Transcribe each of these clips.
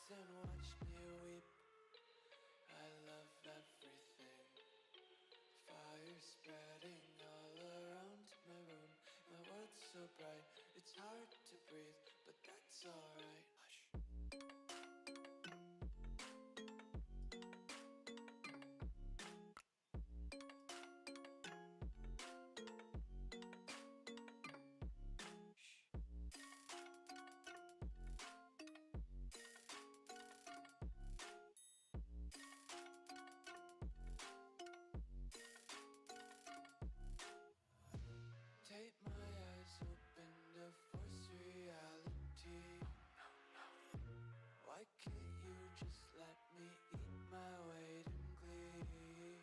tears and watch me weep. I love everything. Fire spreading all around my room. My world's so bright, it's hard to breathe, but that's alright. Hush. Take my eyes open to force reality. Why can't you just let me eat my weight in glee?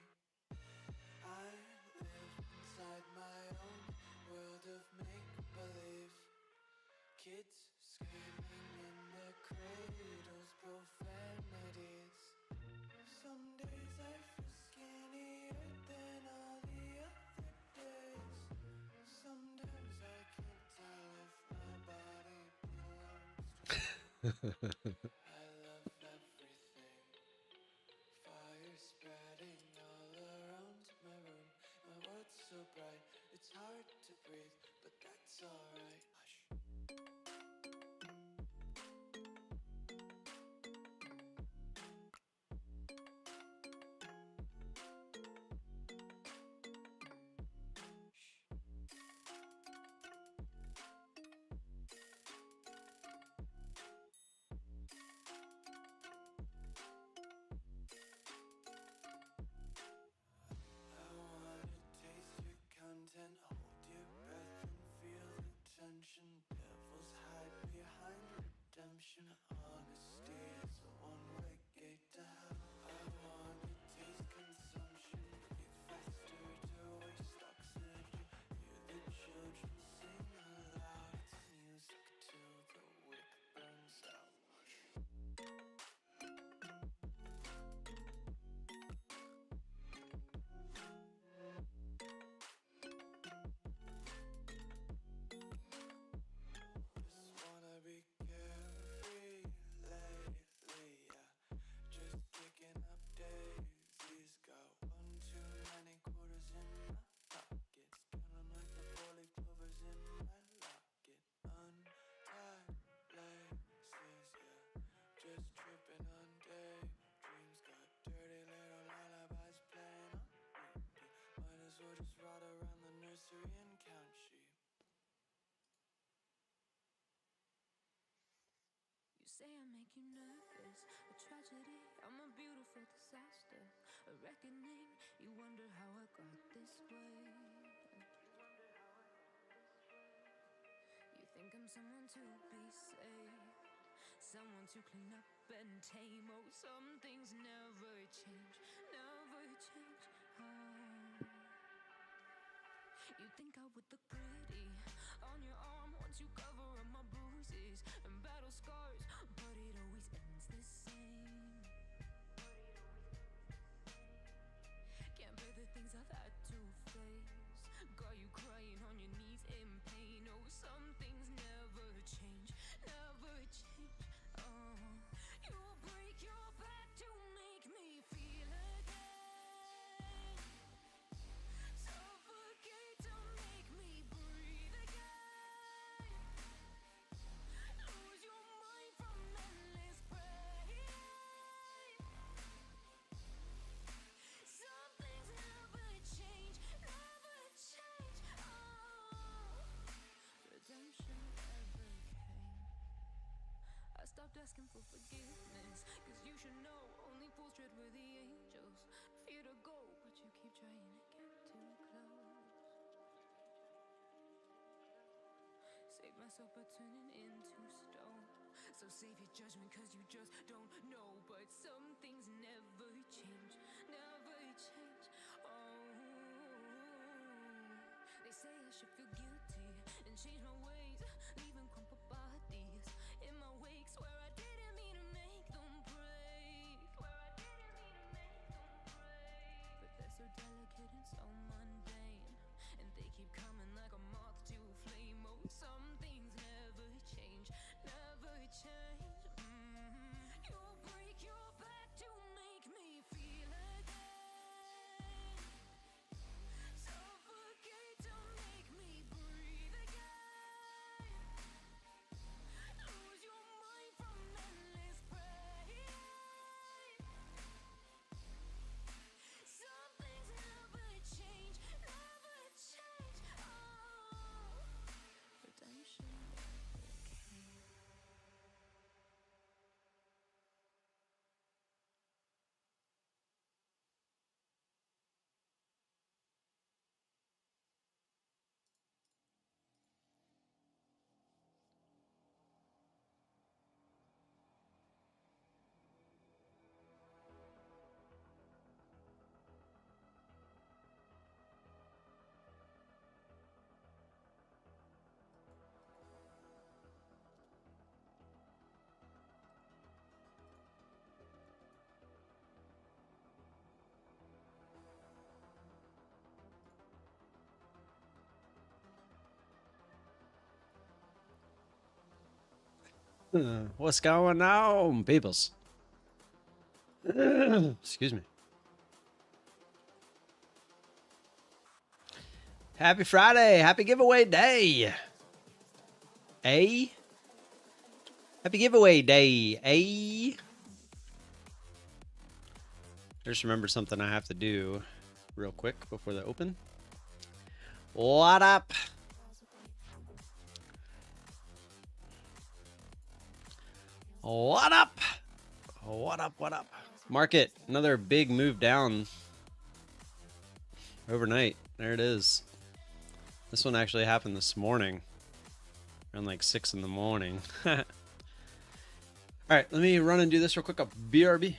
I live inside my own world of make-believe. Kids screaming in their cradles, profanities. Some days I feel skinnier than all the other days. Sometimes I can't tell if my body belongs to me. I love everything. Fire spreading all around my room. My world's so bright, it's hard to breathe, but that's alright. Hush. Content, hold your breath and feel the tension. Devils hide behind redemption. Honesty is a one-way gate to hell. I wanna taste consumption. Breathe faster to waste oxygen. Hear the children sing aloud. It's music till the wick burns out. Be carefree lately, yeah. Just kicking up daisies. Got one too many quarters in my pockets. Counting like the four-leaf clovers in my locket. Untied laces, yeah. Just tripping on daydreams. Got dirty little lullabies playing on repeat. Might as well just ride around the nursery and count sheep. You say I make you nervous, a tragedy, I'm a beautiful disaster, a reckoning, you wonder how I got this way. You think I'm someone to be saved, someone to clean up and tame. Oh, some things never change, never change. Oh. You think I would look pretty on your arm once you cover up my bruises and battle scars, but it always ends the same. Can't bear the things I've had to face. Got you crying on your knees in pain. Oh, some things never change, never change. Oh, you break your back to make me feel again. Suffocate to make me breathe again. Lose your mind from endless pain. Some things never change, never change. Oh, redemption never came. I stopped asking for forgiveness, cause you should know only fools tread where the angels fear to go, but you keep trying to get too close. Save myself by turning into stone. So save your judgment cause you just don't know. But some things never change, never change. Oh, they say I should feel guilty and change my ways, leaving crumpled bodies in my wake. Swear I didn't mean to make them break. Swear I didn't mean to make them break. But they're so delicate and so mundane, and they keep coming like a moth to a flame. Oh, some things never change, never change. You What's going on, peoples? Excuse me. Happy Friday. Happy giveaway day. Happy giveaway day. Just remember something I have to do real quick before the open. What up? What up? What up? What up? Market, another big move down overnight. There it is. This one actually happened this morning, around like 6 in the morning. All right, let me run and do this real quick. A BRB.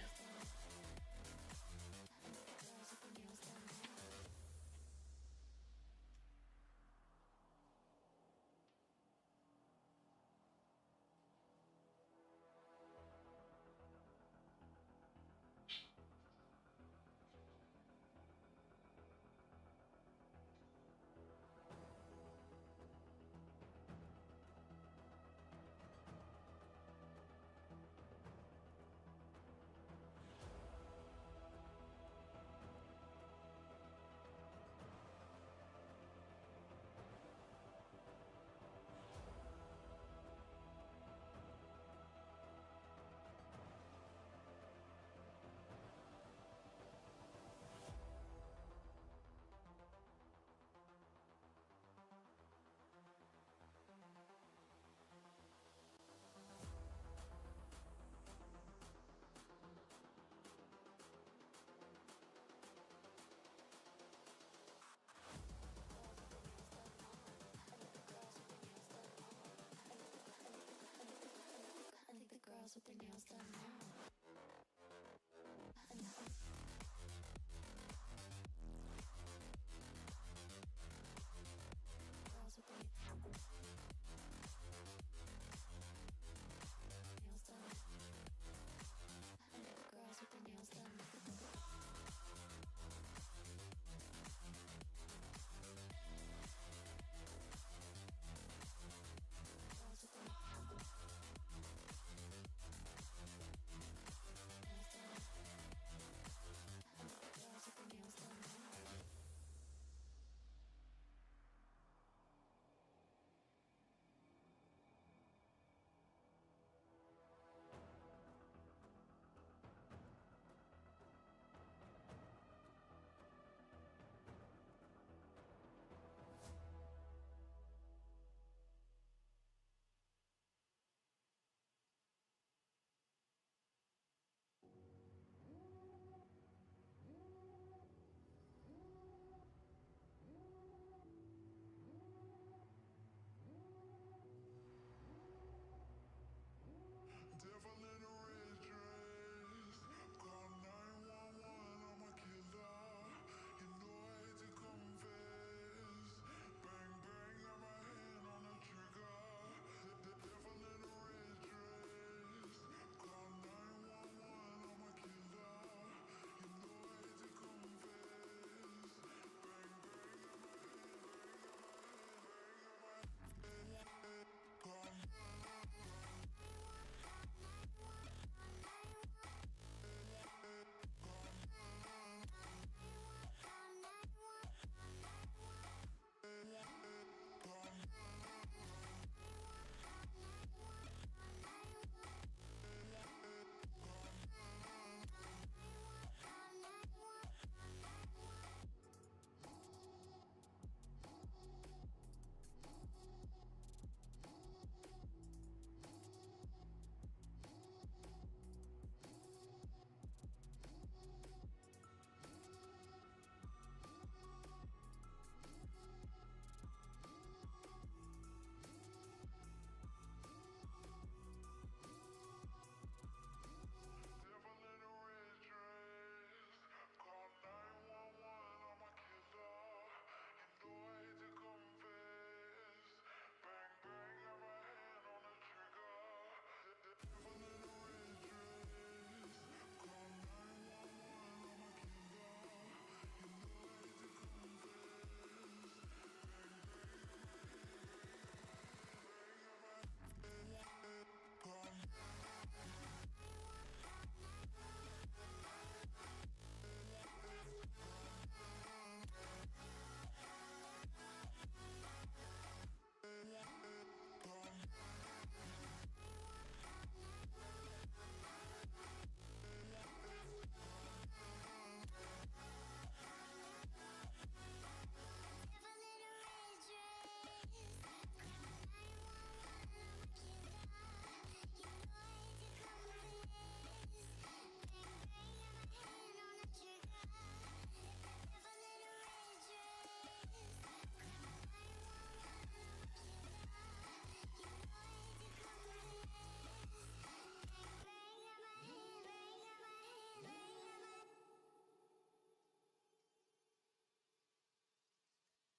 With their nails done now.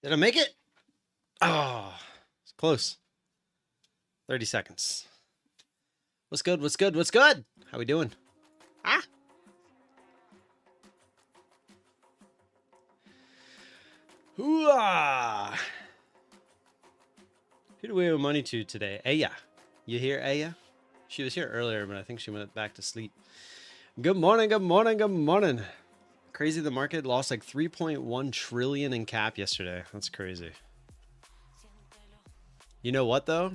Did I make it? Oh, it's close. 30 seconds. What's good? What's good? What's good? How we doing? Ah. Hoo-ah. Who do we owe money to today? Aya. You here, Aya? She was here earlier, but I think she went back to sleep. Good morning, good morning, good morning. Crazy, the market lost like 3.1 trillion in cap yesterday. That's crazy. You know what, though?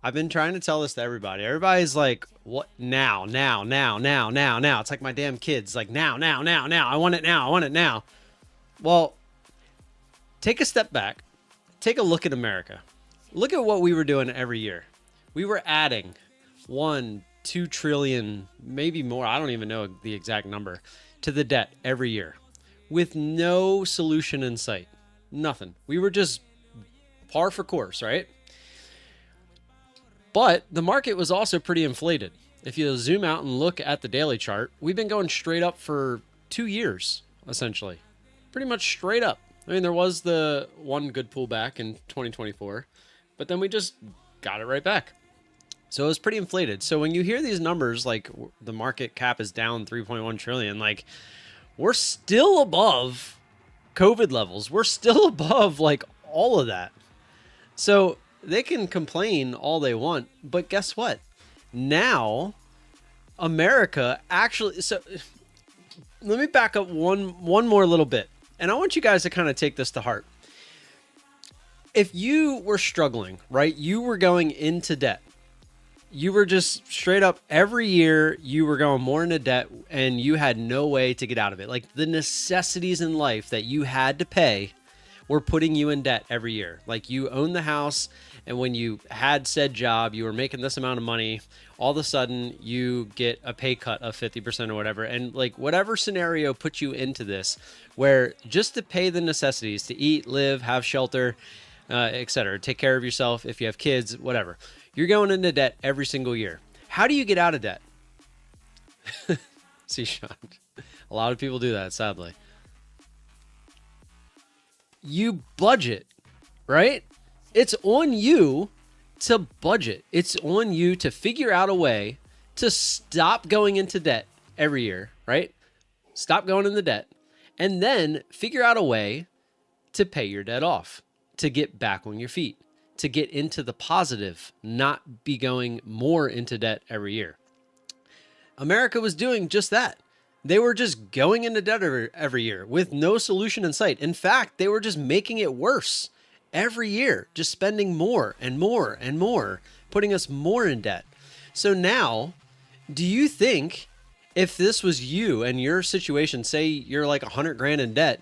I've been trying to tell this to everybody. Everybody's like, what? Now. It's like my damn kids. Like, now. I want it now. Well, take a step back. Take a look at America. Look at what we were doing every year. We were adding 1, 2 trillion, maybe more. I don't even know the exact number to the debt every year with no solution in sight. Nothing. We were just par for course, right? But the market was also pretty inflated. If you zoom out and look at the daily chart, we've been going straight up for 2 years, essentially. Pretty much straight up. I mean, there was the one good pullback in 2024, but then we just got it right back. So it was pretty inflated. So when you hear these numbers, like the market cap is down 3.1 trillion, like we're still above COVID levels. We're still above like all of that. So they can complain all they want, but guess what? Now America actually, so let me back up one more little bit. And I want you guys to kind of take this to heart. If you were struggling, right? You were going into debt. You were just straight up every year, you were going more into debt and you had no way to get out of it. Like the necessities in life that you had to pay were putting you in debt every year. Like you owned the house, and when you had said job, you were making this amount of money. All of a sudden you get a pay cut of 50% or whatever. And like whatever scenario put you into this, where just to pay the necessities, to eat, live, have shelter, etc., take care of yourself if you have kids, whatever. You're going into debt every single year. How do you get out of debt? See, Sean, a lot of people do that, sadly. You budget, right? It's on you to budget. It's on you to figure out a way to stop going into debt every year, right? Stop going into debt, and then figure out a way to pay your debt off, to get back on your feet, to get into the positive, not be going more into debt every year. America was doing just that. They were just going into debt every year with no solution in sight. In fact, they were just making it worse every year, just spending more and more and more, putting us more in debt. So now, do you think if this was you and your situation, say you're like 100 grand in debt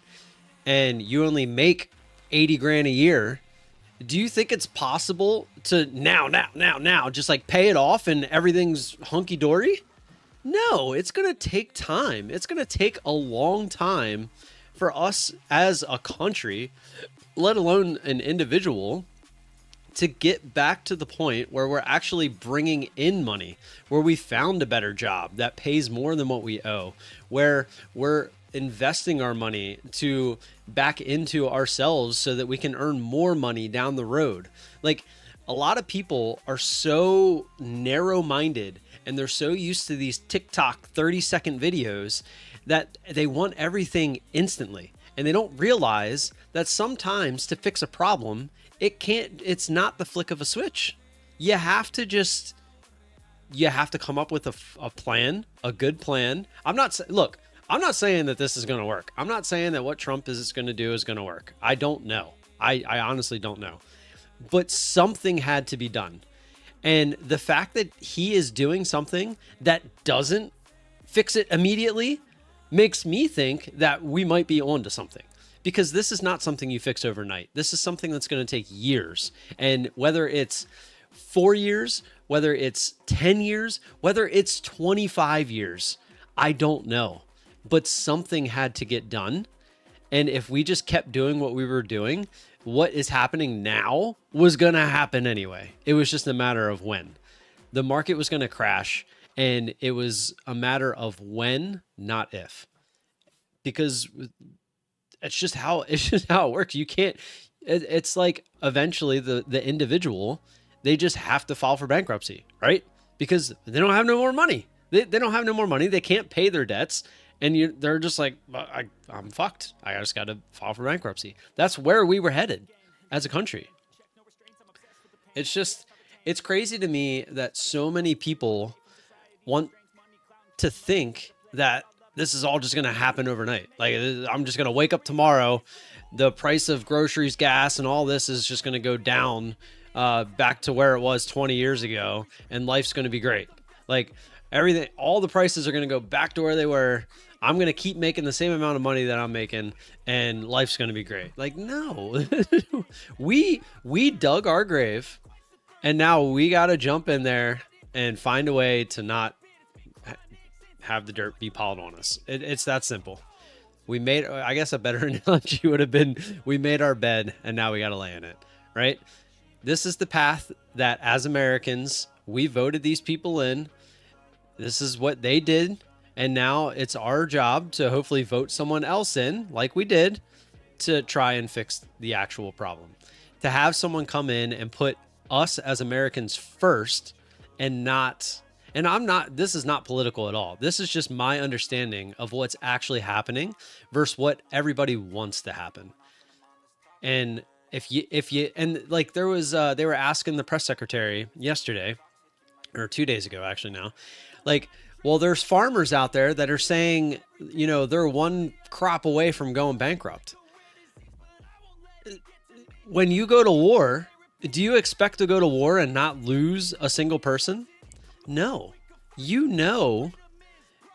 and you only make 80 grand a year, do you think it's possible to now, just like pay it off and everything's hunky dory? No, it's going to take time. It's going to take a long time for us as a country, let alone an individual, to get back to the point where we're actually bringing in money, where we found a better job that pays more than what we owe, where we're investing our money to back into ourselves so that we can earn more money down the road. Like a lot of people are so narrow-minded and they're so used to these TikTok 30-second videos that they want everything instantly. And they don't realize that sometimes to fix a problem, it's not the flick of a switch. You have to come up with a plan, a good plan. I'm not saying that this is going to work. I'm not saying that what Trump is going to do is going to work. I don't know. I honestly don't know. But something had to be done. And the fact that he is doing something that doesn't fix it immediately makes me think that we might be onto something. Because this is not something you fix overnight. This is something that's going to take years. And whether it's 4 years, whether it's 10 years, whether it's 25 years, I don't know. But something had to get done. And if we just kept doing what we were doing, what is happening now was going to happen anyway. It was just a matter of when. The market was going to crash, and it was a matter of when, not if. Because it's just how it works. You can't. It's like eventually the individual, they just have to file for bankruptcy, right? Because they don't have no more money. They don't have no more money. They can't pay their debts, and they're just like, well, I'm fucked. I just got to file for bankruptcy. That's where we were headed as a country. It's crazy to me that so many people want to think that this is all just going to happen overnight. Like, I'm just going to wake up tomorrow, the price of groceries, gas, and all this is just going to go down back to where it was 20 years ago, and life's going to be great. Like, everything, all the prices are going to go back to where they were. I'm going to keep making the same amount of money that I'm making, and life's going to be great. Like, no. we dug our grave, and now we got to jump in there and find a way to not have the dirt be piled on us. It's that simple. We made, I guess a better analogy would have been, we made our bed and now we got to lay in it, right? This is the path that as Americans, we voted these people in. This is what they did. And now it's our job to hopefully vote someone else in, like we did, to try and fix the actual problem. To have someone come in and put us as Americans first, and not, and I'm not, this is not political at all. This is just my understanding of what's actually happening versus what everybody wants to happen. And if you, and like there was, they were asking the press secretary yesterday or 2 days ago, actually now, like, well, there's farmers out there that are saying, you know, they're one crop away from going bankrupt. When you go to war, do you expect to go to war and not lose a single person? No. You know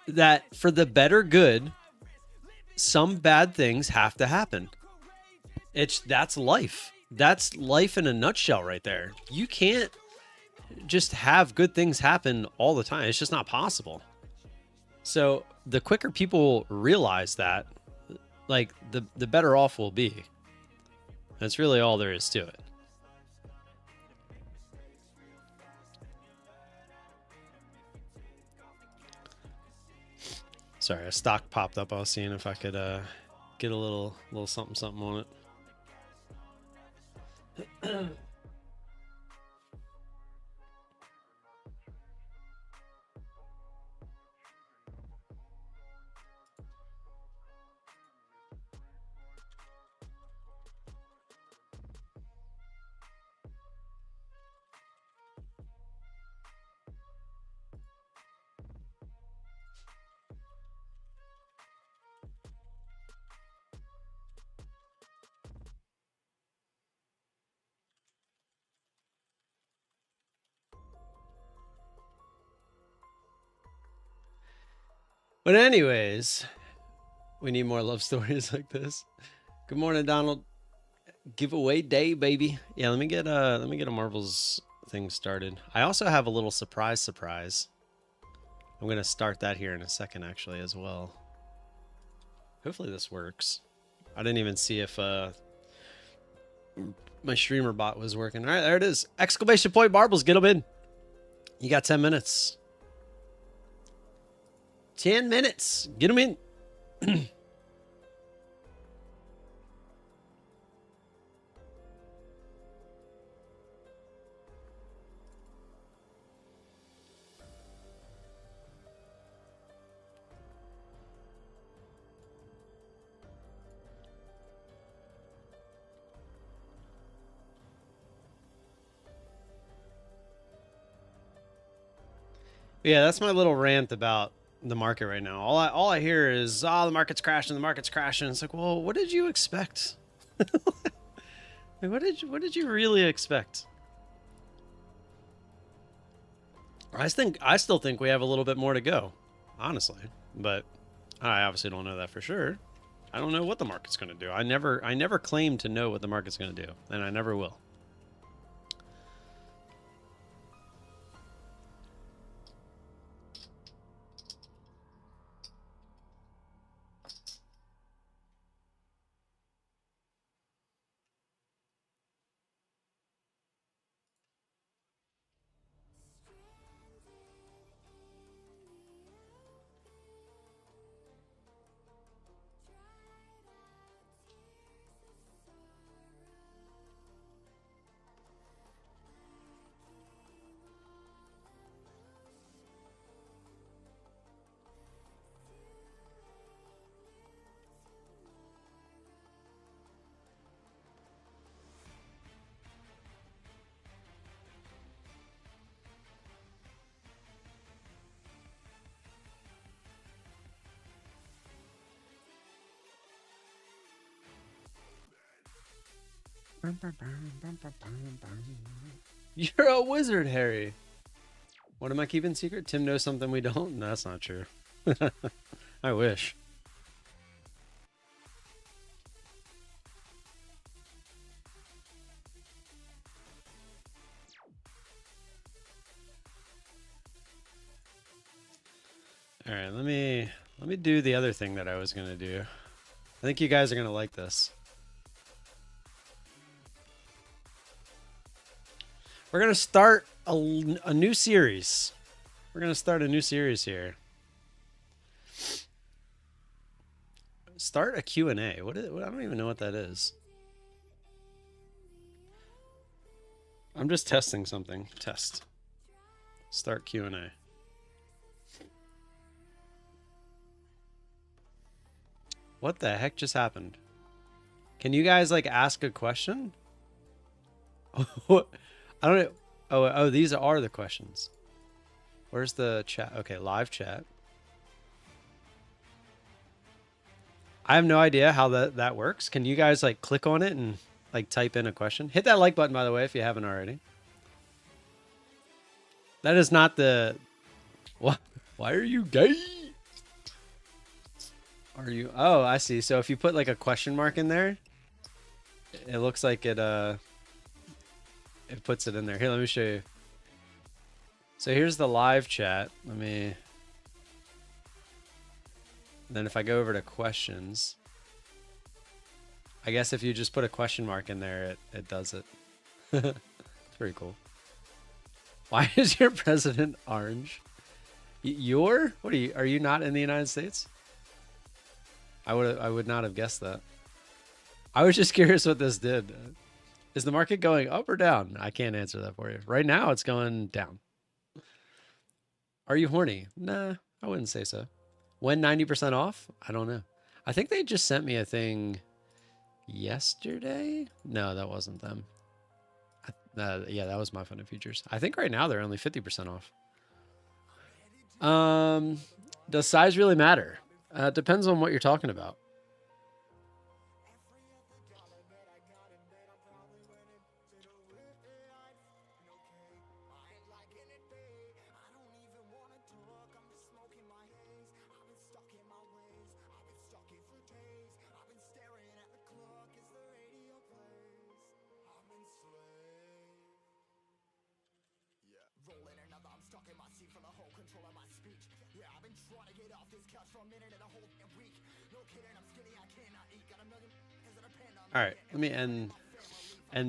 that for the better good, some bad things have to happen. That's life. That's life in a nutshell right there. You can't just have good things happen all the time. It's just not possible. So the quicker people realize that, like, the better off we'll be. That's really all there is to it. Sorry, a stock popped up. I was seeing if I could get a little something on it. But anyways, we need more love stories like this. Good morning, Donald. Giveaway day, baby. Yeah, let me get a Marvel's thing started. I also have a little surprise. I'm gonna start that here in a second, actually, as well. Hopefully this works. I didn't even see if my streamer bot was working. All right, there it is. Exclamation point marbles, get them in. You got 10 minutes. 10 minutes. Get them in. Yeah, that's my little rant about the market right now. All I hear is, oh, the market's crashing, It's like, well, what did you expect? Like, what did you really expect? I still think we have a little bit more to go, honestly, but I obviously don't know that for sure. I don't know what the market's going to do. I never claim to know what the market's going to do, and I never will. You're a wizard, Harry. What am I keeping secret? Tim knows something we don't? No, that's not true. I wish. All right, let me do the other thing that I was gonna do. I think you guys are gonna like this. We're gonna start a new series. We're gonna start a new series here. Start a Q&A. What? I don't even know what that is. I'm just testing something. Test. Start Q&A. What the heck just happened? Can you guys like ask a question? I don't know. Oh, these are the questions. Where's the chat? Okay, live chat. I have no idea how that works. Can you guys like click on it and like type in a question? Hit that like button, by the way, if you haven't already. That is not the... What? Why are you gay? Are you... Oh, I see. So if you put like a question mark in there, it looks like it puts it in there. Here, let me show you. So here's the live chat. Let me... Then if I go over to questions, I guess if you just put a question mark in there, it does it. It's pretty cool. Why is your president orange? What are you? Are you not in the United States? I would not have guessed that. I was just curious what this did. Is the market going up or down? I can't answer that for you. Right now, it's going down. Are you horny? Nah, I wouldn't say so. When 90% off? I don't know. I think they just sent me a thing yesterday. No, that wasn't them. Yeah, that was my fun and futures. I think right now they're only 50% off. Does size really matter? Depends on what you're talking about. All right, let me end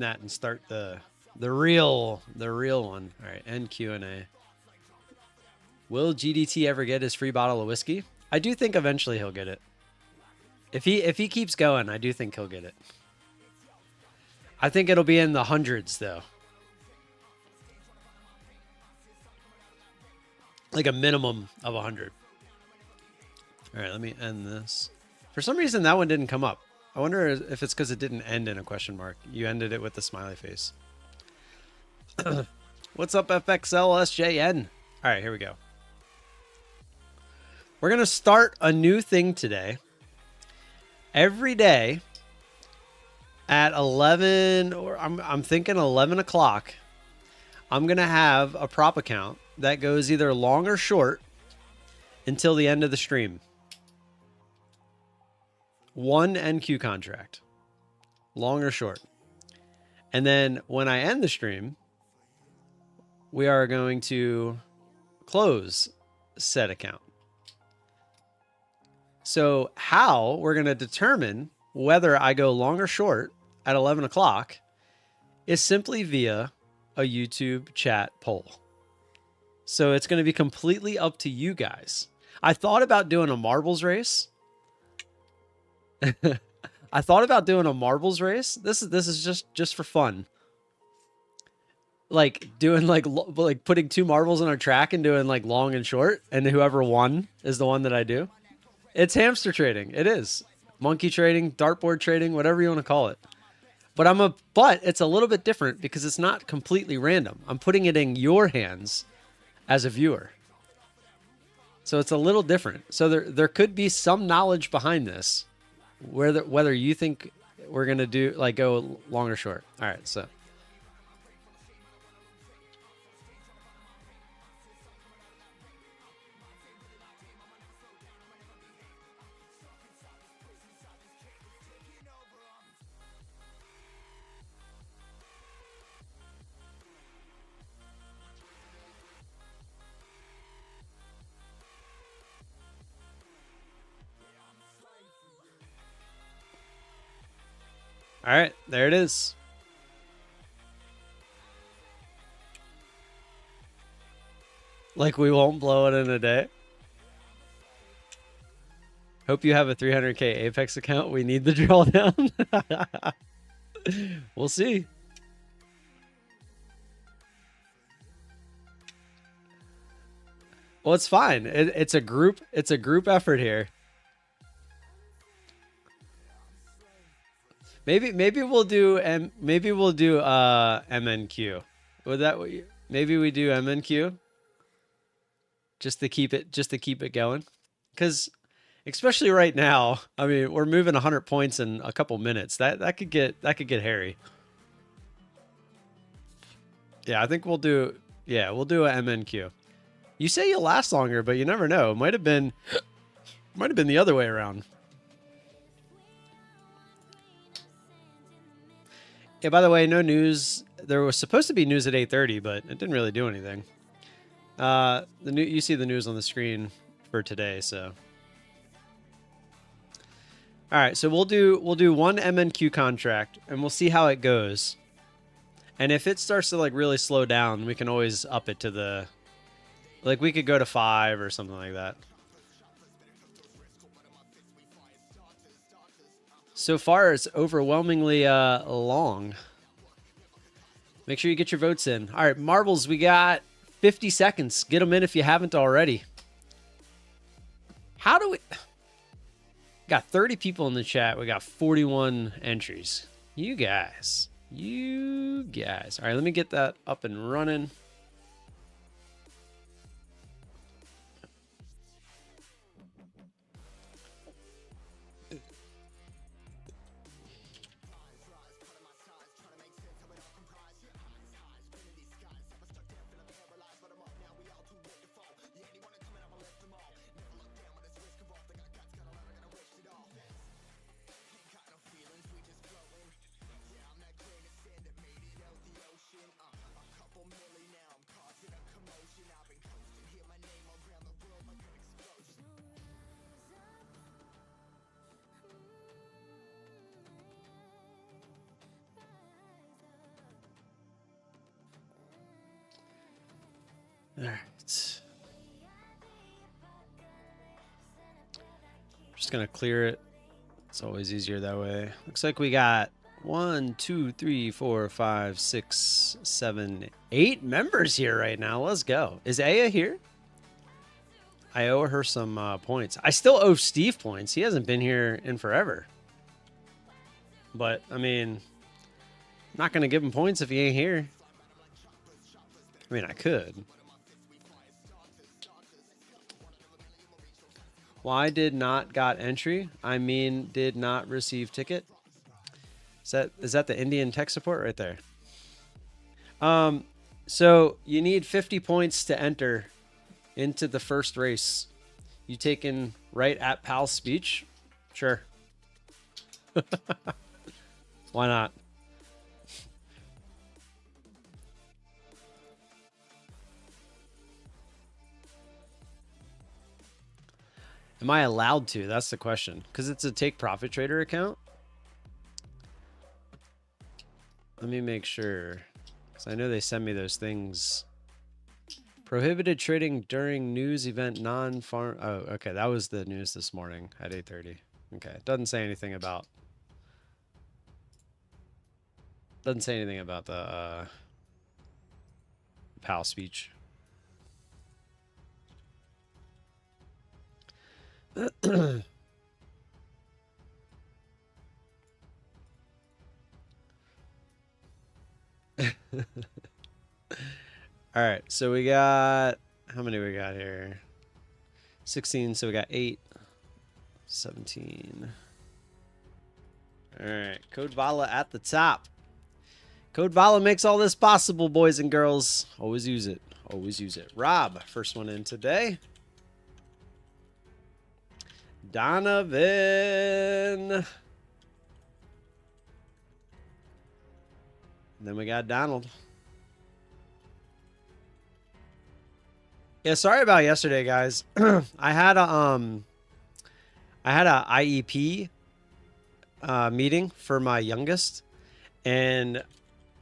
that and start the real one. All right, end Q&A. Will GDT ever get his free bottle of whiskey? I do think eventually he'll get it. If he keeps going, I do think he'll get it. I think it'll be in the hundreds though. Like a minimum of 100. All right, let me end this. For some reason, that one didn't come up. I wonder if it's because it didn't end in a question mark. You ended it with the smiley face. What's up, FXLSJN? All right, here we go. We're going to start a new thing today. Every day at 11, or I'm thinking 11 o'clock, I'm going to have a prop account that goes either long or short until the end of the stream. One NQ contract, long or short. And then when I end the stream, we are going to close said account. So how we're going to determine whether I go long or short at 11 o'clock is simply via a YouTube chat poll. So it's going to be completely up to you guys. I thought about doing a marbles race. I thought about doing a marbles race. This is just for fun. Like doing like putting two marbles on a track and doing like long and short, and whoever won is the one that I do. It's hamster trading. It is monkey trading, dartboard trading, whatever you want to call it. But it's a little bit different because it's not completely random. I'm putting it in your hands as a viewer. So it's a little different. So there could be some knowledge behind this. Whether you think gonna do like go long or short. All right, so. All right, there it is. Like we won't blow it in a day. Hope you have a 300k Apex account. We need the drawdown. We'll see. Well, it's fine. It's a group. It's a group effort here. Maybe we'll do MNQ. Would that maybe we do MNQ just to keep it going? Because especially right now, I mean, we're moving 100 points in a couple minutes. That could get hairy. Yeah, I think we'll do a MNQ. You say you'll last longer, but you never know. It might have been the other way around. Yeah, by the way, no news. There was supposed to be news at 8:30, but it didn't really do anything. You see the news on the screen for today, so. All right, so we'll do one MNQ contract and we'll see how it goes. And if it starts to like really slow down, we can always up it to the like we could go to 5 or something like that. So far, it's overwhelmingly long. Make sure you get your votes in. All right, marbles, we got 50 seconds. Get them in if you haven't already. How do we... Got 30 people in the chat. We got 41 entries. You guys. All right, let me get that up and running. All right. Just going to clear it. It's always easier that way. Looks like we got 1, 2, 3, 4, 5, 6, 7, 8 members here right now. Let's go. Is Aya here? I owe her some points. I still owe Steve points. He hasn't been here in forever. But, I mean, I'm not going to give him points if he ain't here. I mean, I could. Why did not got entry? I mean, did not receive ticket. Is that the Indian tech support right there? So you need 50 points to enter into the first race. You taken right at Pal's speech? Sure. Why not? Am I allowed to? That's the question. Because it's a take profit trader account. Let me make sure. Because I know they send me those things. Prohibited trading during news event non-farm. Oh, okay. That was the news this morning at 8:30. Okay. Doesn't say anything about. Doesn't say anything about the PAL speech. All right, so we got, how many we got here? 16, so we got 8, 17. All All right, Code Vala at the top. Code Vala makes all this possible, boys and girls. Always use it. Always use it. Rob, first one in today. Donovan. And then we got Donald. Yeah, sorry about yesterday, guys. I had a IEP meeting for my youngest, and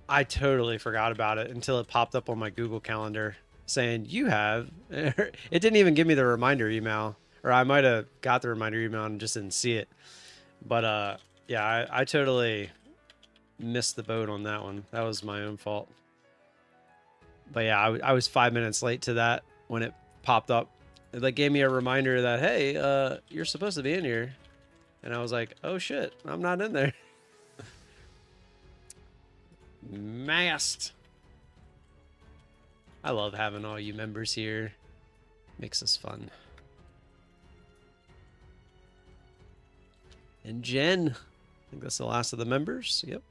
I totally forgot about it until it popped up on my Google Calendar saying you have. It didn't even give me the reminder email, or I might have got the reminder email and just didn't see it. But yeah, I totally missed the boat on that one. That was my own fault. But yeah, I was 5 minutes late to that when it popped up. It like gave me a reminder that, hey, you're supposed to be in here. And I was like, oh shit, I'm not in there. Mast. I love having all you members here. Makes this fun. And Jen. I think that's the last of the members. Yep.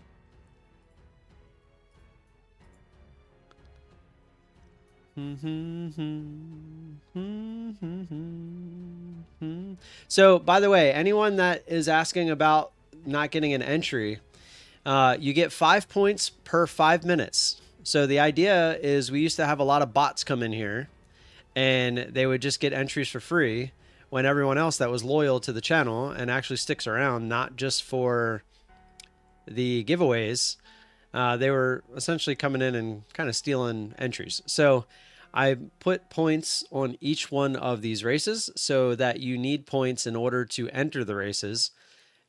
So, by the way, anyone that is asking about not getting an entry, you get 5 points per 5 minutes. So the idea is we used to have a lot of bots come in here and they would just get entries for free when everyone else that was loyal to the channel and actually sticks around, not just for the giveaways, they were essentially coming in and kind of stealing entries. So I put points on each one of these races so that you need points in order to enter the races.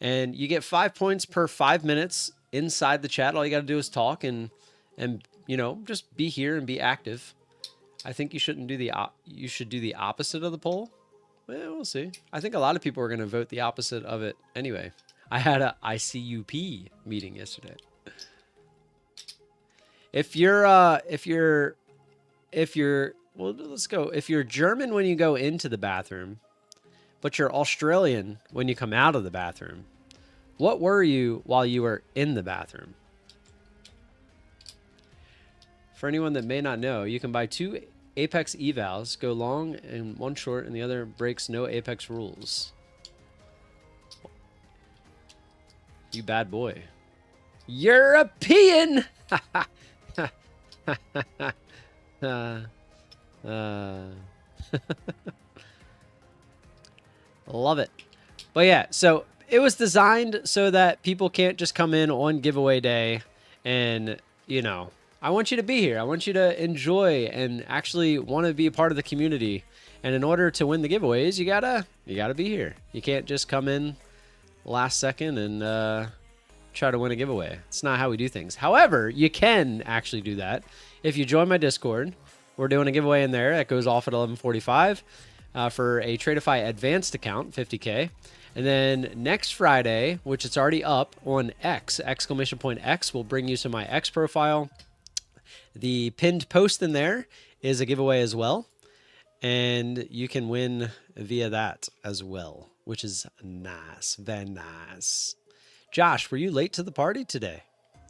And you get 5 points per 5 minutes inside the chat. All you got to do is talk and you know, just be here and be active. I think you shouldn't do you should do the opposite of the poll. Well, we'll see. I think a lot of people are going to vote the opposite of it anyway. I had a ICUP meeting yesterday. If you're well, let's go. If you're German when you go into the bathroom, but you're Australian when you come out of the bathroom, what were you while you were in the bathroom? For anyone that may not know, you can buy 2 Apex evals, go long and 1 short, and the other breaks no Apex rules. You bad boy. European! Love it. But yeah, so it was designed so that people can't just come in on giveaway day and, you know, I want you to be here. I want you to enjoy and actually want to be a part of the community. And in order to win the giveaways, you gotta be here. You can't just come in last second and try to win a giveaway. It's not how we do things. However, you can actually do that if you join my Discord. We're doing a giveaway in there that goes off at 11:45 for a Tradeify advanced account, 50K. And then next Friday, which it's already up on X, !X, will bring you to my X profile. The pinned post in there is a giveaway as well. And you can win via that as well, which is nice. Very nice. Josh, were you late to the party today?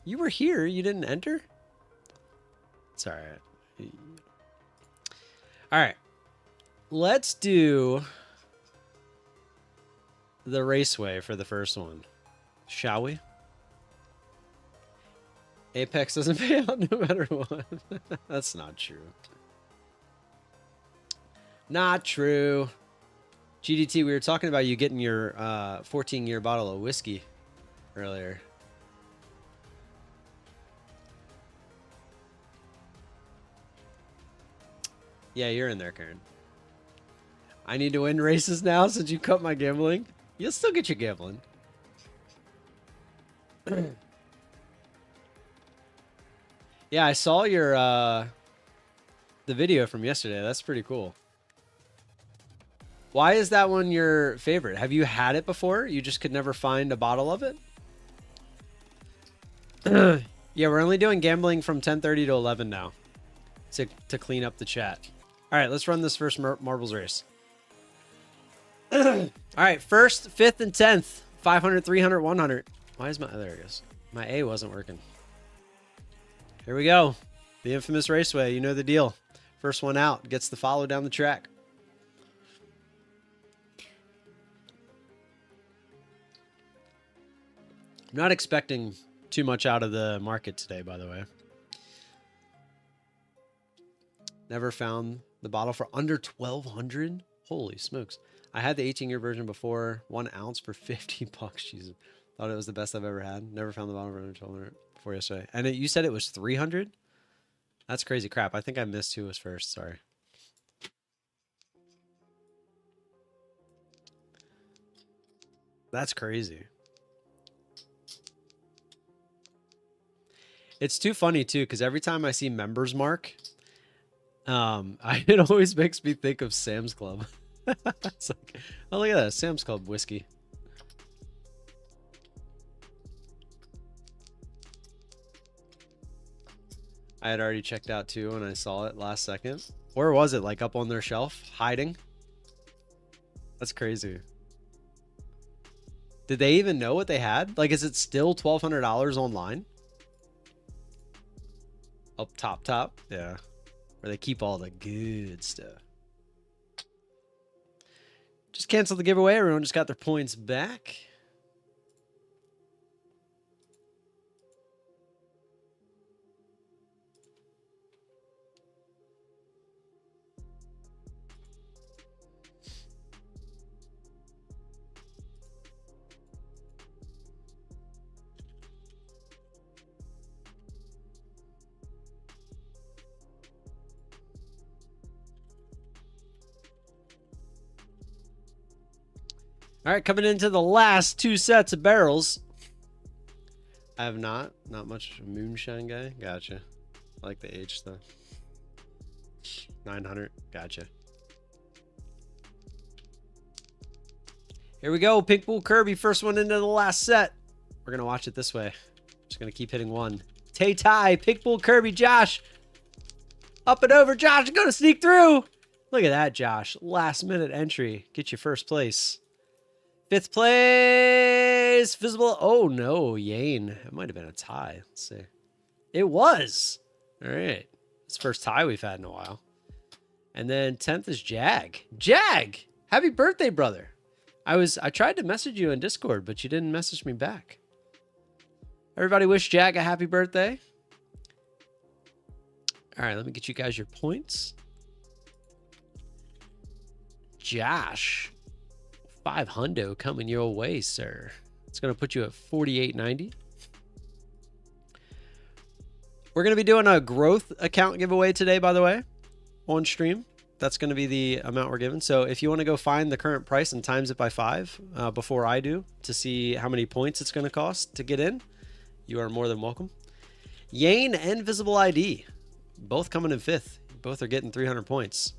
You were here. You didn't enter? It's all right. All right. Let's do the raceway for the first one. Shall we? Apex doesn't pay out no matter what. That's not true. Not true. GDT, we were talking about you getting your 14-year bottle of whiskey earlier. Yeah, you're in there, Karen. I need to win races now since you cut my gambling. You'll still get your gambling. Yeah, I saw your the video from yesterday. That's pretty cool. Why is that one your favorite? Have you had it before? You just could never find a bottle of it? Yeah, we're only doing gambling from 10:30 to 11 now to clean up the chat. All right, let's run this first marbles race. All right, first, 5th, and 10th. 500, 300, 100. Why is my, there it goes. My A wasn't working. Here we go. The infamous raceway. You know the deal. First one out gets the follow down the track. I'm not expecting too much out of the market today, by the way. Never found the bottle for under 1,200. Holy smokes. I had the 18-year version before. 1 ounce for 50 bucks. Jesus. Thought it was the best I've ever had. Never found the bottle for under 1,200 before yesterday. And you said it was 300? That's crazy crap. I think I missed who was first. Sorry. That's crazy. It's too funny too, because every time I see members mark, it always makes me think of Sam's Club. It's like, oh, look at that, Sam's Club whiskey. I had already checked out too when I saw it last second. Where was it? Like up on their shelf, hiding? That's crazy. Did they even know what they had? Like, is it still $1,200 online? Up top, yeah, where they keep all the good stuff. Just canceled the giveaway. Everyone just got their points back. All right, coming into the last 2 sets of barrels. I have not much moonshine guy. Gotcha. I like the H stuff. 900. Gotcha. Here we go. Pink Bull Kirby. First one into the last set. We're going to watch it this way. Just going to keep hitting one. Tay, Pink Bull Kirby, Josh. Up and over, Josh. You're going to sneak through. Look at that, Josh. Last minute entry. Get you first place. 5th place. Visible. Oh, no. Yane. It might have been a tie. Let's see. It was. All right. It's the first tie we've had in a while. And then 10th is Jag. Jag! Happy birthday, brother. I tried to message you on Discord, but you didn't message me back. Everybody wish Jag a happy birthday. All right, let me get you guys your points. Josh, 500 coming your way, sir. It's going to put you at 48.90. We're going to be doing a growth account giveaway today, by the way, on stream. That's going to be the amount we're giving. So if you want to go find the current price and times it by 5 before I do to see how many points it's going to cost to get in, you are more than welcome. Yane and Visible ID, both coming in 5th. Both are getting 300 points.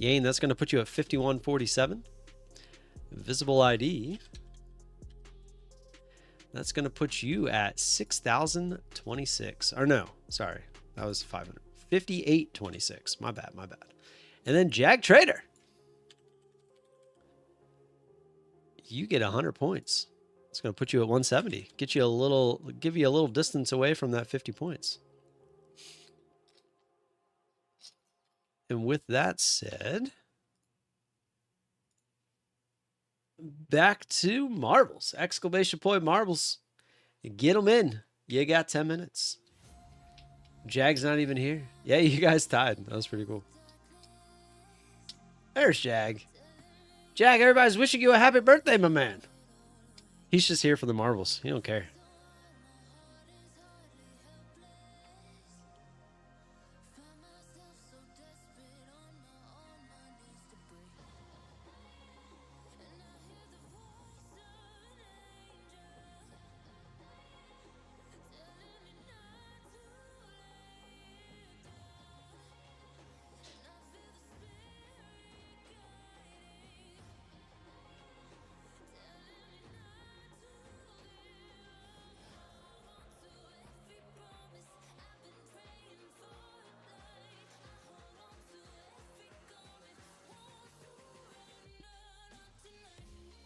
Yane, that's going to put you at 51.47. Visible ID, that's going to put you at 6,026. Or no, sorry, that was 500. 58.26. My bad. And then Jag Trader, you get 100 points. It's going to put you at 170. Get you a little, give you a little distance away from that 50 points. And with that said, back to marbles. Exclamation point marbles. Get them in. You got 10 minutes. Jag's not even here. Yeah, you guys tied. That was pretty cool. There's Jag. Jag, everybody's wishing you a happy birthday, my man. He's just here for the marbles. He don't care.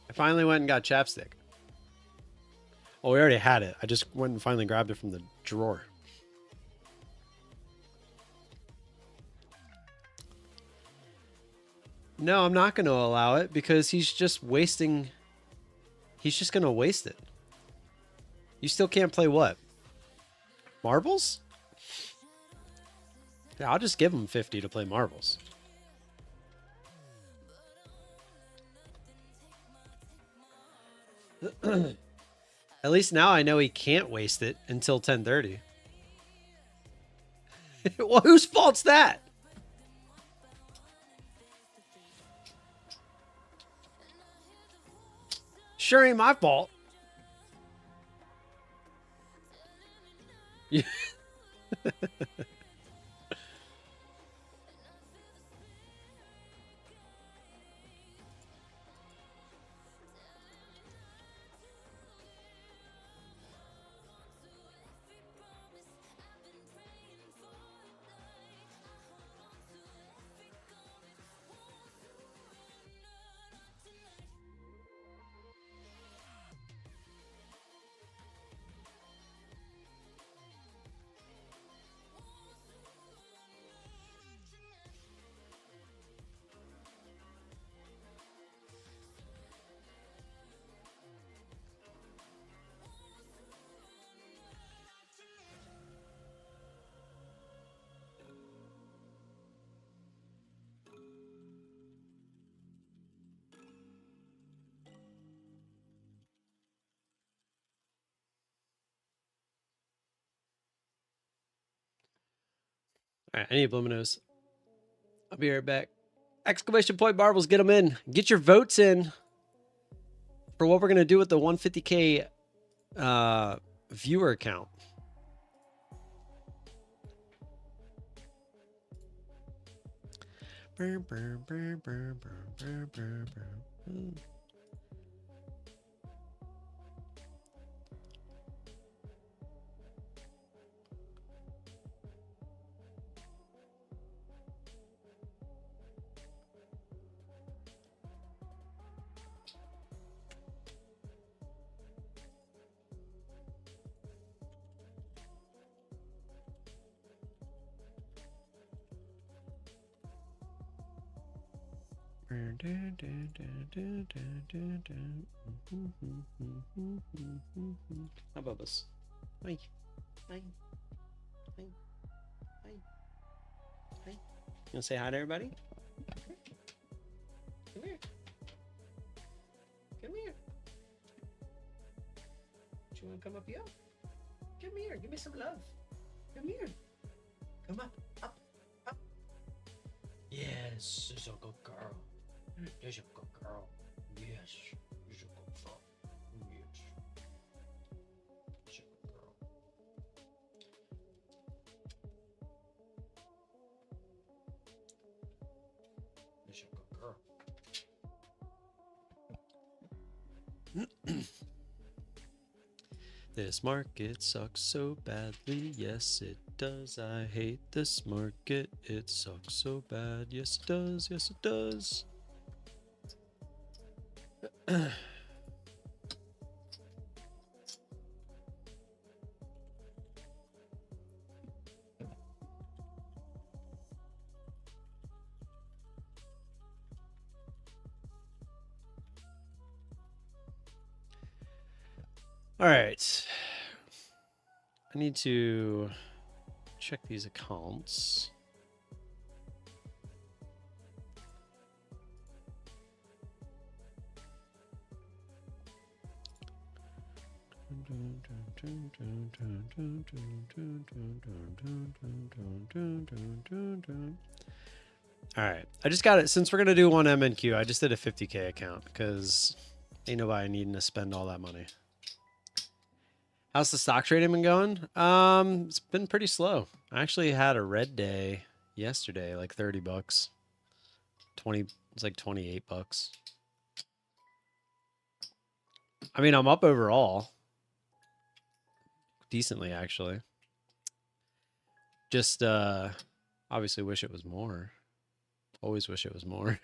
I finally went and got chapstick. Oh, we already had it. I just went and finally grabbed it from the drawer. No, I'm not going to allow it because he's just wasting. He's just going to waste it. You still can't play what? Marbles? Yeah, I'll just give him 50 to play marbles. At least now I know he can't waste it until 10:30. Well, whose fault's that? Sure ain't my fault. Yeah. All right, I need Bluminos. I'll be right back. Exclamation point marbles, get them in. Get your votes in for what we're going to do with the 150K viewer count. How about this? Hi. Hi. Hi. Hi. Hi. You want to say hi to everybody? Come here. Come here. Do you want to come up here? Come here. Give me some love. Come here. Come up. Up. Up. Yes. You're a good girl. You're a good girl. Yes. You're a good girl. Yes. You're a good girl. You're a good girl. This market sucks so badly, yes it does. I hate this market, it sucks so bad. Yes it does, yes it does. All right. I need to check these accounts. All right. I just got it. Since we're going to do one MNQ, I just did a 50K account because ain't nobody needing to spend all that money. How's the stock trading been going? It's been pretty slow. I actually had a red day yesterday, like 30 bucks. 20, it's like 28 bucks. I mean, I'm up overall. Decently, actually. Just, obviously wish it was more. Always wish it was more.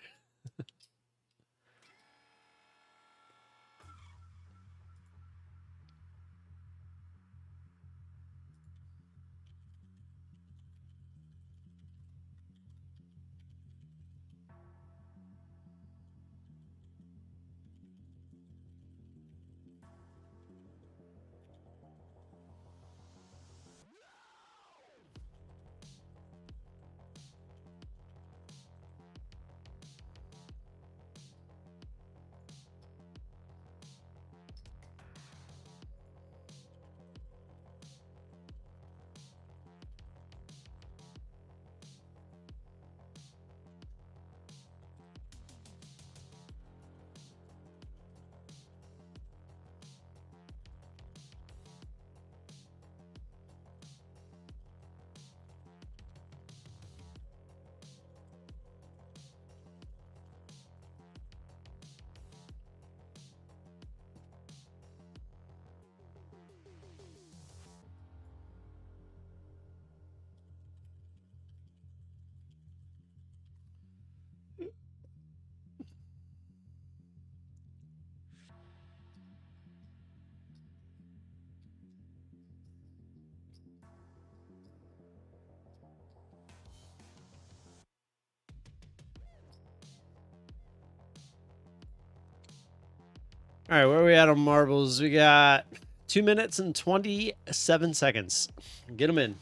All right, where are we at on marbles? We got 2 minutes and 27 seconds. Get them in.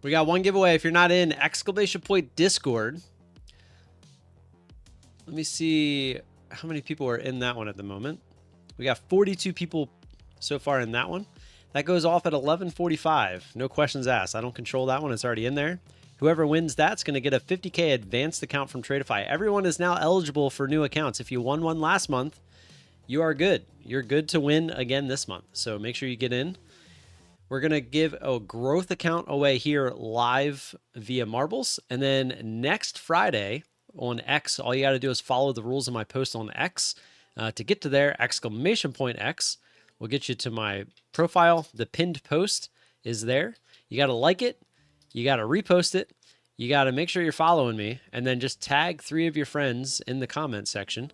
We got one giveaway. If you're not in, exclamation point Discord. Let me see how many people are in that one at the moment. We got 42 people so far in that one. That goes off at 11:45. No questions asked. I don't control that one. It's already in there. Whoever wins that's going to get a 50K advanced account from Tradeify. Everyone is now eligible for new accounts. If you won one last month, you are good. You're good to win again this month. So make sure you get in. We're going to give a growth account away here live via Marbles. And then next Friday on X, all you got to do is follow the rules of my post on X. To get to there, exclamation point X will get you to my profile. The pinned post is there. You got to like it. You got to repost it. You got to make sure you're following me. And then just tag 3 of your friends in the comment section.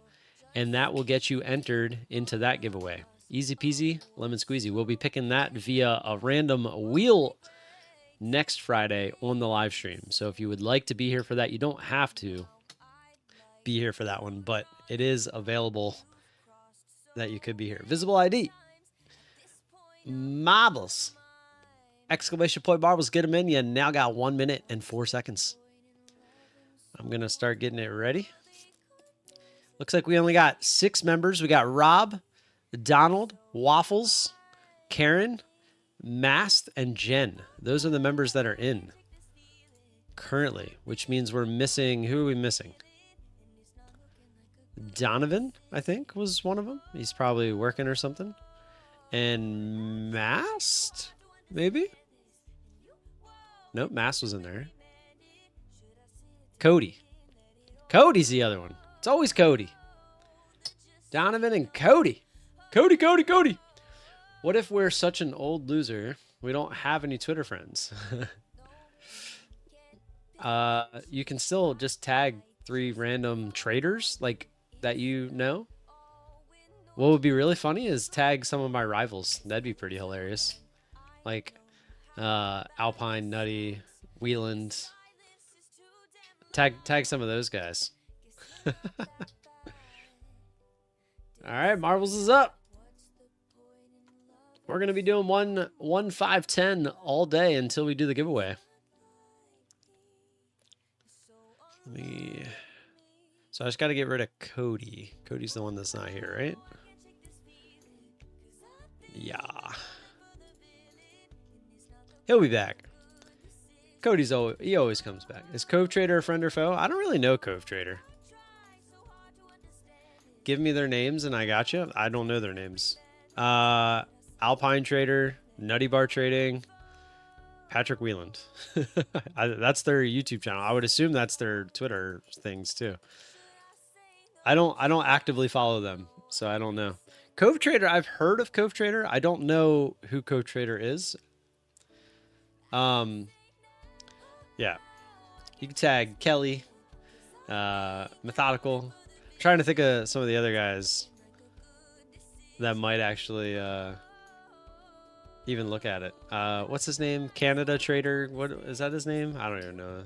And that will get you entered into that giveaway. Easy peasy, lemon squeezy. We'll be picking that via a random wheel next Friday on the live stream. So if you would like to be here for that, you don't have to be here for that one, but it is available that you could be here. Visible ID. Marbles. Exclamation point marbles. Get them in. You now got 1 minute and 4 seconds. I'm going to start getting it ready. Looks like we only got 6 members. We got Rob, Donald, Waffles, Karen, Mast, and Jen. Those are the members that are in currently, which means we're missing. Who are we missing? Donovan, I think, was one of them. He's probably working or something. And Mast, maybe? Nope, Mast was in there. Cody. Cody's the other one. It's always Cody. Donovan and Cody. Cody. What if we're such an old loser, we don't have any Twitter friends? You can still just tag 3 random traders like that you know. What would be really funny is tag some of my rivals. That'd be pretty hilarious. Like Alpine, Nutty, Wieland. Tag some of those guys. All right, Marbles is up. We're going to be doing 1 5 10 all day until we do the giveaway. So I just got to get rid of Cody. Cody's the one that's not here, right? Yeah. He'll be back. He always comes back. Is Cove Trader a friend or foe? I don't really know Cove Trader. Give me their names and I got you. I don't know their names. Alpine Trader, Nutty Bar Trading, Patrick Wieland. That's their YouTube channel. I would assume that's their Twitter things too. I don't actively follow them, so I don't know. Cove Trader, I've heard of Cove Trader. I don't know who Cove Trader is. Yeah. You can tag Kelly, Methodical. I'm trying to think of some of the other guys that might actually even look at it. What's his name? Canada Trader. What is that his name? I don't even know.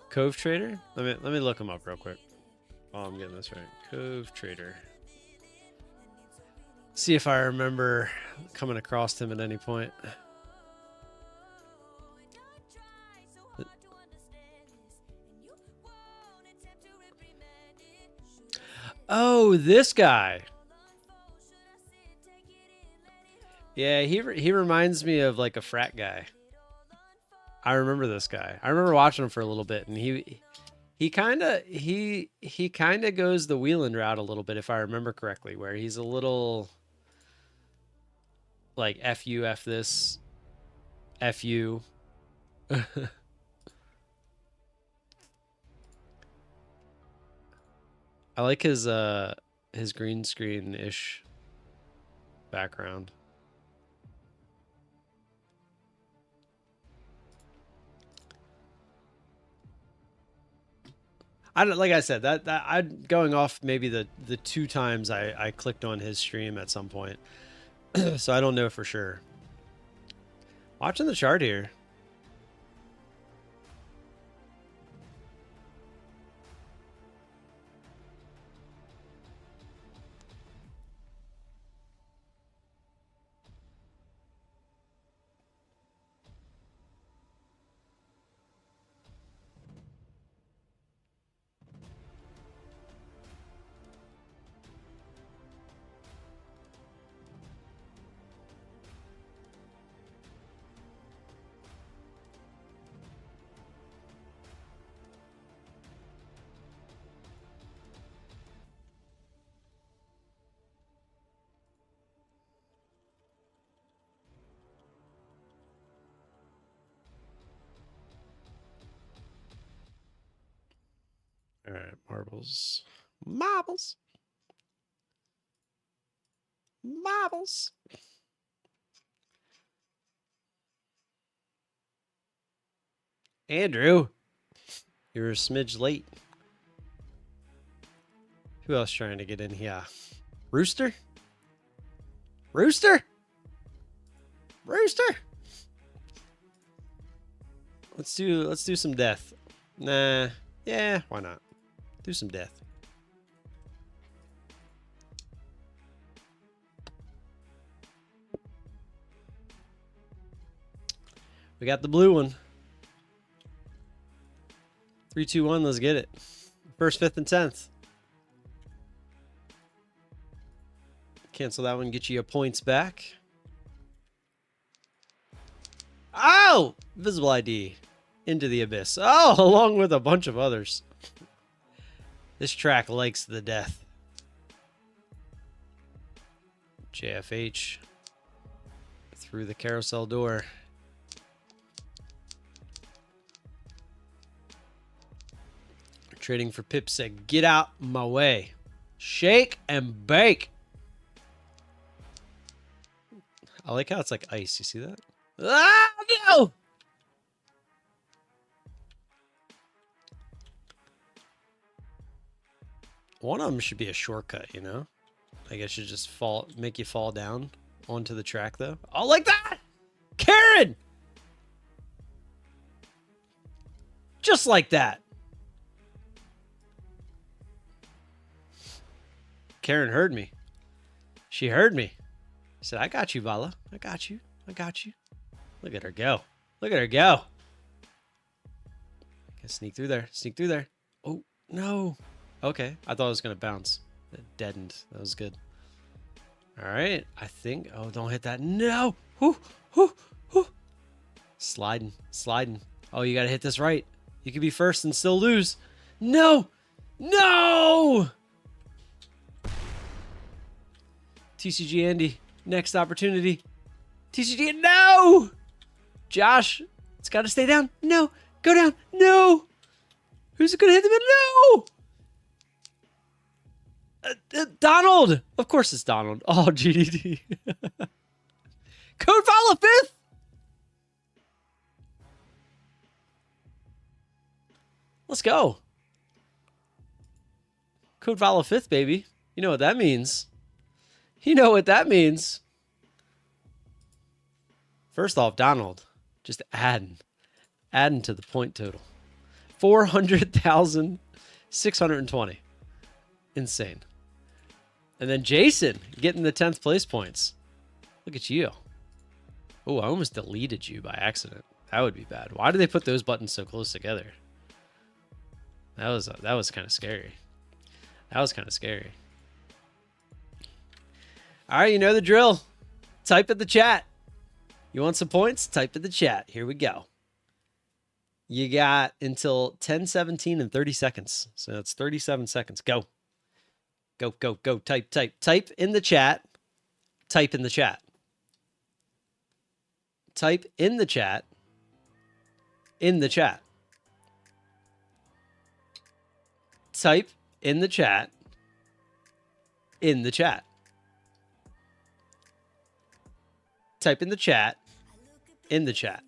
Cove Trader? Let me look him up real quick. Oh, I'm getting this right. Cove Trader. See if I remember coming across him at any point. Oh, this guy. Yeah, he reminds me of like a frat guy. I remember this guy. I remember watching him for a little bit, and he kind of goes the Wieland route a little bit, if I remember correctly, where he's a little like F you, F this, F you. I like his green screen-ish background. Like I said, that I'm going off maybe the 2 times I clicked on his stream at some point. So I don't know for sure. Watching the chart here. All right, marbles. Marbles. Marbles. Andrew, you're a smidge late. Who else trying to get in here? Rooster? Rooster? Rooster? Let's do some death. Nah. Yeah, why not? Do some death. We got the blue one. 3, 2, 1, let's get it. First, 5th, and 10th. Cancel that one, get you your points back. Oh! Visible ID. Into the abyss. Oh, along with a bunch of others. This track likes the death. JFH. Through the carousel door. Trading for Pips said, get out my way. Shake and bake. I like how it's like ice. You see that? Ah, no! One of them should be a shortcut, you know? I guess should just make you fall down onto the track, though. Oh, like that! Karen! Just like that. Karen heard me. She heard me. She said, I got you, Vala. I got you. I got you. Look at her go. Look at her go. Okay, sneak through there. Sneak through there. Oh, no. Okay. I thought it was going to bounce. It deadened. That was good. All right. I think. Oh, don't hit that. No. Whoo, whoo, whoo. Sliding. Sliding. Oh, you got to hit this right. You could be first and still lose. No. No. TCG Andy. Next opportunity. TCG. No. Josh. It's got to stay down. No. Go down. No. Who's going to hit the middle? No. Donald. Of course it's Donald. Oh, GDD. Code Vala 5th. Let's go. Code Vala 5th, baby. You know what that means. You know what that means. First off, Donald, just adding to the point total. 400,620. Insane. And then Jason getting the 10th place points. Look at you. Oh, I almost deleted you by accident. That would be bad. Why do they put those buttons so close together? That was kind of scary. That was kind of scary. All right, you know the drill. Type in the chat. You want some points? Type in the chat. Here we go. You got until 10:17 and 30 seconds. So that's 37 seconds. Go. Go, go, go. Type, type. Type in the chat. Type in the chat. Type in the chat. In the chat. Type in the chat. In the chat. Type in the chat. In the chat.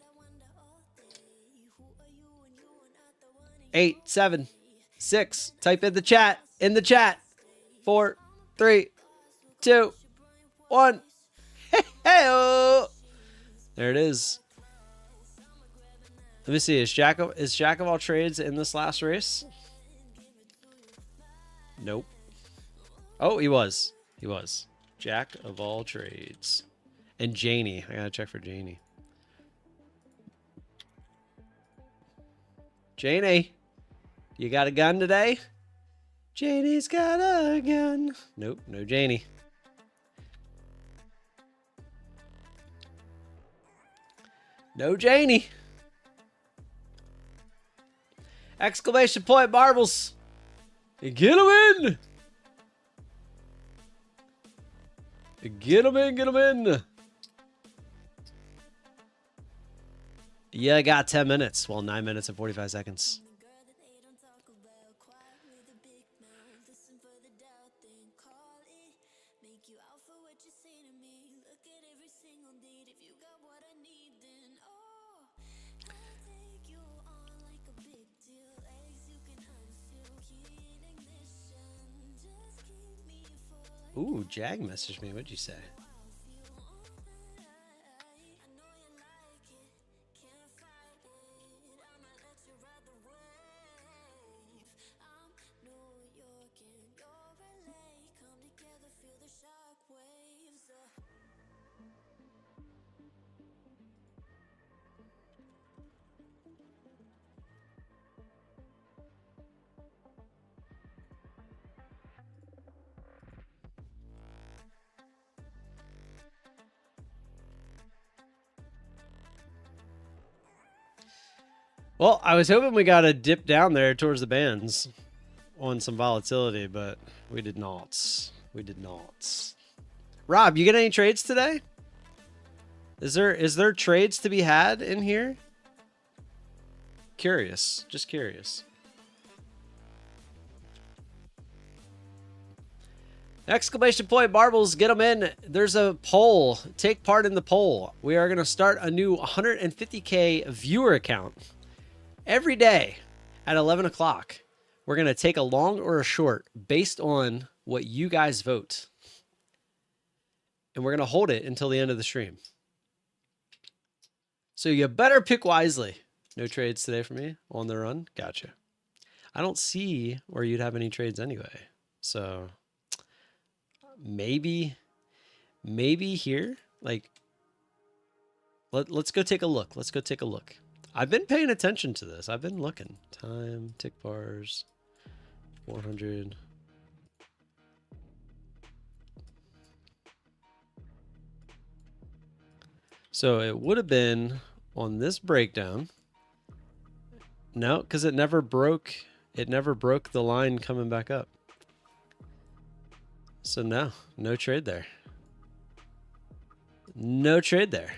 8, 7, 6. Type in the chat. In the chat. 4, 3, 2, 1. Hey-oh! There it is. Let me see. Is Jack of all trades in this last race? Nope. Oh, he was. He was. Jack of all trades. And Janie. I gotta check for Janie. Janie, you got a gun today? Janie's got a gun. Nope, no Janie. No Janie. Exclamation point marbles. Get him in. Get him in, get him in. Yeah, I got 10 minutes. Well, 9 minutes and 45 seconds. Ooh, Jag messaged me. What'd you say? Well, I was hoping we got a dip down there towards the bands on some volatility, but we did not. We did not. Rob, you get any trades today? Is there trades to be had in here? Curious. Just curious. Exclamation point marbles, get them in. There's a poll. Take part in the poll. We are going to start a new 150K viewer account. Every day at 11 o'clock, we're going to take a long or a short based on what you guys vote. And we're going to hold it until the end of the stream. So you better pick wisely. No trades today for me on the run. Gotcha. I don't see where you'd have any trades anyway. So maybe here, like, let's go take a look. Let's go take a look. I've been paying attention to this. I've been looking. Time, tick bars, 400. So it would have been on this breakdown. No, because it never broke. It never broke the line coming back up. So no trade there. No trade there.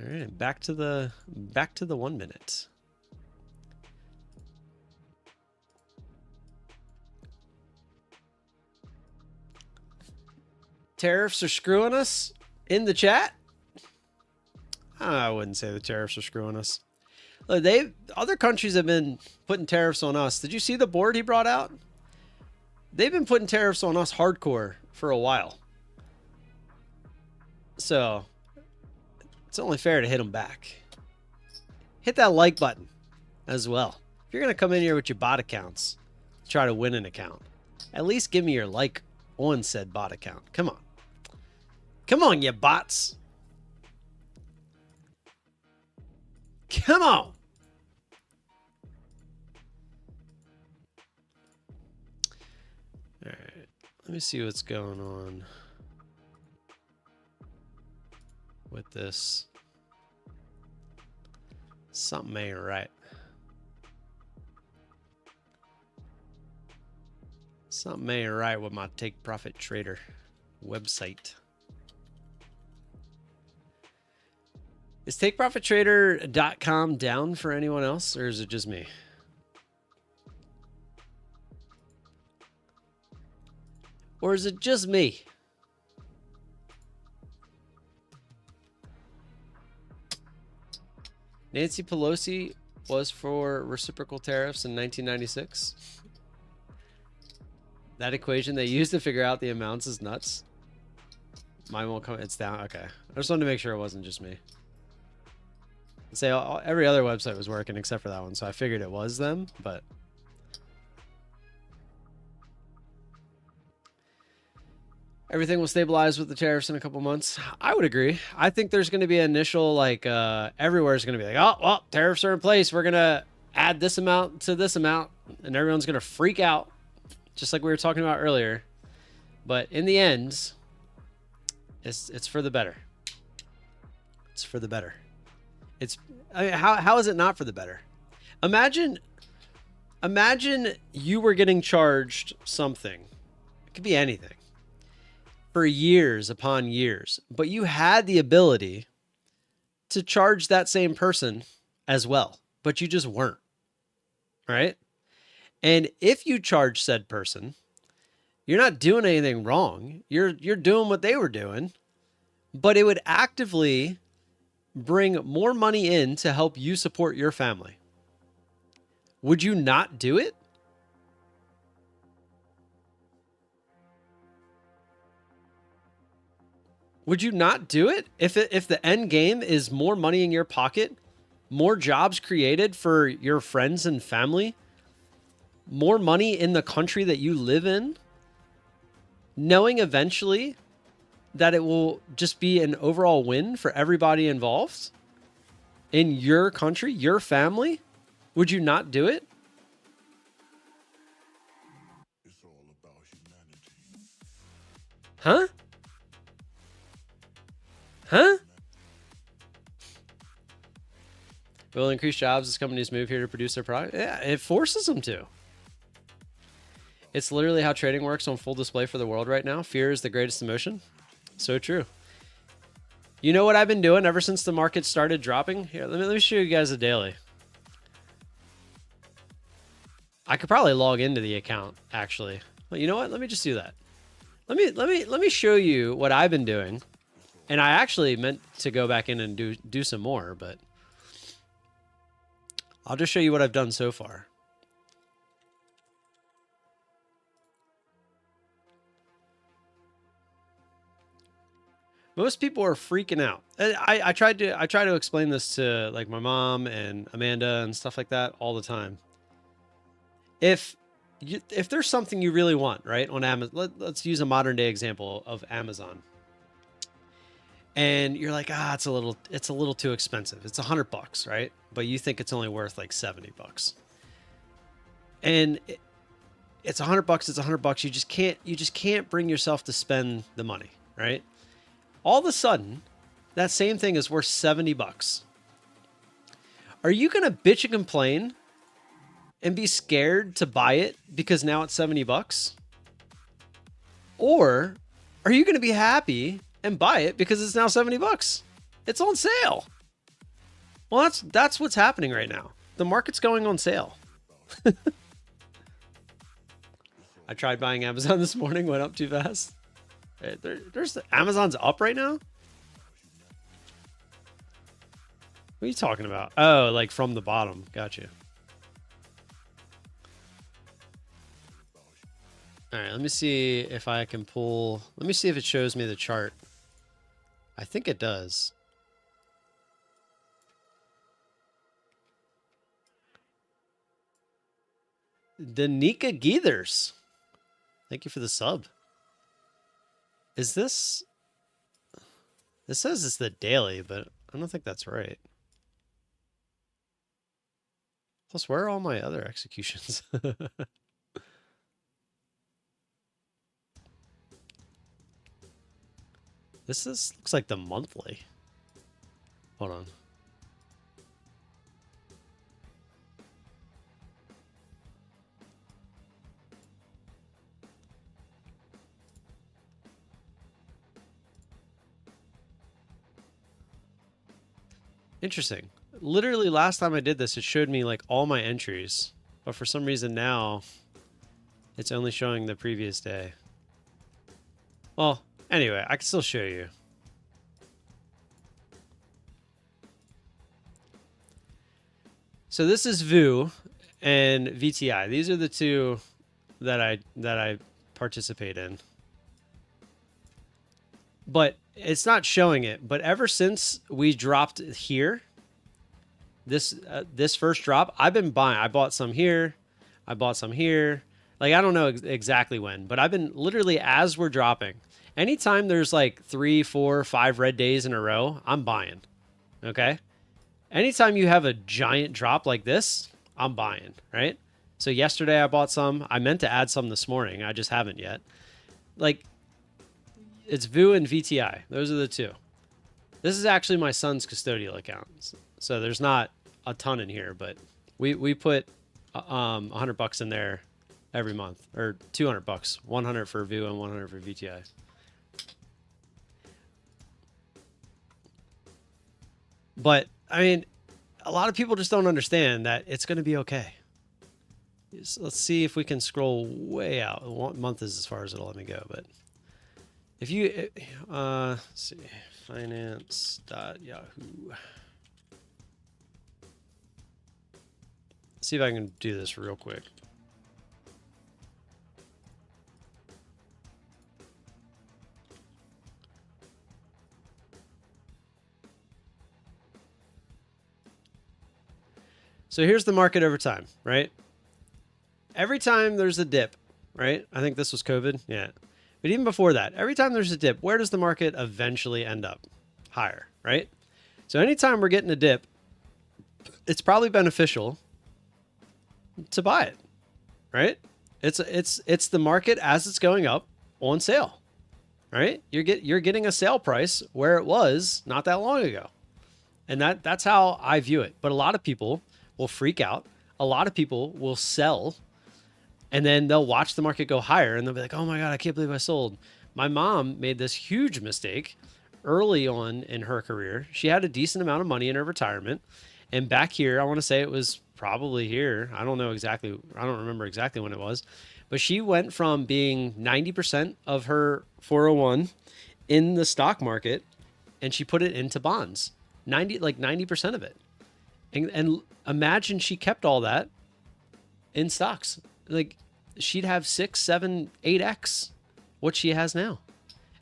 All right, back to the 1 minute. Tariffs are screwing us in the chat? I wouldn't say the tariffs are screwing us. Look, other countries have been putting tariffs on us. Did you see the board he brought out? They've been putting tariffs on us hardcore for a while. So it's only fair to hit them back. Hit that like button as well. If you're going to come in here with your bot accounts, try to win an account, at least give me your like on said bot account. Come on. Come on, you bots. Come on. All right. Let me see what's going on with this. Something ain't right. Something ain't right with my Take Profit Trader website. Is TakeProfitTrader.com down for anyone else, or is it just me? Or is it just me? Nancy Pelosi was for reciprocal tariffs in 1996. That equation they used to figure out the amounts is nuts. Mine won't come. It's down. Okay. I just wanted to make sure it wasn't just me. Say every other website was working except for that one, so I figured it was them, but everything will stabilize with the tariffs in a couple months. I would agree. I think there's going to be an initial, like, everywhere's going to be like, oh, well, tariffs are in place. We're going to add this amount to this amount, and everyone's going to freak out, just like we were talking about earlier. But in the end, it's for the better. It's for the better. I mean, how is it not for the better? Imagine you were getting charged something. It could be anything. For years upon years, but you had the ability to charge that same person as well, but you just weren't, right? And if you charge said person, you're not doing anything wrong. You're doing what they were doing, but it would actively bring more money in to help you support your family. Would you not do it? Would you not do it if the end game is more money in your pocket, more jobs created for your friends and family, more money in the country that you live in, knowing eventually that it will just be an overall win for everybody involved in your country, your family? Would you not do it? It's all about humanity. Huh? Huh? Will increase jobs as companies move here to produce their product? Yeah, it forces them to. It's literally how trading works on full display for the world right now. Fear is the greatest emotion. So true. You know what I've been doing ever since the market started dropping? Here, let me show you guys a daily. I could probably log into the account, actually. Well, you know what? Let me just do that. Let me show you what I've been doing. And I actually meant to go back in and do some more, but I'll just show you what I've done so far. Most people are freaking out. I try to explain this to like my mom and Amanda and stuff like that all the time. If there's something you really want, right, on Amazon, let's use a modern day example of Amazon. And you're like, it's a little too expensive. It's $100, right? But you think it's only worth like $70. And it's $100. It's $100. You just can't bring yourself to spend the money, right? All of a sudden, that same thing is worth $70. Are you gonna bitch and complain and be scared to buy it because now it's $70? Or are you gonna be happy and buy it because it's now $70? It's on sale. Well, that's what's happening right now. The market's going on sale. I tried buying Amazon this morning, went up too fast. There's Amazon's up right now? What are you talking about? Oh, like from the bottom. Gotcha. All right, let me see if I can pull. Let me see if it shows me the chart. I think it does. Danica Geethers. Thank you for the sub. Is this... This says it's the daily, but I don't think that's right. Plus, where are all my other executions? This looks like the monthly. Hold on. Interesting. Literally last time I did this, it showed me like all my entries. But for some reason now, it's only showing the previous day. Well, anyway, I can still show you. So this is VU and VTI. These are the two that I participate in. but it's not showing it. But ever since we dropped here, this first drop, I've been buying. I bought some here, I bought some here. Like I don't know exactly when, but I've been literally as we're dropping. Anytime there's like 3, 4, 5 red days in a row, I'm buying. Okay. Anytime you have a giant drop like this, I'm buying. Right. So yesterday I bought some. I meant to add some this morning. I just haven't yet. Like it's VU and VTI. Those are the two. This is actually my son's custodial account. So there's not a ton in here, but we put $100 in there every month, or $200, 100 for VU and 100 for VTI. But I mean, a lot of people just don't understand that it's going to be okay. So let's see if we can scroll way out. 1 month is as far as it'll let me go, but if you let's see, finance.yahoo. See if I can do this real quick. So here's the market over time, right? Every time there's a dip, right? I think this was COVID. Yeah. But even before that, every time there's a dip, where does the market eventually end up? Higher, right? So anytime we're getting a dip, it's probably beneficial to buy it, right? It's the market as it's going up on sale, right? You're getting a sale price where it was not that long ago. And that's how I view it. But a lot of people will freak out. A lot of people will sell, and then they'll watch the market go higher and they'll be like, oh my God, I can't believe I sold. My mom made this huge mistake early on in her career. She had a decent amount of money in her retirement. And back here, I want to say it was probably here. I don't know exactly. I don't remember exactly when it was. But she went from being 90% of her 401 in the stock market, and she put it into bonds. 90% of it. And imagine she kept all that in stocks. Like she'd have 6, 7, 8x what she has now.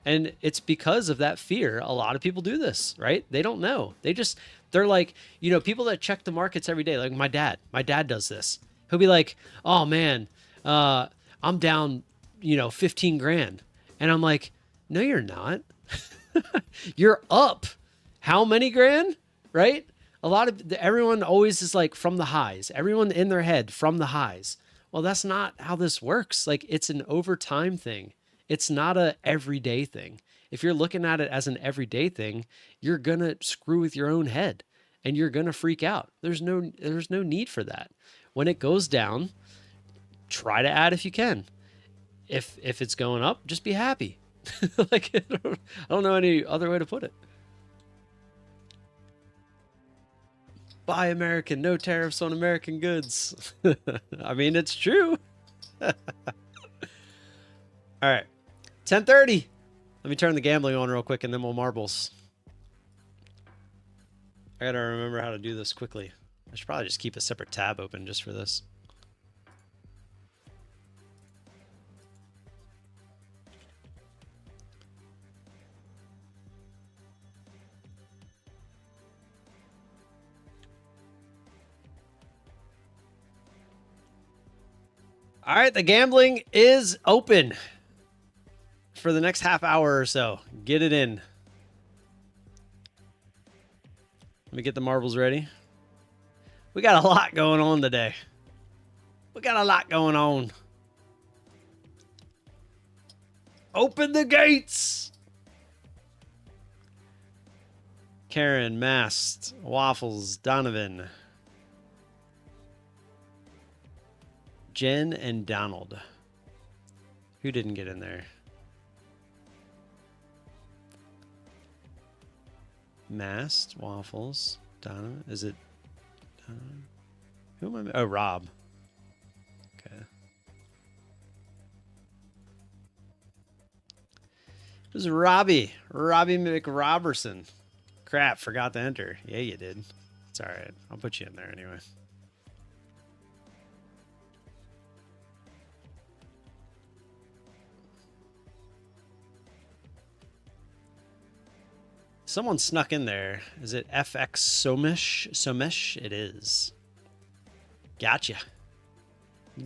And it's because of that fear. A lot of people do this, right? They don't know. They're like, people that check the markets every day, like my dad does this. He'll be like, oh man, I'm down, 15 grand. And I'm like, no, you're not. You're up. How many grand? Right? Everyone always is like from the highs. Everyone in their head from the highs. Well, that's not how this works. Like it's an overtime thing. It's not a everyday thing. If you're looking at it as an everyday thing, you're going to screw with your own head and you're going to freak out. There's no need for that. When it goes down, try to add if you can. If it's going up, just be happy. Like I don't know any other way to put it. Buy American, no tariffs on American goods. I mean, it's true. All right. 10:30. Let me turn the gambling on real quick and then we'll marbles. I gotta remember how to do this quickly. I should probably just keep a separate tab open just for this. All right, the gambling is open for the next half hour or so. Get it in. Let me get the marbles ready. We got a lot going on today. Open the gates. Karen, Mast, Waffles, Donovan, Jen, and Donald. Who didn't get in there? Mast, Waffles, Donovan. Is it Donovan? Who am I? Oh, Rob. Okay. It was Robbie McRobertson. Crap, forgot to enter. Yeah, you did. It's all right. I'll put you in there anyway. Someone snuck in there. Is it FX Somish? Somish? It is. Gotcha.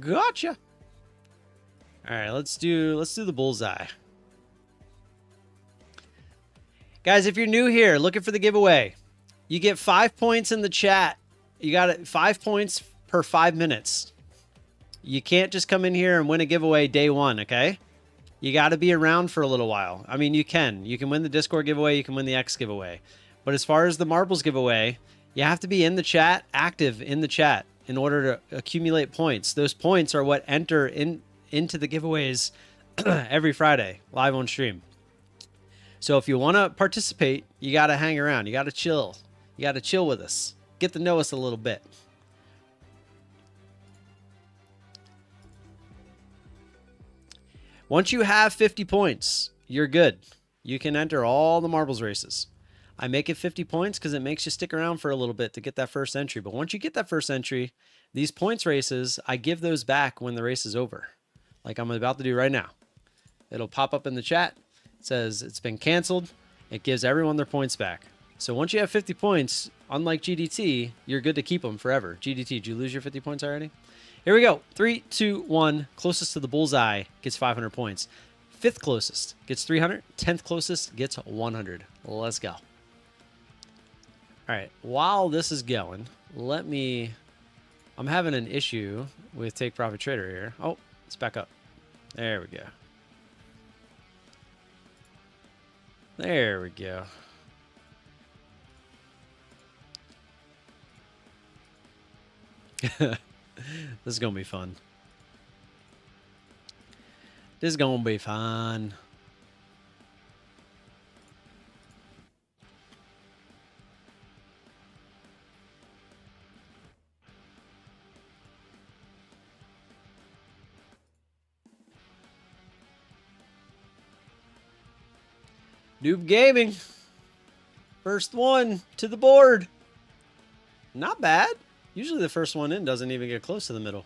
Gotcha. All right, let's do the bullseye. Guys, if you're new here, looking for the giveaway, you get 5 points in the chat. You got it, 5 points per 5 minutes. You can't just come in here and win a giveaway day one, okay? You got to be around for a little while. I mean, you can win the Discord giveaway, you can win the X giveaway. But as far as the marbles giveaway, you have to be in the chat, active in the chat in order to accumulate points. Those points are what enter into the giveaways every Friday, live on stream. So if you want to participate, you got to hang around. You got to chill. You got to chill with us. Get to know us a little bit. Once you have 50 points, you're good. You can enter all the marbles races. I make it 50 points because it makes you stick around for a little bit to get that first entry. But once you get that first entry, these points races, I give those back when the race is over. Like I'm about to do right now. It'll pop up in the chat. It says it's been canceled. It gives everyone their points back. So once you have 50 points, unlike GDT, you're good to keep them forever. GDT, did you lose your 50 points already? Here we go. 3, 2, 1. Closest to the bullseye gets 500 points. 5th closest gets 300. 10th closest gets 100. Let's go. All right. While this is going, I'm having an issue with Take Profit Trader here. Oh, it's back up. There we go. There we go. This is going to be fun. This is going to be fun. Noob Gaming. First one to the board. Not bad. Usually the first one in doesn't even get close to the middle.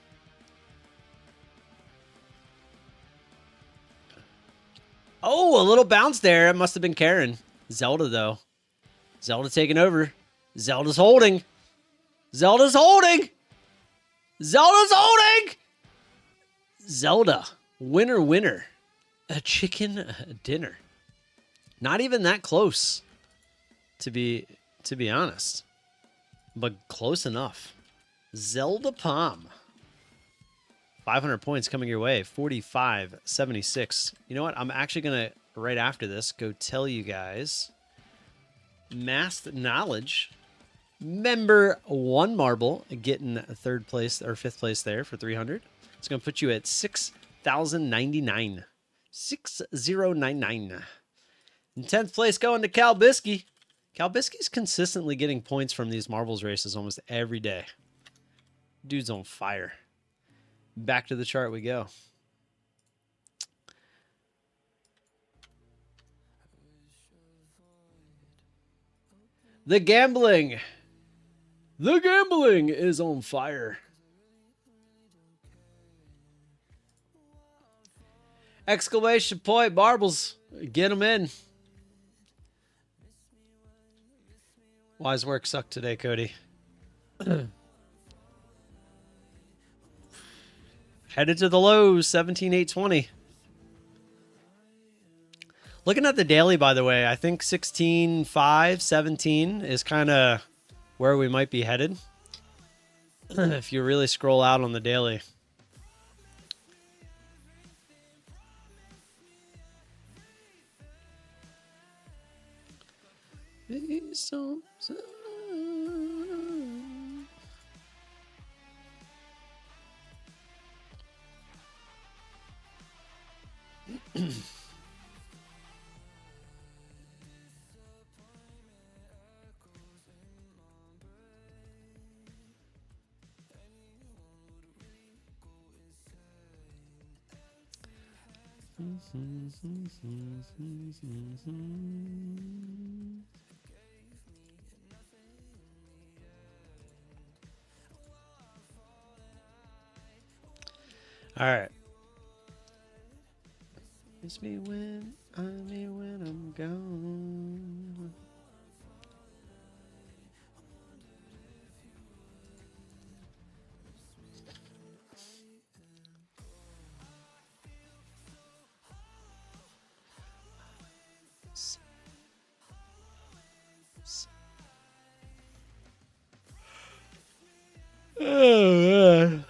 Oh, a little bounce there. It must have been Karen. Zelda, though. Zelda taking over. Zelda's holding. Zelda's holding. Zelda's holding. Zelda. Winner, winner. A chicken dinner. Not even that close, to be honest. But close enough. Zelda Palm. 500 points coming your way. 45.76. You know what? I'm actually going to, right after this, go tell you guys. Masked Knowledge. Member 1 marble. Getting 3rd place or 5th place there for 300. It's going to put you at 6,099. 6099. In 10th place going to Cal Bisky. Cal Bisky's consistently getting points from these marbles races almost every day. Dude's on fire. Back to the chart we go. The gambling. The gambling is on fire. Exclamation point marbles. Get them in. Wise work sucked today, Cody. Headed to the lows, 17,820. Looking at the daily, by the way, I think 16,5, 17 is kind of where we might be headed. If you really scroll out on the daily. All right. Miss me when I'm gone. Oh, man.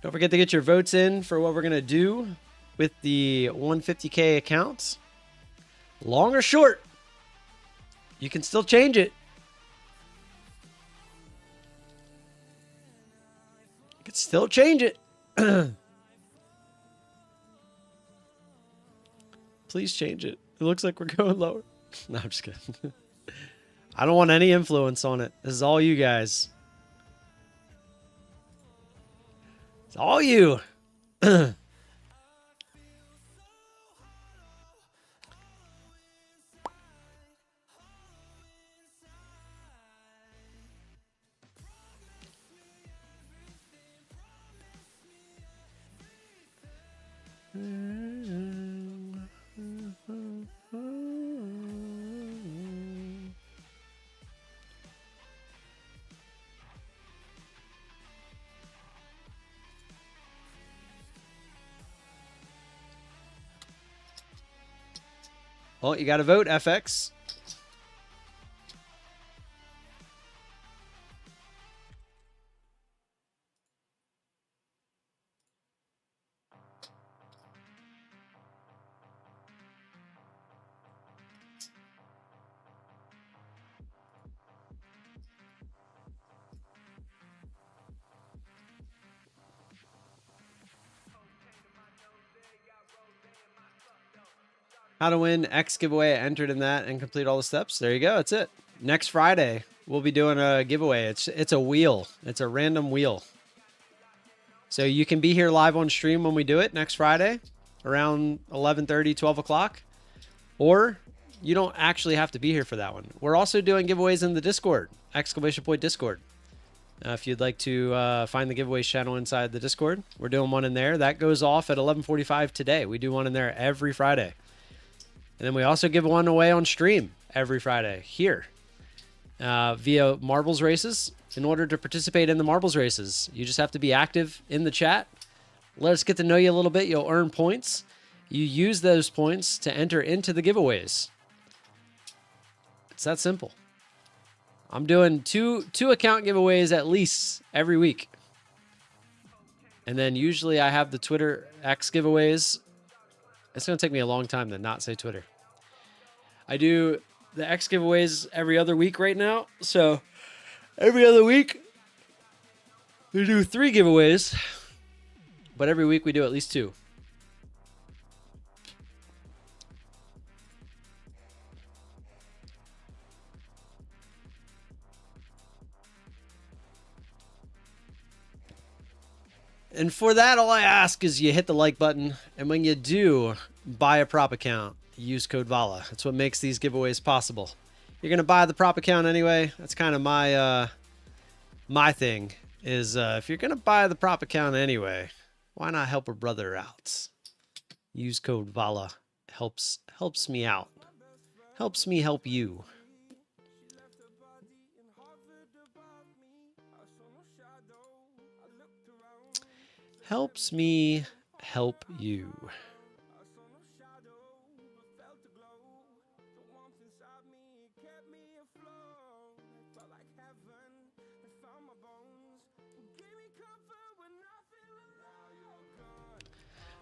Don't forget to get your votes in for what we're going to do with the 150K accounts. Long or short, you can still change it. You can still change it. Please change it. It looks like we're going lower. No, I'm just kidding. I don't want any influence on it. This is all you guys. It's all you. Oh, you got to vote, FX. How to win X giveaway. I entered in that and complete all the steps. There you go. That's it. Next Friday, we'll be doing a giveaway. It's a wheel. It's a random wheel. So you can be here live on stream when we do it next Friday around 11:30, 12 o'clock. Or you don't actually have to be here for that one. We're also doing giveaways in the Discord, exclamation point Discord. If you'd like to find the giveaways channel inside the Discord, we're doing one in there. That goes off at 11:45 today. We do one in there every Friday. And then we also give one away on stream every Friday here via marbles races. In order to participate in the marbles races, you just have to be active in the chat. Let us get to know you a little bit. You'll earn points. You use those points to enter into the giveaways. It's that simple. I'm doing two account giveaways at least every week. And then usually I have the Twitter X giveaways. It's going to take me a long time to not say Twitter. I do the X giveaways every other week right now. So every other week, we do 3 giveaways. But every week we do at least 2. And for that, all I ask is you hit the like button. And when you do buy a prop account, use code VALA. That's what makes these giveaways possible. You're going to buy the prop account anyway. That's kind of my thing is if you're going to buy the prop account anyway, why not help a brother out? Use code VALA. Helps me out. Helps me help you. Helps me help you.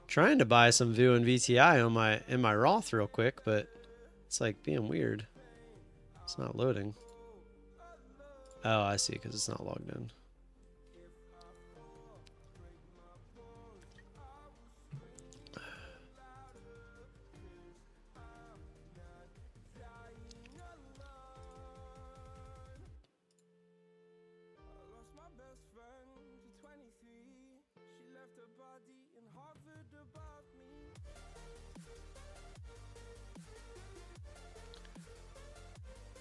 Trying to buy some View and VTI in my Roth real quick, but it's like being weird. It's not loading. Oh, I see, because it's not logged in.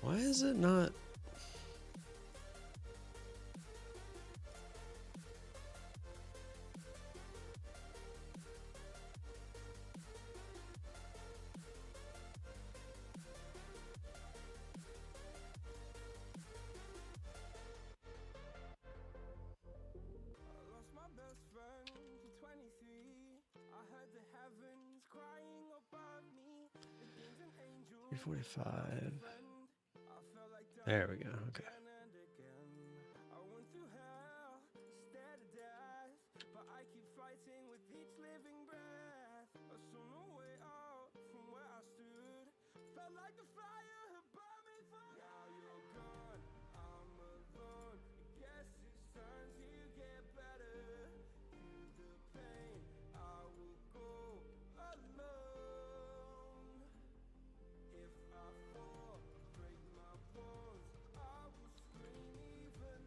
Why is it not? $345. There we go. Okay.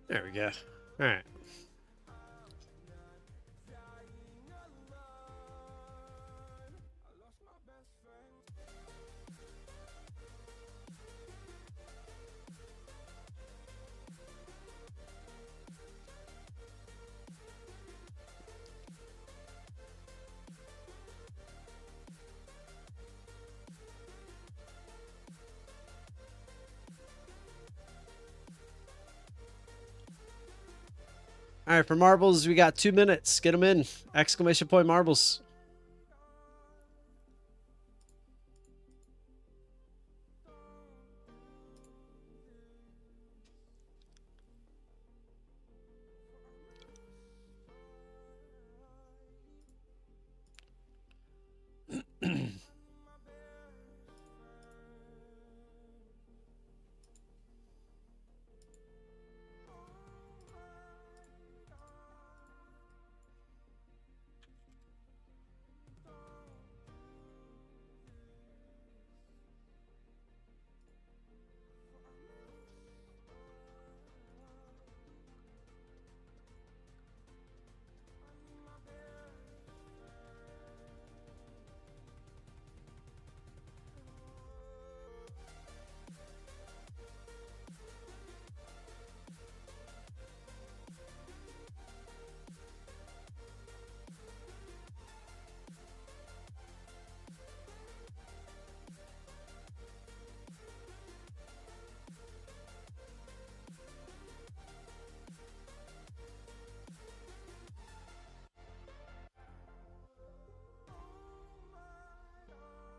There we go. All right. All right, for marbles, we got 2 minutes. Get them in. Exclamation point marbles.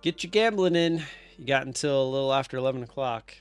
Get your gambling in. You got until a little after 11 o'clock.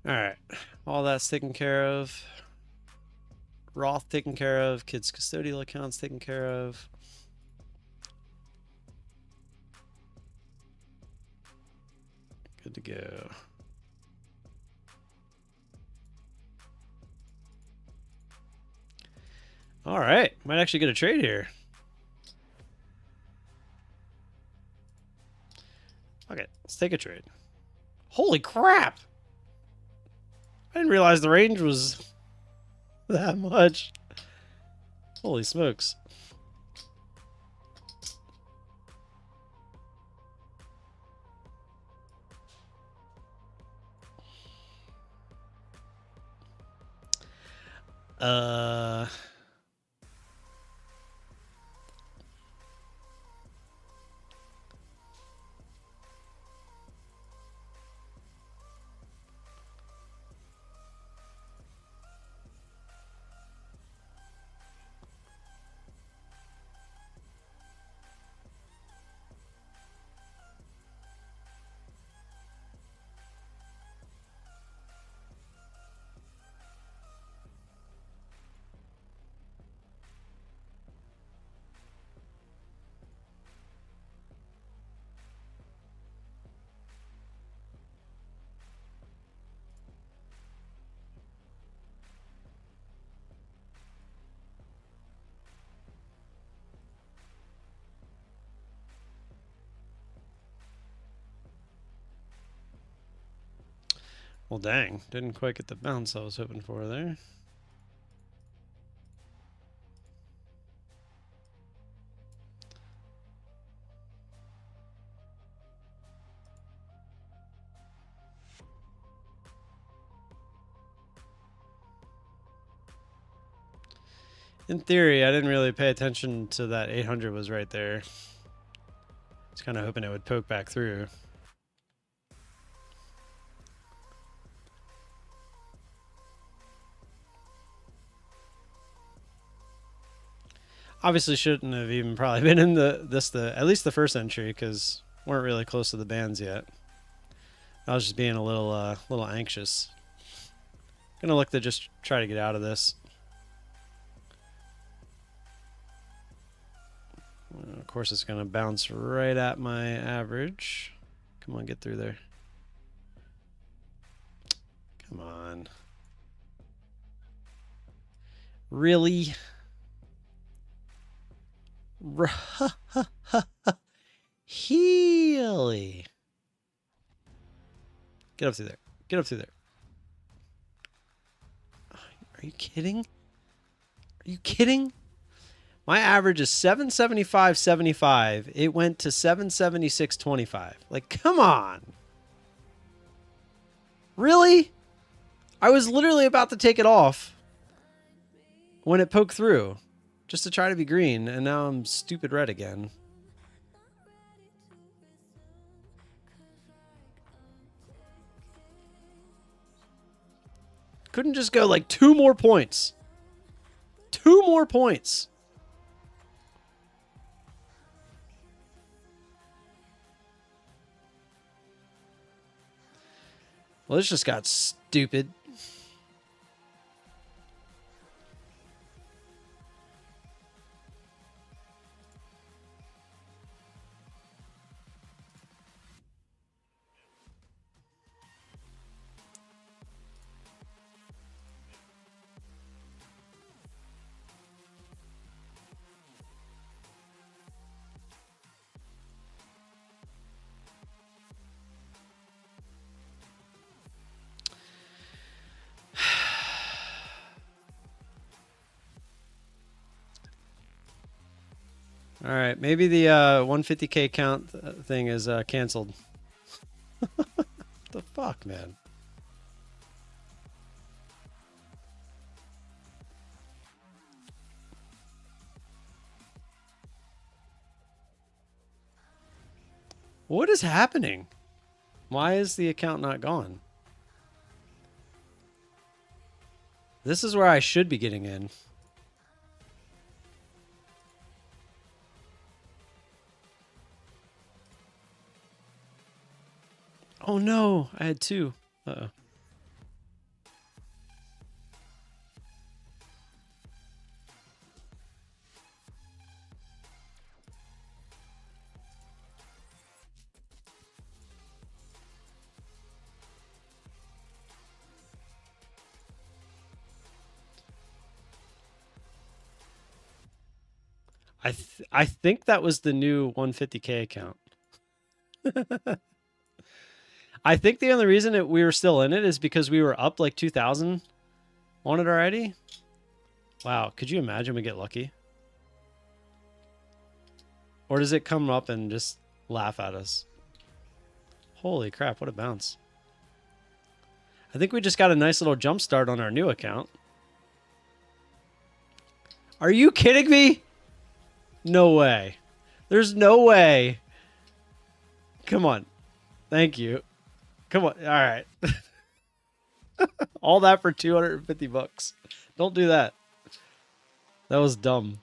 All right. All that's taken care of. Roth taken care of. Kids' custodial accounts taken care of. Good to go. All right. Might actually get a trade here. Okay, let's take a trade. Holy crap! I didn't realize the range was that much. Holy smokes. Well, dang. Didn't quite get the bounce I was hoping for there. In theory, I didn't really pay attention to that 800 was right there. Just kind of hoping it would poke back through. Obviously shouldn't have even probably been in at least the first entry, because weren't really close to the bands yet. I was just being a little anxious. Gonna look to just try to get out of this. Of course, it's gonna bounce right at my average. Come on, get through there. Come on. Really? Healy. Get up through there. Get up through there. Are you kidding? Are you kidding? My average is 775.75. It went to 776.25. Like, come on. Really? I was literally about to take it off when it poked through just to try to be green, and now I'm stupid red again. Couldn't just go like 2 more points. 2 more points. Well, this just got stupid. All right, maybe the 150K count thing is canceled. The fuck, man? What is happening? Why is the account not gone? This is where I should be getting in. Oh no, I had 2. Uh-oh. I think that was the new 150K account. I think the only reason we were still in it is because we were up like 2,000 on it already. Wow, could you imagine we get lucky? Or does it come up and just laugh at us? Holy crap, what a bounce. I think we just got a nice little jump start on our new account. Are you kidding me? No way. There's no way. Come on. Thank you. Come on. All right. All that for 250 bucks. Don't do that. That was dumb.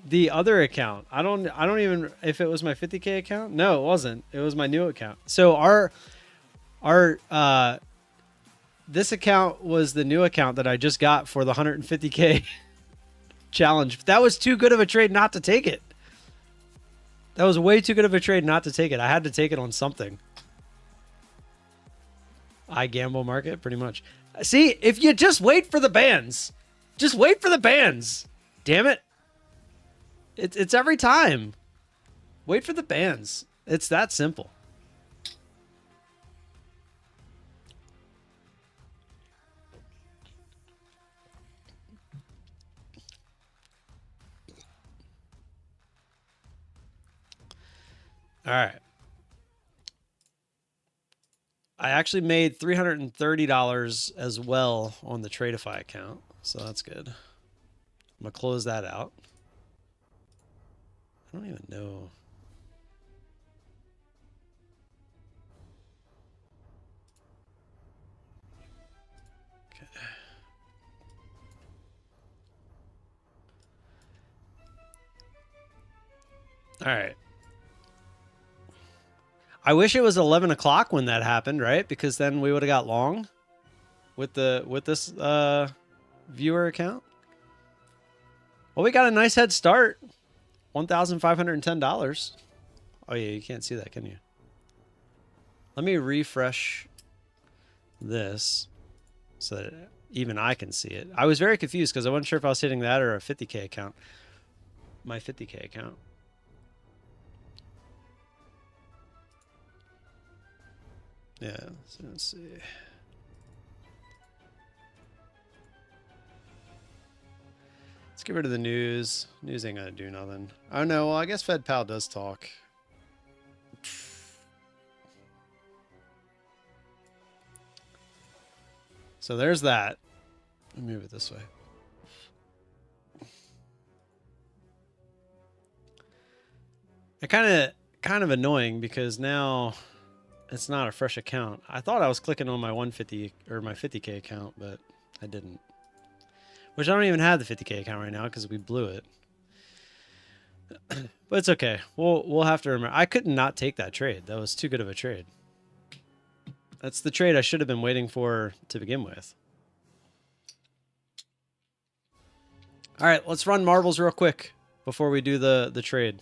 The other account. I don't even if it was my 50K account. No, it wasn't. It was my new account. So our this account was the new account that I just got for the 150K challenge. That was too good of a trade not to take it. That was way too good of a trade not to take it. I had to take it on something. I gamble market, pretty much. See, if you just wait for the bands. Just wait for the bands. Damn it. It's every time. Wait for the bands. It's that simple. All right. I actually made $330 as well on the Tradeify account, so that's good. I'm gonna close that out. I don't even know. Okay. All right. I wish it was 11 o'clock when that happened, right? Because then we would have got long with this viewer account. Well, we got a nice head start. $1,510. Oh yeah, you can't see that, can you? Let me refresh this so that even I can see it. I was very confused because I wasn't sure if I was hitting that or a 50K account. My 50K account. Yeah, so let's see. Let's get rid of the news. News ain't gonna do nothing. Oh no, well I guess FedPal does talk. So there's that. Let me move it this way. It kind of annoying because now it's not a fresh account. I thought I was clicking on my 150 or my 50K account, but I didn't. Which I don't even have the 50K account right now because we blew it. But it's okay. We'll have to remember. I could not take that trade. That was too good of a trade. That's the trade I should have been waiting for to begin with. All right, let's run marbles real quick before we do the trade.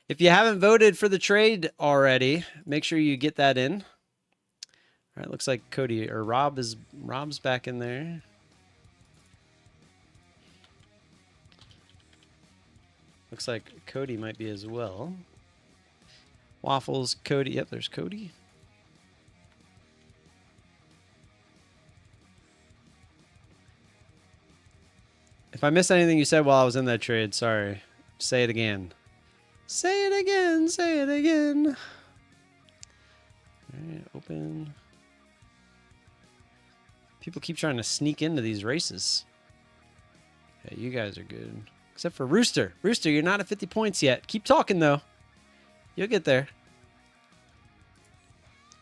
If you haven't voted for the trade already, make sure you get that in. All right, looks like Cody or Rob's back in there. Looks like Cody might be as well. Waffles, Cody. Yep, there's Cody. If I missed anything you said while I was in that trade, sorry. Say it again. Say it again. Say it again. All right, open. People keep trying to sneak into these races. Yeah, you guys are good. Except for Rooster. Rooster, you're not at 50 points yet. Keep talking, though. You'll get there.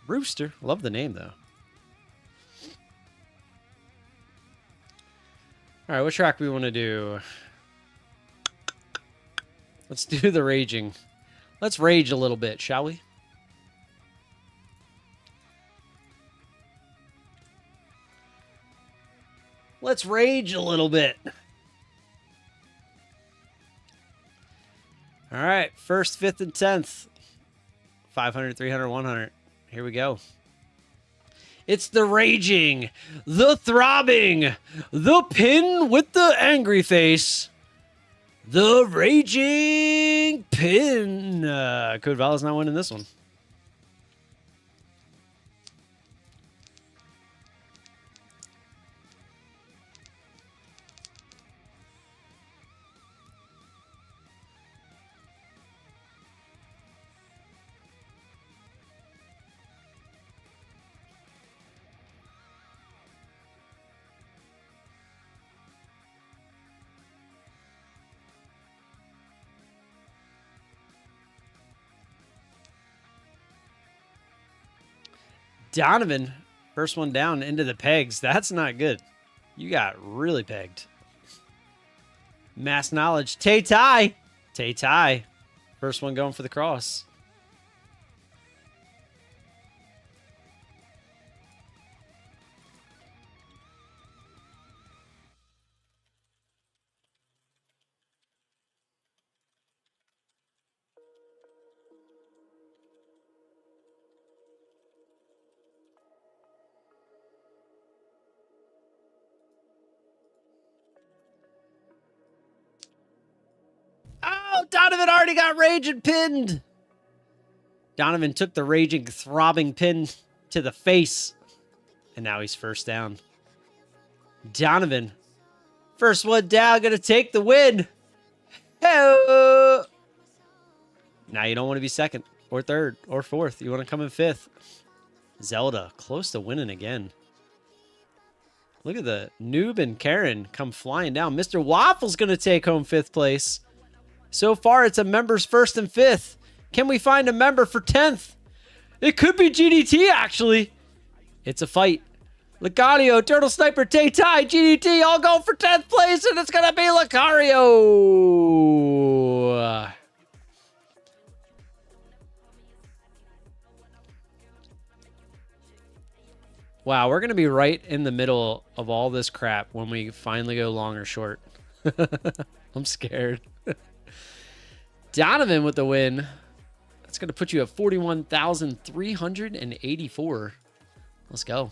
Rooster. Love the name, though. All right, what track we want to do? Let's do the raging. Let's rage a little bit, shall we? Let's rage a little bit. All right, first, fifth, and 10th. 500, 300, 100. Here we go. It's the raging, the throbbing, the pin with the angry face. The raging pin. Code Val's not winning this one. Donovan, first one down into the pegs. That's not good. You got really pegged. Mass knowledge. Tay-Ty. Tay-Ty. First one going for the cross. Oh, Donovan already got rage and pinned. Donovan took the raging, throbbing pin to the face. And now he's first down. Donovan, first one down, gonna take the win. Hey! Now you don't want to be second or third or fourth. You want to come in fifth. Zelda, close to winning again. Look at the noob and Karen come flying down. Mr. Waffle's going to take home fifth place. So far, it's a member's first and fifth. Can we find a member for 10th? It could be GDT, actually. It's a fight. Lucario, Turtle Sniper, Tay Tai, GDT all go for 10th place, and it's going to be Lucario. Wow, we're going to be right in the middle of all this crap when we finally go long or short. I'm scared. Donovan with the win. That's going to put you at 41,384. Let's go.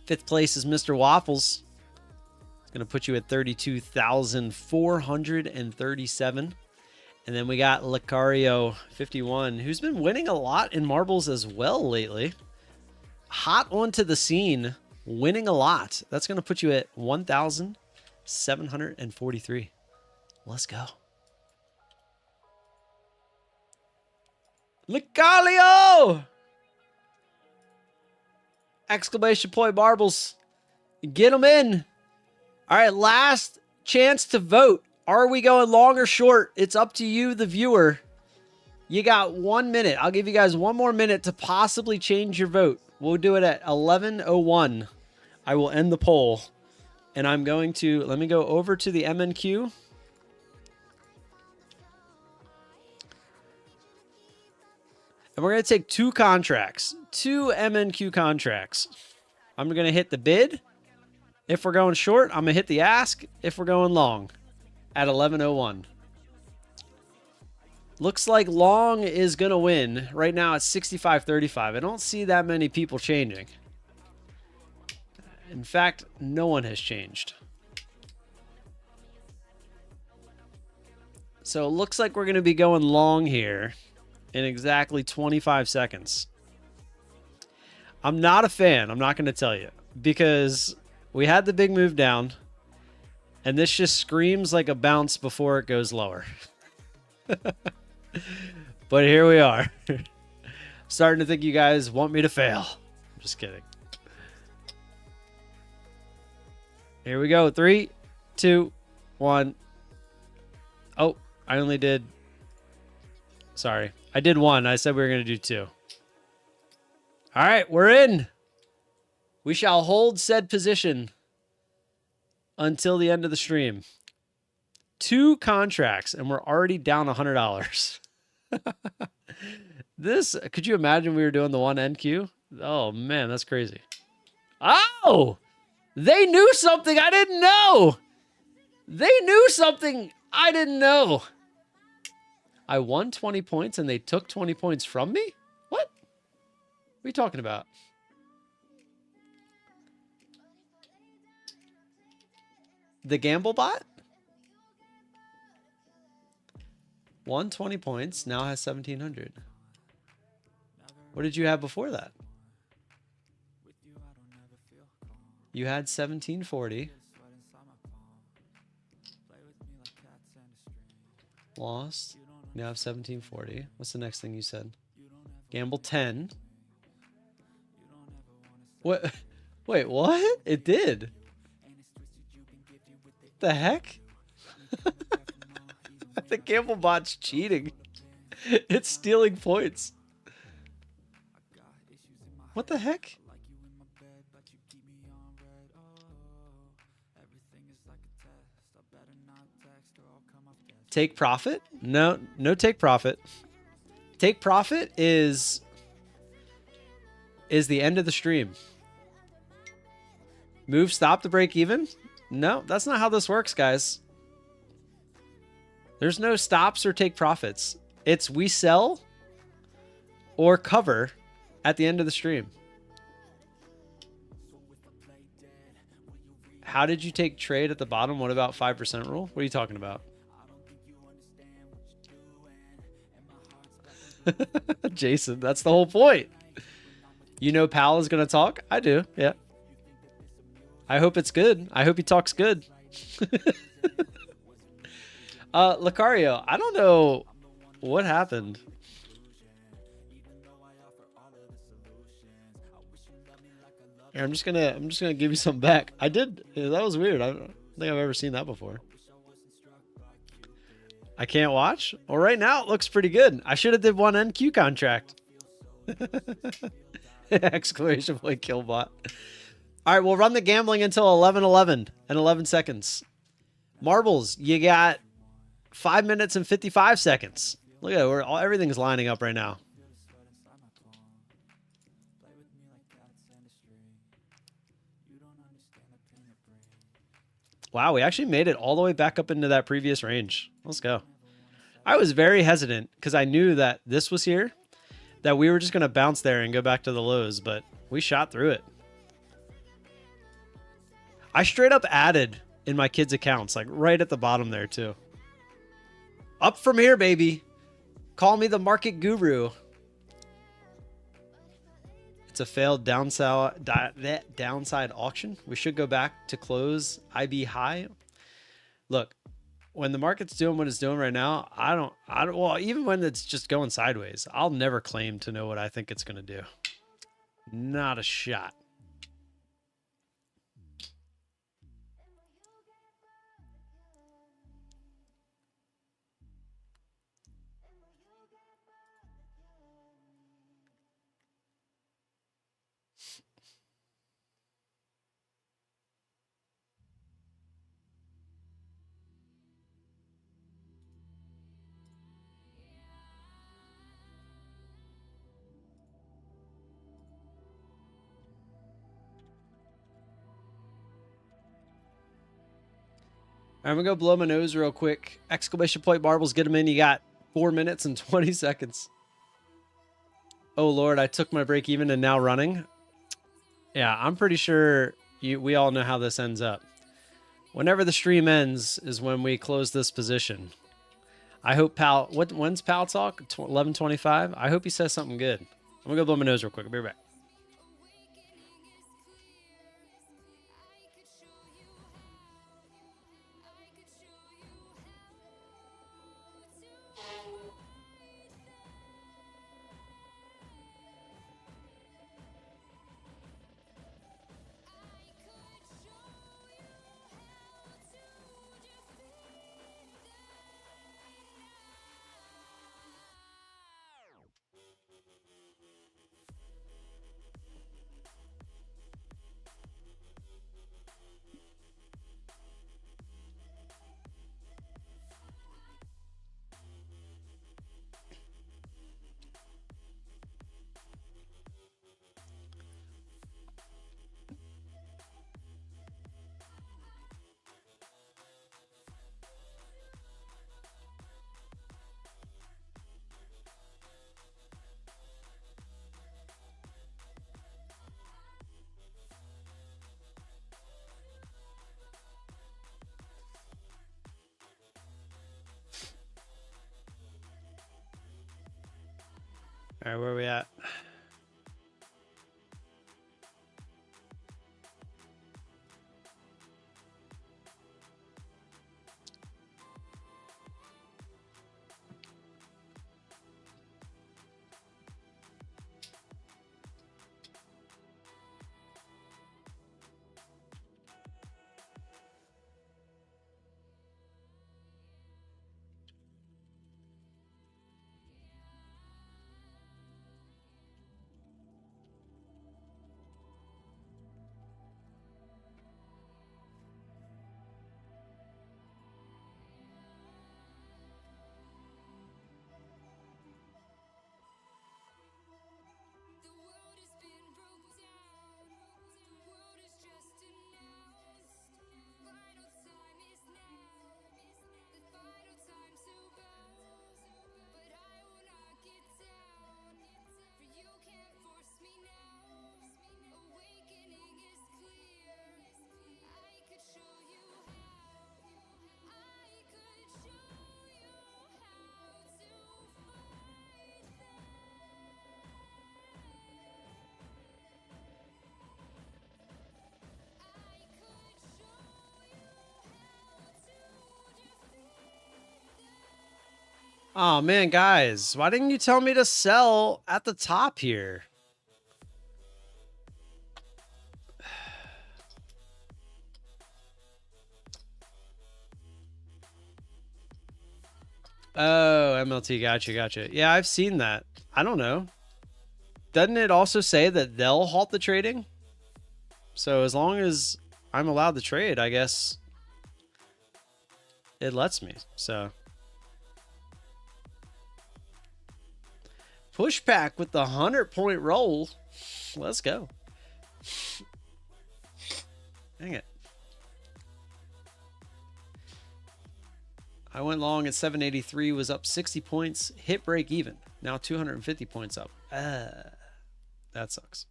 Fifth place is Mr. Waffles. It's going to put you at 32,437. And then we got Lucario 51, who's been winning a lot in marbles as well lately. Hot onto the scene, winning a lot. That's going to put you at 1,743. Let's go. Lucario! Exclamation point marbles. Get them in. All right, last chance to vote. Are we going long or short? It's up to you, the viewer. You got 1 minute. I'll give you guys one more minute to possibly change your vote. We'll do it at 11:01. I will end the poll. And I'm going to, let me go over to the MNQ. And we're going to take two contracts, two MNQ contracts. I'm going to hit the bid. If we're going short, I'm going to hit the ask. If we're going long at 11:01. Looks like long is going to win. Right now it's 65-35. I don't see that many people changing. In fact, no one has changed. So it looks like we're going to be going long here in exactly 25 seconds. I'm not a fan, I'm not going to tell you, because we had the big move down, and this just screams like a bounce before it goes lower. But here we are. Starting to think you guys want me to fail. I'm just kidding. Here we go. 3, 2, 1. Oh, I only did... Sorry. I did one. I said we were going to do two. All right, we're in. We shall hold said position until the end of the stream. Two contracts, and we're already down $100. This, could you imagine we were doing the one NQ? Oh, man, that's crazy. Oh! They knew something I didn't know! They knew something I didn't know! I won 20 points and they took 20 points from me? What? What are you talking about? The gamble bot? Won 20 points, now has 1,700. What did you have before that? You had 1,740. Lost. Now have 1,740. What's the next thing you said? Gamble 10. What? Wait, what? It did. The heck? The gamble bot's cheating. It's stealing points. What the heck? Take profit? No, no take profit. Take profit is the end of the stream. Move stop to break even? No, that's not how this works, guys. There's no stops or take profits. It's we sell or cover at the end of the stream. How did you take trade at the bottom? What about 5% rule? What are you talking about? Jason, that's the whole point. You know Pal is going to talk? I do, yeah. I hope it's good. I hope he talks good. Lucario, I don't know what happened. Here, I'm just gonna give you some back. I did. That was weird. I don't think I've ever seen that before. I can't watch. Well, right now it looks pretty good. I should have did one NQ contract. Exclamation point killbot. All right, we'll run the gambling until 11:11 and 11 seconds. Marbles, you got 5 minutes and 55 seconds. Look at it. Everything's lining up right now. Wow, we actually made it all the way back up into that previous range. Let's go. I was very hesitant because I knew that this was here, that we were just going to bounce there and go back to the lows, but we shot through it. I straight up added in my kids' accounts, like right at the bottom there too. Up from here, baby. Call me the market guru. It's a failed downside auction. We should go back to close IB high. Look, when the market's doing what it's doing right now, I don't, well, even when it's just going sideways, I'll never claim to know what I think it's going to do. Not a shot. I'm going to go blow my nose real quick. Exclamation point marbles, get them in. You got 4 minutes and 20 seconds. Oh, Lord, I took my break even and now running. Yeah, I'm pretty sure we all know how this ends up. Whenever the stream ends is when we close this position. I hope Pal... When's Pal talk? 11:25? I hope he says something good. I'm going to go blow my nose real quick. I'll be right back. All right, where are we at? Oh man, guys, why didn't you tell me to sell at the top here? Oh, MLT, gotcha. Yeah, I've seen that. I don't know. Doesn't it also say that they'll halt the trading? So as long as I'm allowed to trade, I guess it lets me. So pushback with the 100-point roll. Let's go. Dang it. I went long at 783, was up 60 points, hit break even. Now 250 points up. That sucks.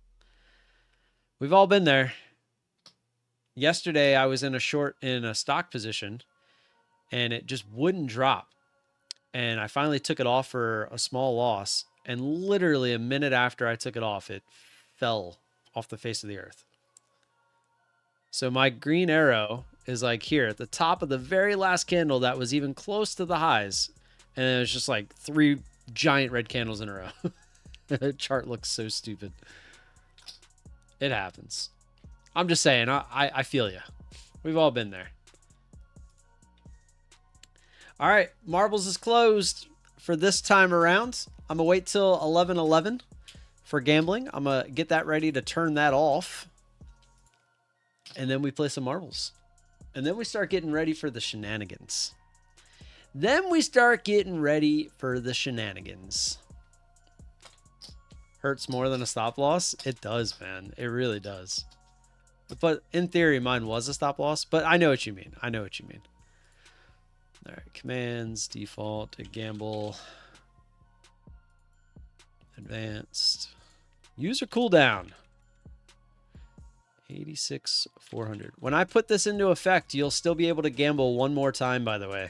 We've all been there. Yesterday, I was in a stock position, and it just wouldn't drop. And I finally took it off for a small loss. And literally a minute after I took it off, it fell off the face of the earth. So my green arrow is like here at the top of the very last candle that was even close to the highs. And it was just like 3 giant red candles in a row. The chart looks so stupid. It happens. I'm just saying, I feel you. We've all been there. All right, marbles is closed for this time around. I'm going to wait till 11:11 for gambling. I'm going to get that ready to turn that off. And then we play some marbles. And then we start getting ready for the shenanigans. Hurts more than a stop loss? It does, man. It really does. But in theory, mine was a stop loss. But I know what you mean. All right, commands, default, gamble, advanced, user cooldown, 86,400. When I put this into effect, you'll still be able to gamble one more time, by the way.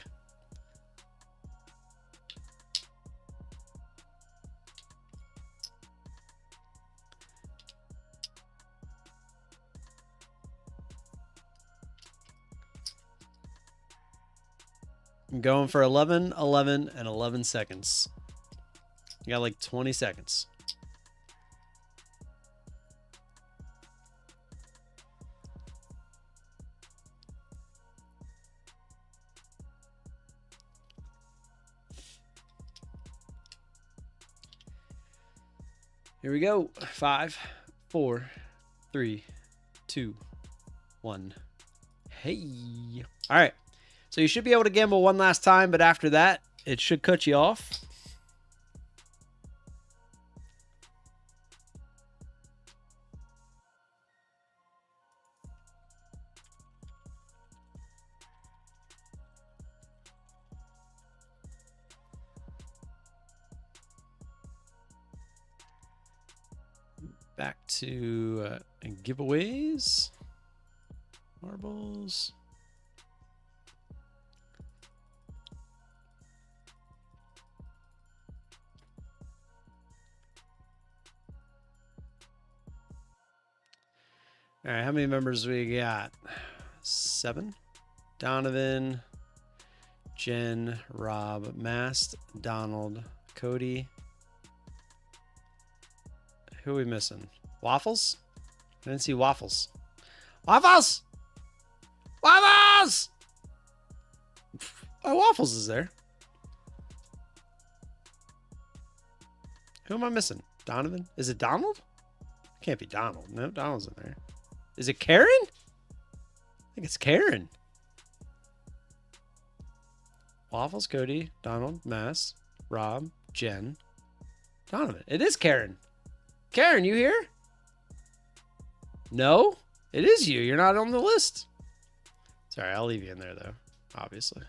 I'm going for 11, 11, and 11 seconds. You got like 20 seconds. Here we go. 5, 4, 3, 2, 1. Hey. All right. So you should be able to gamble one last time, but after that, it should cut you off. Back to giveaways. Marbles. All right, how many members we got? 7. Donovan, Jen, Rob, Mast, Donald, Cody. Who are we missing? Waffles? I didn't see Waffles. Waffles! Waffles! Oh, Waffles is there. Who am I missing? Donovan? Is it Donald? Can't be Donald. No, Donald's in there. Is it Karen? I think it's Karen. Waffles, Cody, Donald, Mass, Rob, Jen, Donovan. It is Karen. Karen, you here? No? It is you. You're not on the list. Sorry, I'll leave you in there, though. Obviously.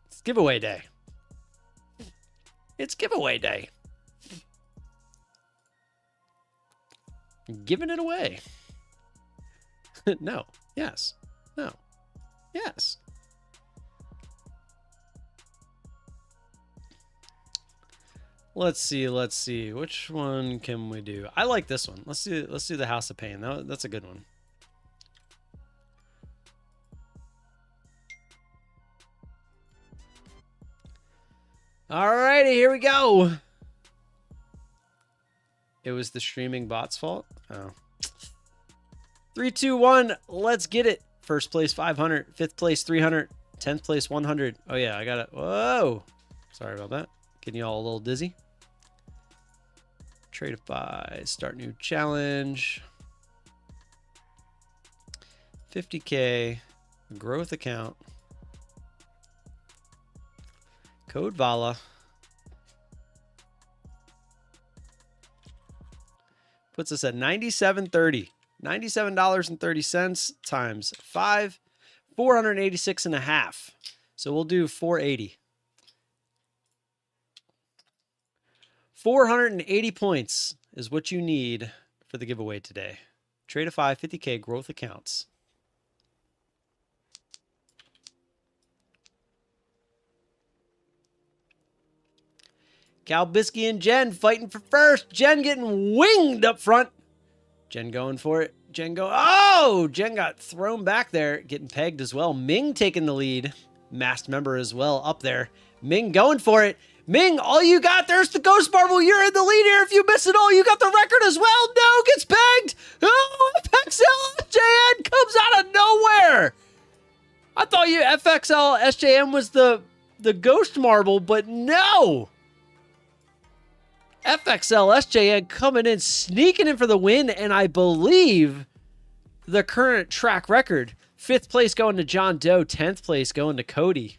It's giveaway day. It's giveaway day. Giving it away. No. Yes. No. Yes. Let's see. Which one can we do? I like this one. Let's do the House of Pain. That's a good one. All righty, here we go. It was the streaming bot's fault. Oh. 3, 2, 1. Let's get it. First place 500, fifth place 300, 10th place 100. Oh yeah, I got it. Whoa. Sorry about that. Getting y'all a little dizzy. Tradeify, start new challenge. 50K, growth account. Code VALA. Puts us at $97.30. $97.30 times 5, 486 and a half. So we'll do 480. 480 points is what you need for the giveaway today. Tradeify 50K growth accounts. Cal Bisky and Jen fighting for first. Jen getting winged up front. Jen going for it. Jen go. Oh, Jen got thrown back there, getting pegged as well. Ming taking the lead. Masked member as well up there. Ming going for it. Ming, all you got, there's the Ghost Marble. You're in the lead here. If you miss it all, you got the record as well. No, gets pegged. Oh, FXL SJN comes out of nowhere. I thought FXL SJN was the Ghost Marble, but no. FXL SJN coming in, sneaking in for the win, and I believe the current track record. 5th place going to John Doe, 10th place going to Cody.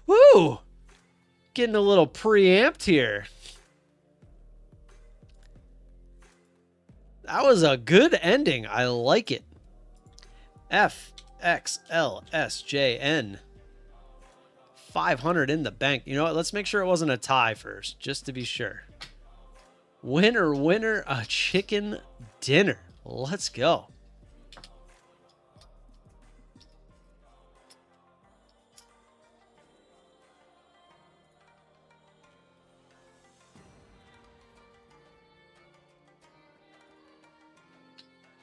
Woo! Getting a little preamped here. That was a good ending. I like it. FXL SJN. 500 in the bank. You know what? Let's make sure it wasn't a tie first, just to be sure. Winner, winner, a chicken dinner. Let's go.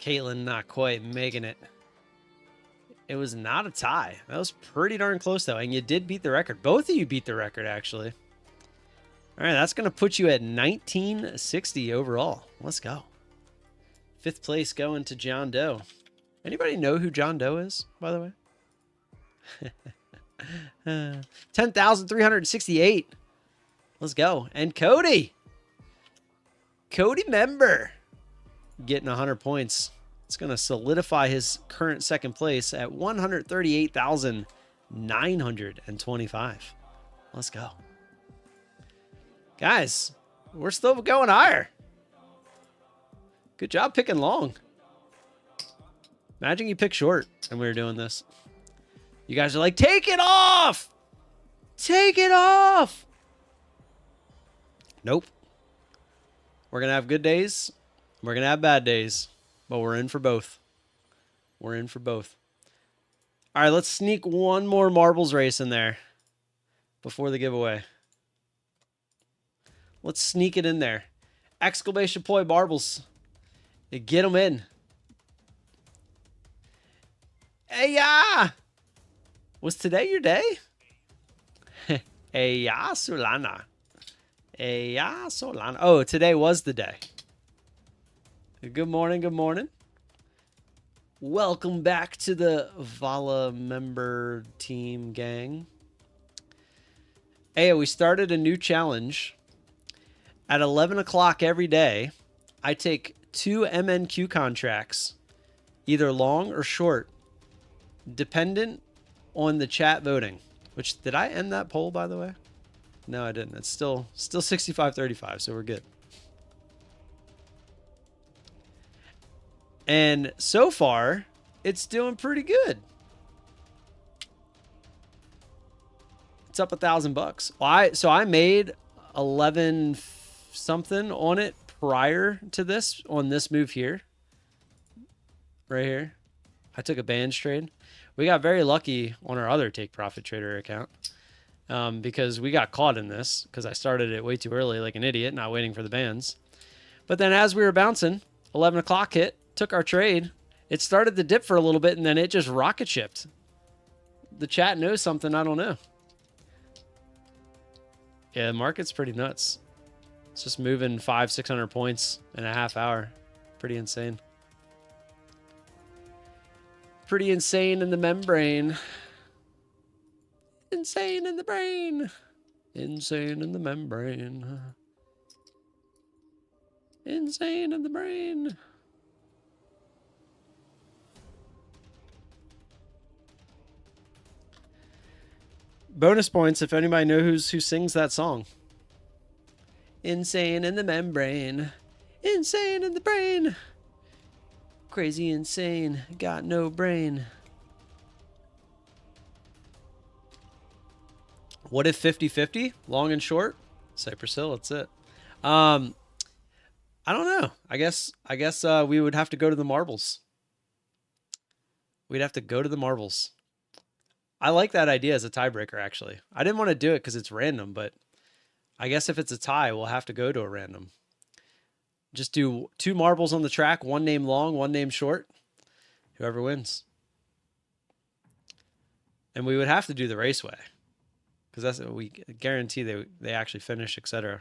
Caitlin not quite making it. It was not a tie. That was pretty darn close, though. And you did beat the record. Both of you beat the record, actually. All right, that's going to put you at 1960 overall. Let's go. 5th place going to John Doe. Anybody know who John Doe is, by the way? 10,368. Let's go. And Cody. Cody member. Getting 100 points. It's going to solidify his current second place at 138,925. Let's go. Guys, we're still going higher. Good job picking long. Imagine you pick short and we were doing this. You guys are like, take it off. Take it off. Nope. We're going to have good days. We're going to have bad days, but we're in for both. We're in for both. All right, let's sneak one more marbles race in there before the giveaway. Let's sneak it in there. Exclamation point marbles. Get them in. Hey, yeah. Was today your day? Hey, yeah, Solana. Hey, yeah, Solana. Oh, today was the day. Good morning, good morning. Welcome back to the Vala member team gang. Hey, we started a new challenge. At 11 o'clock every day, I take 2 MNQ contracts, either long or short, dependent on the chat voting. Which, did I end that poll, by the way? No, I didn't. It's still 65-35, so we're good. And so far, it's doing pretty good. It's up $1,000. Well, so I made 11 something on it prior to this, on this move here. Right here. I took a bands trade. We got very lucky on our other Take Profit Trader account. Because we got caught in this because I started it way too early like an idiot, not waiting for the bands. But then as we were bouncing, 11 o'clock hit, took our trade. It started to dip for a little bit, and then it just rocket shipped. The chat knows something I don't know. Yeah, the market's pretty nuts. It's just moving 500-600 points in a half hour. Pretty insane. Pretty insane in the membrane. Insane in the brain. Insane in the membrane. Insane in the brain. Bonus points if anybody knows who sings that song. Insane in the membrane. Insane in the brain. Crazy insane. Got no brain. What if 50-50? Long and short? Cypress Hill, that's it. I don't know. I guess we would have to go to the marbles. We'd have to go to the marbles. I like that idea as a tiebreaker, actually. I didn't want to do it because it's random, but I guess if it's a tie, we'll have to go to a random. Just do 2 marbles on the track, 1 name long, 1 name short. Whoever wins. And we would have to do the raceway because that's we guarantee they actually finish, etc.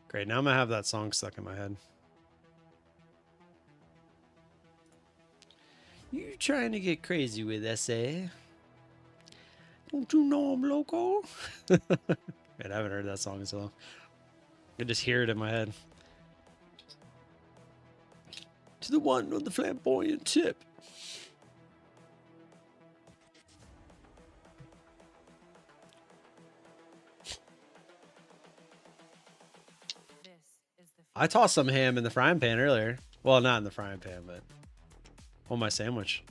Great. Now I'm going to have that song stuck in my head. You trying to get crazy with us, eh? Don't you know I'm loco? Man, I haven't heard that song in so long. I just hear it in my head. To the one on the flamboyant tip. I tossed some ham in the frying pan earlier. Well, not in the frying pan, but on my sandwich.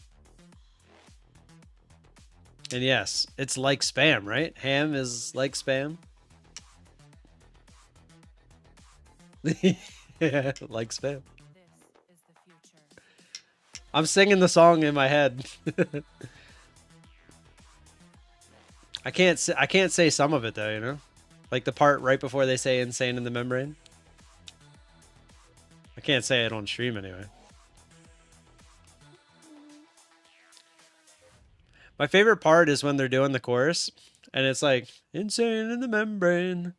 And yes, it's like Spam, right? Ham is like Spam. Yeah, like Spam. I'm singing the song in my head. I can't say some of it though, you know? Like the part right before they say insane in the membrane. I can't say it on stream anyway. My favorite part is when they're doing the chorus and it's like insane in the membrane,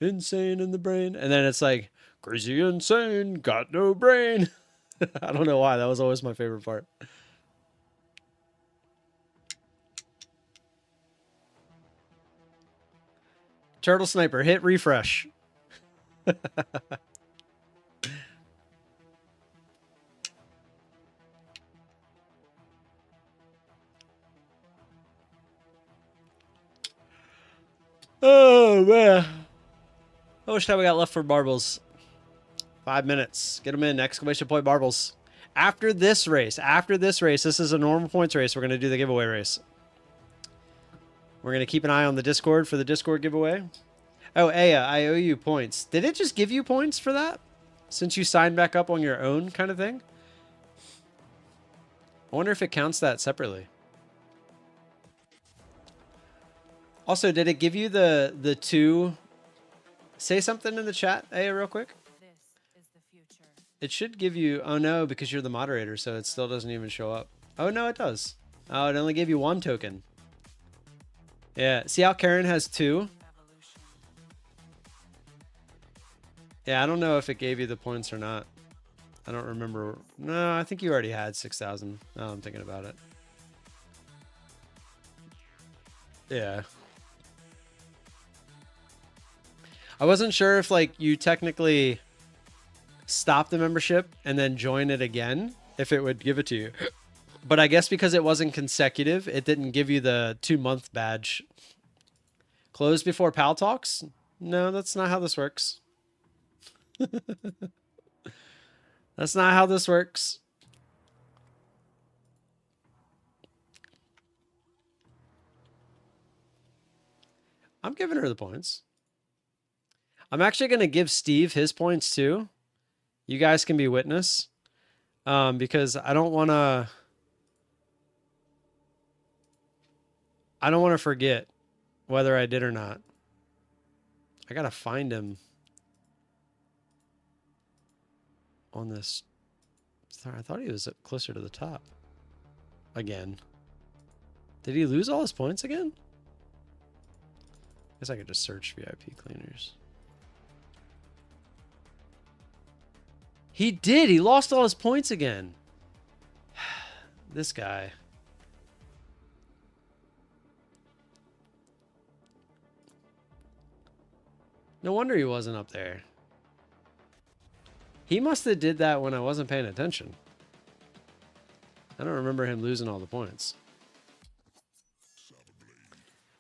insane in the brain, and then it's like crazy insane, got no brain. I don't know why, that was always my favorite part. Turtle Sniper, hit refresh. Oh, man. How much time we got left for marbles? 5 minutes. Get them in. Exclamation point marbles. After this race, this is a normal points race. We're going to do the giveaway race. We're going to keep an eye on the Discord for the Discord giveaway. Oh, Aya, I owe you points. Did it just give you points for that? Since you signed back up on your own kind of thing? I wonder if it counts that separately. Also, did it give you the 2? Say something in the chat, Aya, real quick. It should give you... Oh, no, because you're the moderator, so it still doesn't even show up. Oh, no, it does. Oh, it only gave you 1 token. Yeah, see how Karen has 2? Yeah, I don't know if it gave you the points or not. I don't remember. No, I think you already had 6,000. Now I'm thinking about it. Yeah. I wasn't sure if like you technically stop the membership and then join it again, if it would give it to you. But I guess because it wasn't consecutive, it didn't give you the 2-month badge. Close before Pal Talks? No, that's not how this works. That's not how this works. I'm giving her the points. I'm actually going to give Steve his points too. You guys can be witness. Because I don't want to forget whether I did or not. I got to find him. on this. Sorry, I thought he was closer to the top. Again. Did he lose all his points again? Guess I could just search VIP cleaners. He did. He lost all his points again. This guy. No wonder he wasn't up there. He must have did that when I wasn't paying attention. I don't remember him losing all the points.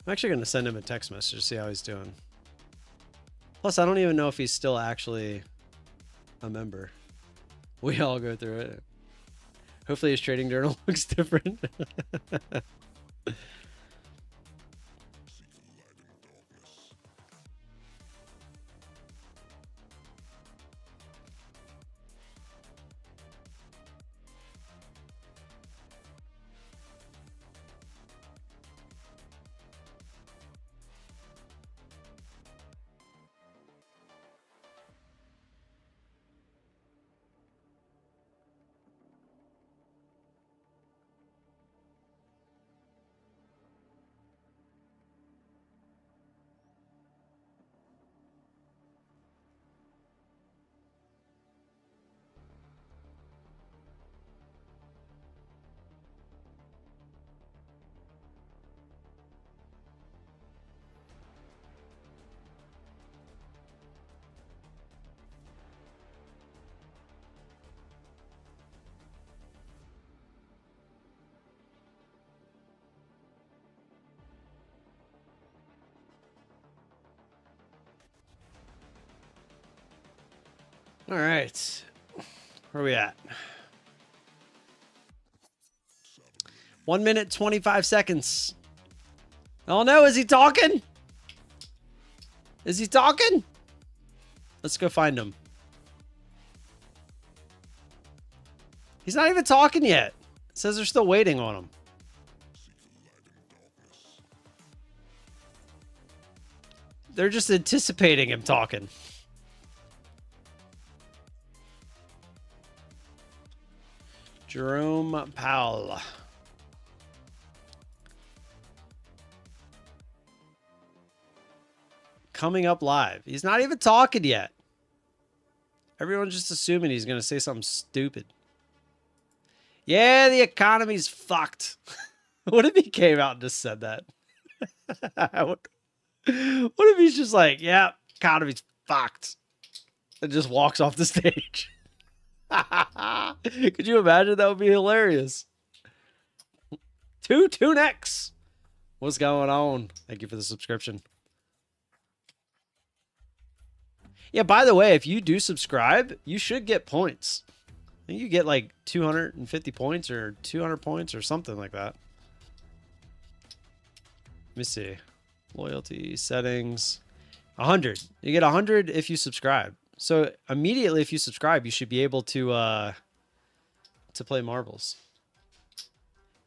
I'm actually going to send him a text message to see how he's doing. Plus, I don't even know if he's still actually a member. We all go through it. Hopefully his trading journal looks different. All right. Where are we at? 1 minute, 25 seconds. Oh no, is he talking? Is he talking? Let's go find him. He's not even talking yet. It says they're still waiting on him. They're just anticipating him talking. Jerome Powell. Coming up live. He's not even talking yet. Everyone's just assuming he's going to say something stupid. Yeah, the economy's fucked. What if he came out and just said that? What if he's just like, yeah, economy's fucked, and just walks off the stage? Could you imagine? That would be hilarious. Tunex. What's going on? Thank you for the subscription. Yeah, by the way, if you do subscribe, you should get points. I think you get like 250 points or 200 points or something like that. Let me see. Loyalty settings. 100. You get 100 if you subscribe. So immediately if you subscribe, you should be able to play marbles.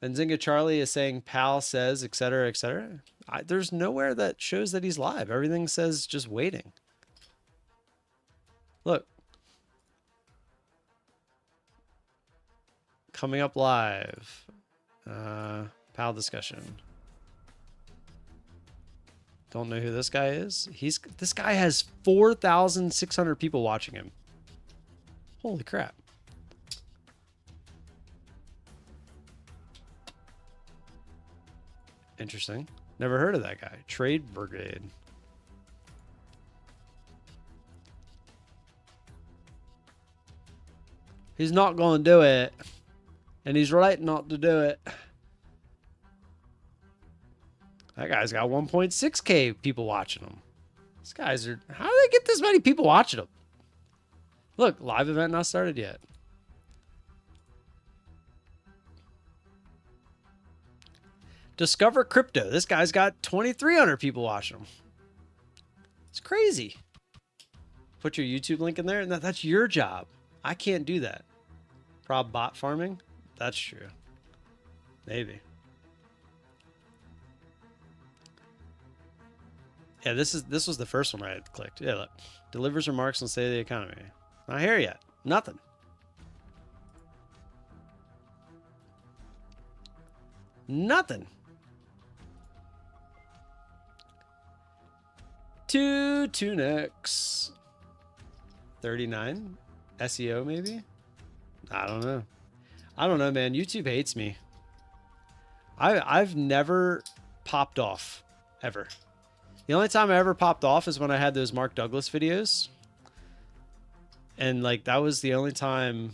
Benzinga Charlie is saying Pal says, etc., etc. There's nowhere that shows that he's live. Everything says just waiting. Look. Coming up live. Pal discussion. Don't know who this guy is. This guy has 4,600 people watching him. Holy crap. Interesting. Never heard of that guy. Trade Brigade. He's not going to do it. And he's right not to do it. That guy's got 1.6K people watching him. These guys are... How do they get this many people watching him? Look, live event not started yet. Discover Crypto. This guy's got 2,300 people watching him. It's crazy. Put your YouTube link in there, and that's your job. I can't do that. Prob bot farming? That's true. Maybe. Yeah, this was the first one I had clicked. Yeah, look. Delivers remarks on state of the economy. Not here yet. Nothing. Nothing. Two tunics. 39 SEO maybe? I don't know. I don't know, man. YouTube hates me. I've never popped off ever. The only time I ever popped off is when I had those Mark Douglas videos. And like that was the only time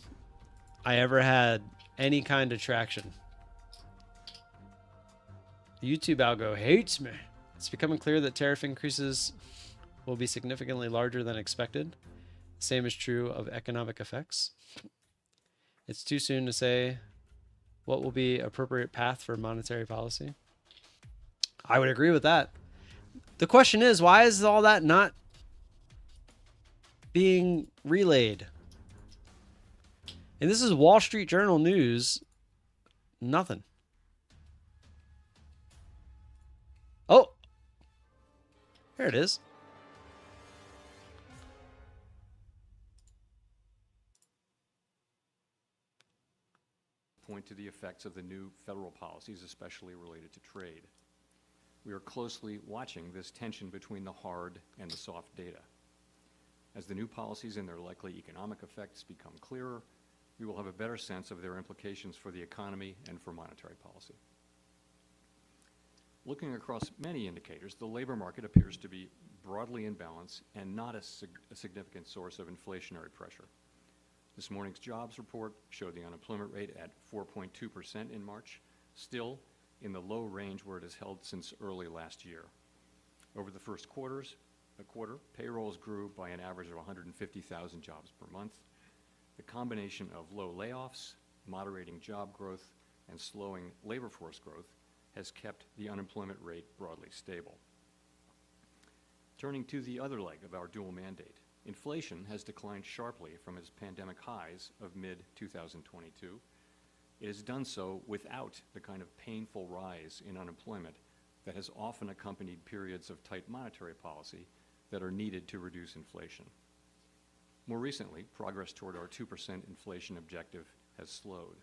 I ever had any kind of traction. The YouTube algo hates me. It's becoming clear that tariff increases will be significantly larger than expected. The same is true of economic effects. It's too soon to say what will be appropriate path for monetary policy. I would agree with that. The question is, why is all that not being relayed? And this is Wall Street Journal news. Nothing. Oh, here it is. Point to the effects of the new federal policies, especially related to trade. We are closely watching this tension between the hard and the soft data. As the new policies and their likely economic effects become clearer, we will have a better sense of their implications for the economy and for monetary policy. Looking across many indicators, the labor market appears to be broadly in balance and not a significant source of inflationary pressure. This morning's jobs report showed the unemployment rate at 4.2% in March, still in the low range where it has held since early last year. Over the first quarter, payrolls grew by an average of 150,000 jobs per month. The combination of low layoffs, moderating job growth, and slowing labor force growth has kept the unemployment rate broadly stable. Turning to the other leg of our dual mandate, inflation has declined sharply from its pandemic highs of mid-2022. It has done so without the kind of painful rise in unemployment that has often accompanied periods of tight monetary policy that are needed to reduce inflation. More recently, progress toward our 2% inflation objective has slowed.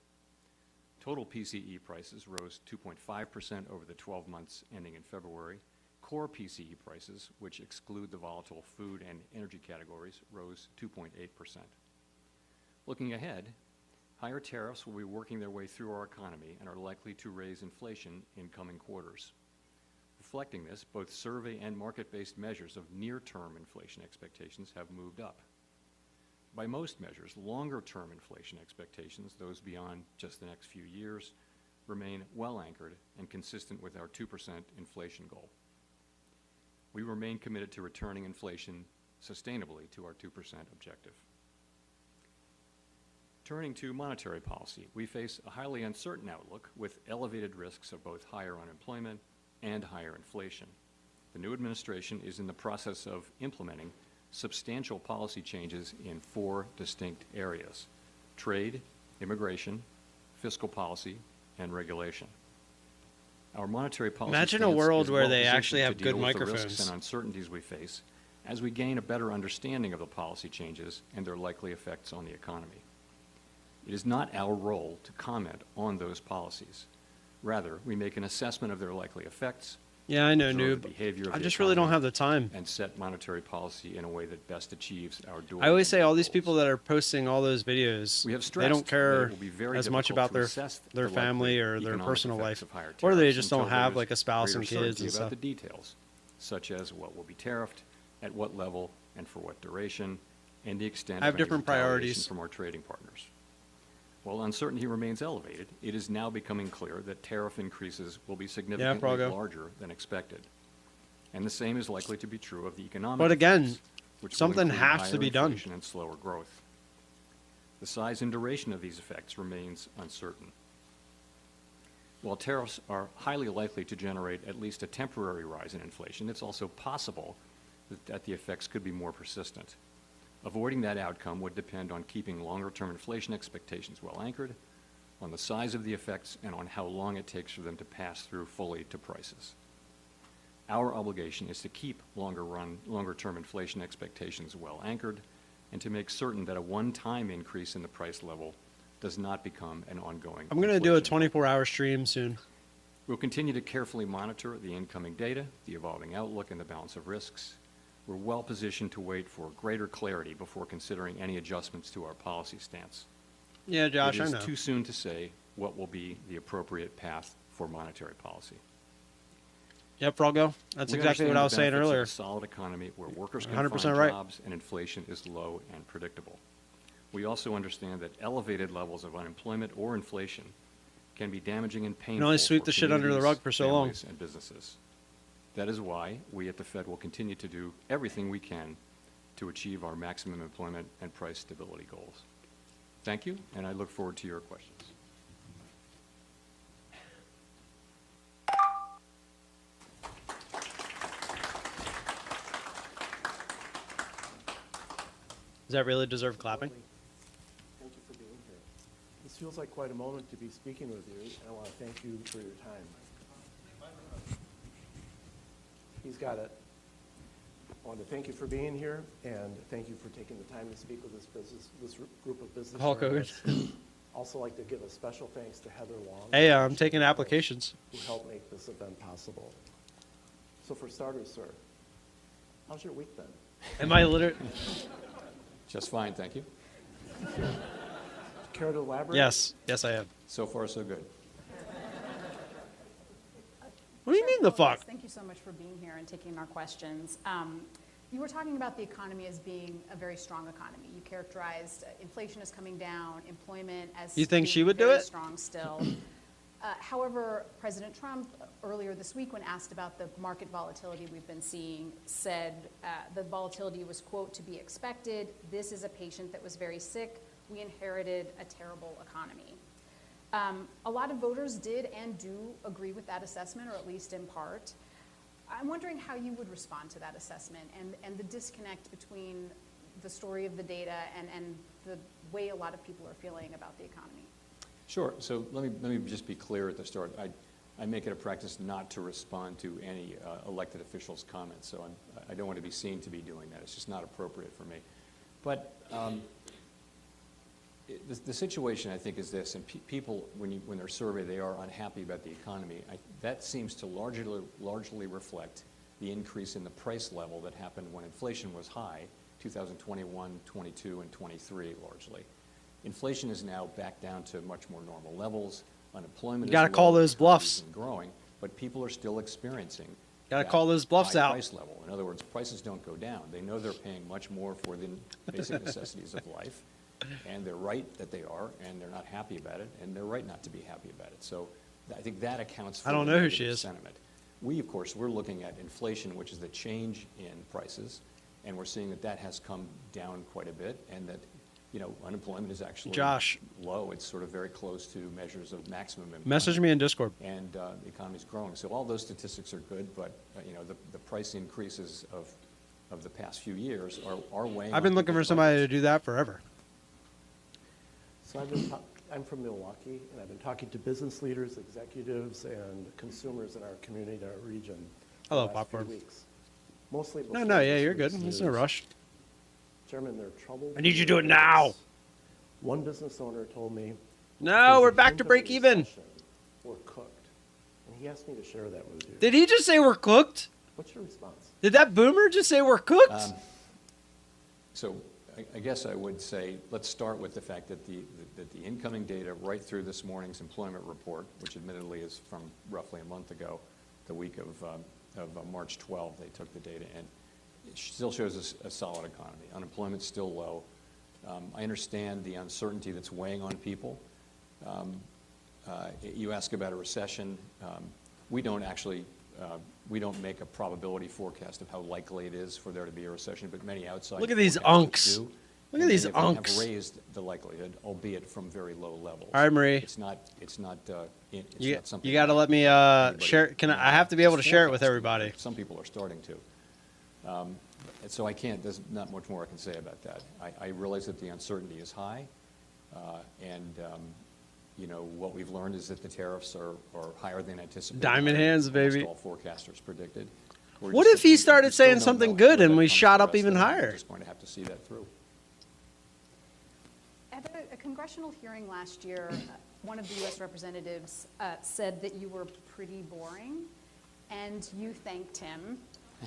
Total PCE prices rose 2.5% over the 12 months ending in February. Core PCE prices, which exclude the volatile food and energy categories, rose 2.8%. Looking ahead, higher tariffs will be working their way through our economy and are likely to raise inflation in coming quarters. Reflecting this, both survey and market-based measures of near-term inflation expectations have moved up. By most measures, longer-term inflation expectations, those beyond just the next few years, remain well anchored and consistent with our 2% inflation goal. We remain committed to returning inflation sustainably to our 2% objective. Turning to monetary policy, we face a highly uncertain outlook with elevated risks of both higher unemployment and higher inflation. The new administration is in the process of implementing substantial policy changes in 4 distinct areas: trade, immigration, fiscal policy, and regulation. Our monetary policy Imagine a stance world is where well they positioned actually have to good deal with the risks microphones. and uncertainties we face as we gain a better understanding of the policy changes and their likely effects on the economy. It is not our role to comment on those policies. Rather, we make an assessment of their likely effects, Yeah, I know, observe the noob. behavior of I the just really don't economy, have the time. and set monetary policy in a way that best achieves our dual I always say all these goals. people that are posting all those videos, We have they stressed don't that care it will be very as much difficult about to their assess their the family likely or their economic personal effects life, of higher or they tariffs just until don't have there like is a spouse greater and kids certainty and about stuff. the details, such as what will be tariffed, at what level, and for what duration, and the extent I have of any different retaliation priorities. from our trading partners. While uncertainty remains elevated, it is now becoming clear that tariff increases will be significantly Prago. larger than expected. And the same is likely to be true of the economic But again, effects, which will something include has to higher be done. inflation and slower growth. The size and duration of these effects remains uncertain. While tariffs are highly likely to generate at least a temporary rise in inflation, it's also possible that the effects could be more persistent. Avoiding that outcome would depend on keeping longer-term inflation expectations well anchored, on the size of the effects, and on how long it takes for them to pass through fully to prices. Our obligation is to keep longer-term inflation expectations well anchored and to make certain that a one-time increase in the price level does not become an ongoing I'm going to do a inflation. 24-hour stream soon. We'll continue to carefully monitor the incoming data, the evolving outlook, and the balance of risks. We're well positioned to wait for greater clarity before considering any adjustments to our policy stance. Yeah, Josh, It I is know. too soon to say what will be the appropriate path for monetary policy. Yep, Froggo. That's We exactly understand what I the was saying benefits of earlier. a solid economy where workers can 100% find right. jobs and inflation is low and predictable. We also understand that elevated levels of unemployment or inflation can be damaging and painful only sweep for the shit under the rug communities, for so long. families, and businesses. That is why we at the Fed will continue to do everything we can to achieve our maximum employment and price stability goals. Thank you, and I look forward to your questions. Does that really deserve clapping? Thank you for being here. This feels like quite a moment to be speaking with you, and I want to thank you for your time. He's got it. I want to thank you for being here, and thank you for taking the time to speak with this group of business Hulk Hogan. journalists. Also like to give a special thanks to Heather Long. Hey, I'm taking applications. Who helped make this event possible. So for starters, sir, how's your week been? Am I literally? Just fine, thank you. Care to elaborate? Yes, yes, I am. So far, so good. What do you mean the fuck? Thank you so much for being here and taking our questions. You were talking about the economy as being a very strong economy. You characterized inflation as coming down, employment as You think being she would do very it? strong still. However, President Trump, earlier this week when asked about the market volatility we've been seeing, said the volatility was, quote, to be expected. This is a patient that was very sick. We inherited a terrible economy. A lot of voters did and do agree with that assessment, or at least in part. I'm wondering how you would respond to that assessment and the disconnect between the story of the data and the way a lot of people are feeling about the economy. Sure. So let me just be clear at the start. I make it a practice not to respond to any elected officials' comments. So I don't want to be seen to be doing that. It's just not appropriate for me. But the situation, I think, is this, and people, when they're surveyed, they are unhappy about the economy. That seems to largely reflect the increase in the price level that happened when inflation was high, 2021, 22, and 23, largely. Inflation is now back down to much more normal levels. Unemployment You gotta is call low, those the economy bluffs. isn't growing, but people are still experiencing Gotta that call those bluffs high out. price level. In other words, prices don't go down. They know they're paying much more for the basic necessities of life, and they're right that they are, and they're not happy about it, and they're right not to be happy about it. So I think that accounts for I don't the know who negative she is. sentiment. We, of course, we're looking at inflation, which is the change in prices, and we're seeing that that has come down quite a bit, and that, you know, unemployment is actually Josh. low. It's sort of very close to measures of maximum employment. Message me in Discord. And the economy's growing. So all those statistics are good, but you know, the price increases of the past few years are weighing. I've been on looking for people's somebody to budgets. do that forever. So I'm from Milwaukee, and I've been talking to business leaders, executives, and consumers in our community, in our region. for Hello, the last few Popcorn. weeks. Mostly No, before no, yeah, this you're good. week's There's no news. rush. Chairman, they're troubled. I need you to do it now. One business owner told me. No, "There's we're a back hint to of a break even. recession. We're cooked." And he asked me to share that with you. Did he just say we're cooked? What's your response? Did that boomer just say we're cooked? So I guess I would say, let's start with the fact that the incoming data right through this morning's employment report, which admittedly is from roughly a month ago, the week of March 12th, they took the data, and it still shows us a solid economy. Unemployment's still low. I understand the uncertainty that's weighing on people. You ask about a recession. We don't actually, we don't make a probability forecast of how likely it is for there to be a recession, but many outside Look at these forecasters unks. do. Look at And these many of them unks. have raised the likelihood, albeit from very low levels. All right, Marie. It's not You, something you got to let me anybody share. Can I have to be able to is share it with forecasting. everybody. Some people are starting to. And so I can't, there's not much more I can say about that. I realize that the uncertainty is high, and you know, what we've learned is that the tariffs are higher than anticipated. Diamond higher than hands, baby. almost all forecasters predicted. What if he started still saying don't something know good where and that we comes shot the up rest even of the way. higher? We're just going to have to see that through. At a congressional hearing last year, one of the U.S. representatives said that you were pretty boring, and you thanked him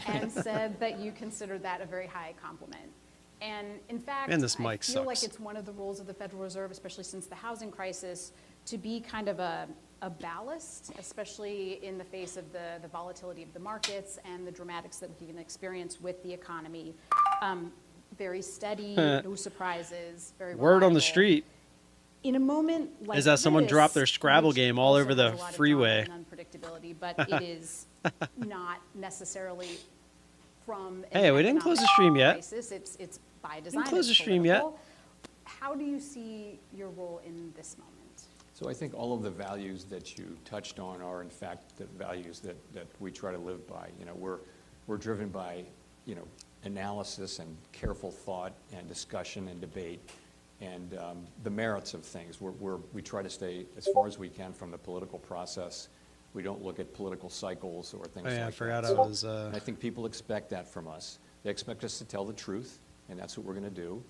and said that you considered that a very high compliment. And in fact, Man, this I mic feel like sucks. it's one of the roles of the Federal Reserve, especially since the housing crisis, to be kind of a ballast, especially in the face of the volatility of the markets and the dramatics that we can experience with the economy. Very steady, no surprises, very Word on the reliable. street In a moment like is that someone this, dropped their Scrabble which game all also over the has a lot of freeway. drama and unpredictability, but it is not necessarily from an Hey, we didn't close the economic stream yet. crisis. It's by design. close it's the stream yet. political. How do you see your role in this moment? So I think all of the values that you touched on are in fact the values that we try to live by. You know, we're driven by, you know, analysis and careful thought and discussion and debate and the merits of things. We try to stay as far as we can from the political process. We don't look at political cycles or things Oh, yeah, I like forgot that. I So was, I think people expect that from us. They expect us to tell the truth, and that's what we're going to do.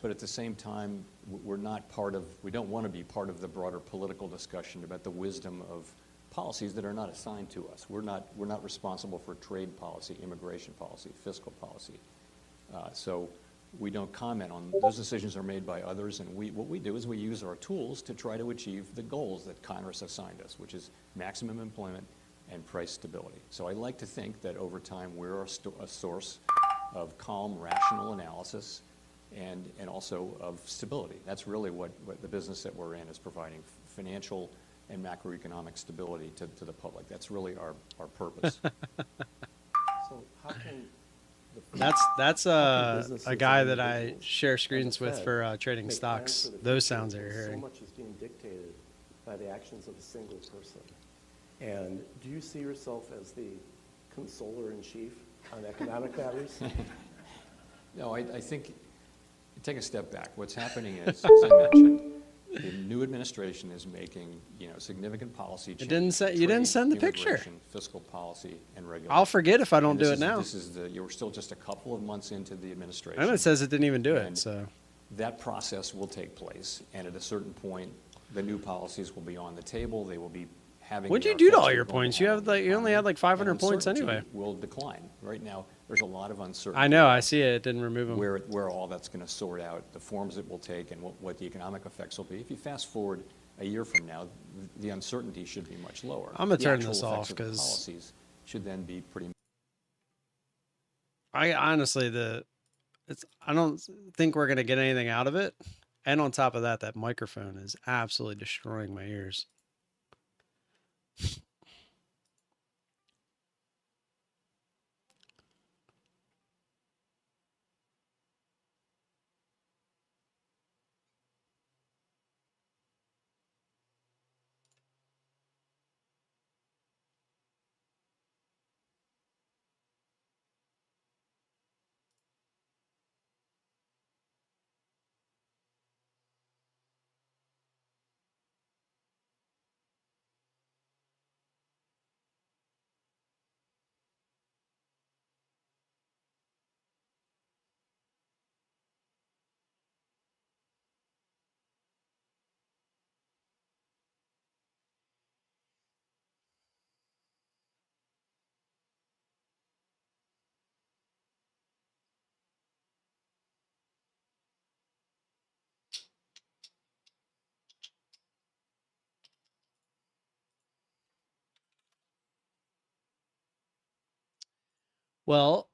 But at the same time, we don't want to be part of the broader political discussion about the wisdom of policies that are not assigned to us. We're not responsible for trade policy, immigration policy, fiscal policy. So we don't comment on those. Decisions are made by others, and what we do is we use our tools to try to achieve the goals that Congress assigned us, which is maximum employment and price stability. So I like to think that over time we're a source of calm, rational analysis and also of stability. That's really what the business that we're in is, providing financial and macroeconomic stability to the public. That's really our purpose. So how can That's businesses a guy and that I individuals share as a screens with Fed for trading make stocks. plans for the Those future sounds that you're when hearing. So much is being dictated by the actions of a single person. And do you see yourself as the consoler in chief on economic matters? No, I think, take a step back. What's happening is, as I mentioned, the new administration is making, you know, significant policy changes. You didn't send the picture. Immigration, fiscal policy, and regulation. I'll forget if I don't And do this it is- now. This is you're still just a couple of months into the administration. I know it says it didn't even do it, And so. that process will take place, and at a certain point, the new policies will be on the table. They will be having. What'd their you do to effects all they're your going points? to You have have on the like you only had like economy, 500 and points uncertainty anyway. will decline. Right now, there's a lot of uncertainty. I know. I about see it. It didn't remove them. where all that's going to sort out, the forms it will take, and what the economic effects will be. If you fast forward a year from now, the uncertainty should be much lower. I'm gonna The turn actual this effects off of the 'cause policies should then be pretty. I honestly, I don't think we're gonna get anything out of it. And on top of that, that microphone is absolutely destroying my ears. Well,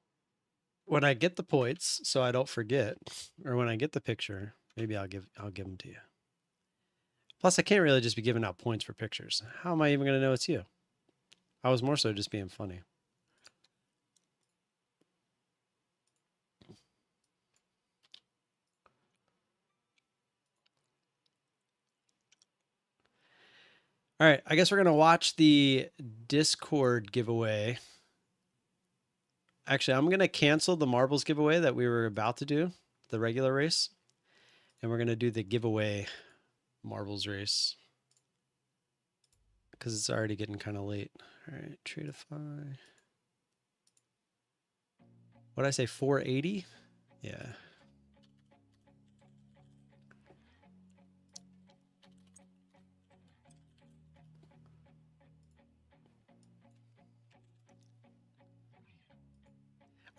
when I get the points, so I don't forget, or when I get the picture, maybe I'll give them to you. Plus, I can't really just be giving out points for pictures. How am I even going to know it's you? I was more so just being funny. All right, I guess we're going to watch the Discord giveaway. Actually, I'm going to cancel the marbles giveaway that we were about to do, the regular race. And we're going to do the giveaway marbles race. Because it's already getting kind of late. All right, Tradeify. What did I say, 480? Yeah.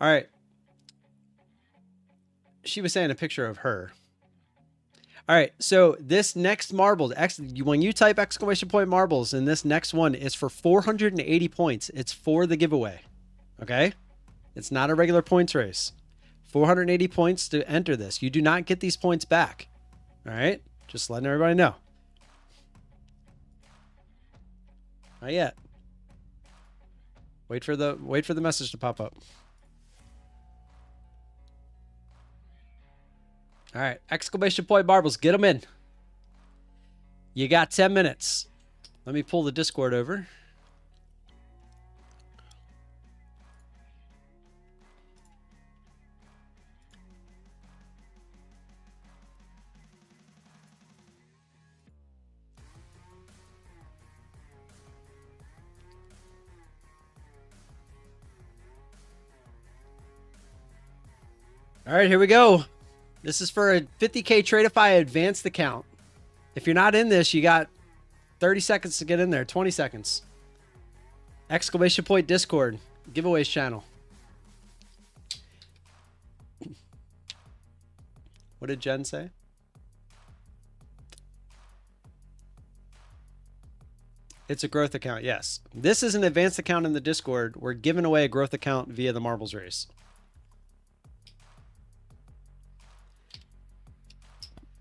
All right. She was saying a picture of her. All right, so this next marble, when you type exclamation point marbles, and this next one is for 480 points. It's for the giveaway, okay? It's not a regular points race. 480 points to enter this. You do not get these points back, all right? Just letting everybody know. Not yet. Wait for the message to pop up. All right, exclamation point marbles, get them in. You got 10 minutes. Let me pull the Discord over. All right, here we go. This is for a 50K Tradeify advanced account. If you're not in this, you got 30 seconds to get in there. 20 seconds. Exclamation point Discord. Giveaways channel. What did Jen say? It's a growth account, yes. This is an advanced account in the Discord. We're giving away a growth account via the marbles race.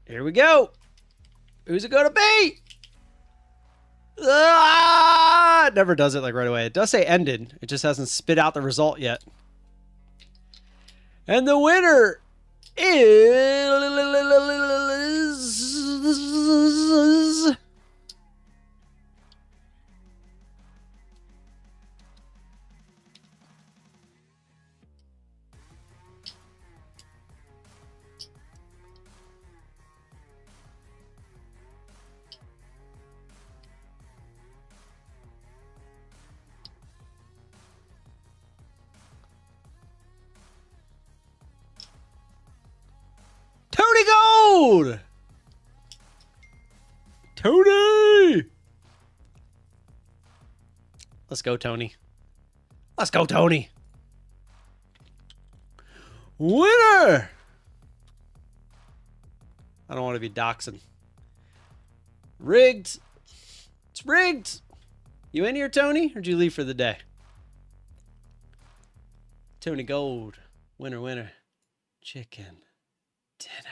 Here we go. Who's it going to be? Ah! It never does it like right away. It does say ended. It just hasn't spit out the result yet. And the winner is... Tony Gold! Tony! Let's go, Tony. Let's go, Tony. Winner! I don't want to be doxing. Rigged. It's rigged. You in here, Tony? Or did you leave for the day? Tony Gold. Winner, winner. Chicken dinner.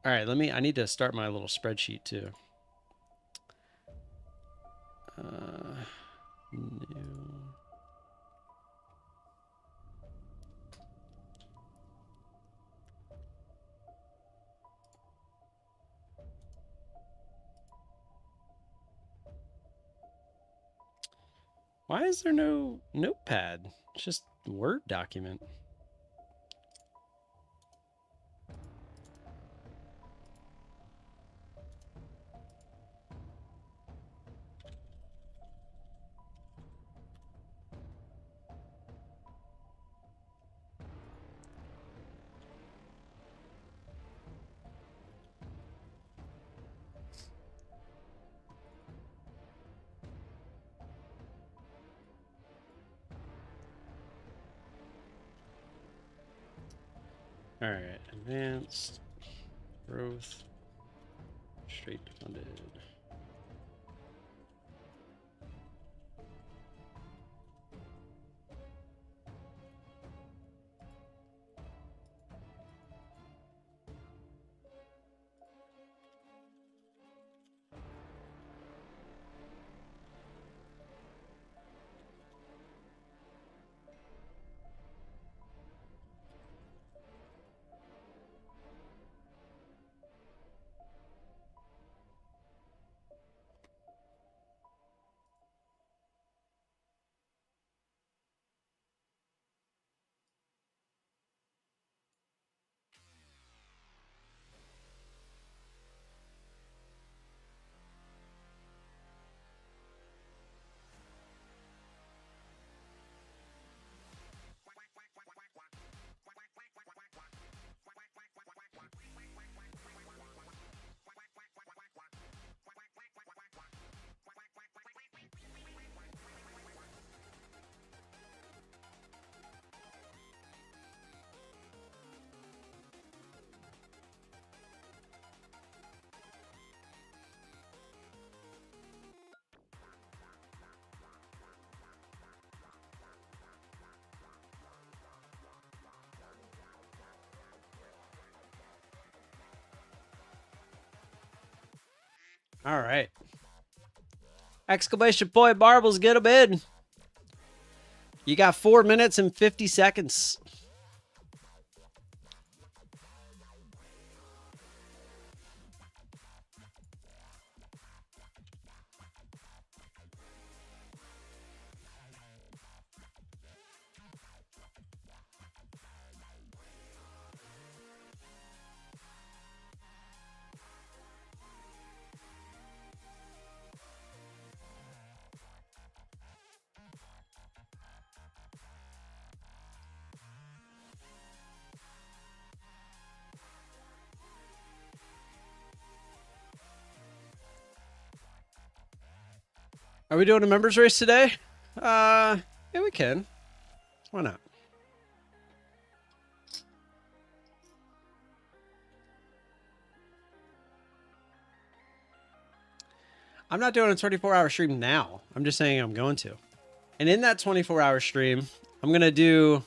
All right, I need to start my little spreadsheet too. New. Why is there no notepad? It's just a Word document. All right, advanced growth, straight funded. All right. Exclamation point marbles, get them in. You got 4 minutes and 50 seconds. Are we doing a members race today? Yeah, we can. Why not? I'm not doing a 24-hour stream now. I'm just saying I'm going to. And in that 24-hour stream, I'm going to do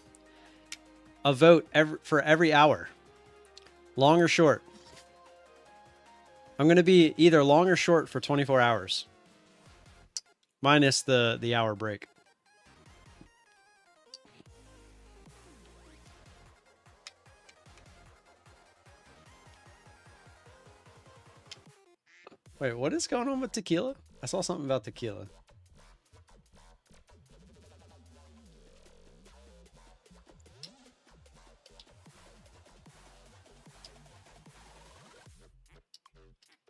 a vote for every hour. Long or short. I'm going to be either long or short for 24 hours. Minus the hour break. Wait, what is going on with tequila? I saw something about tequila.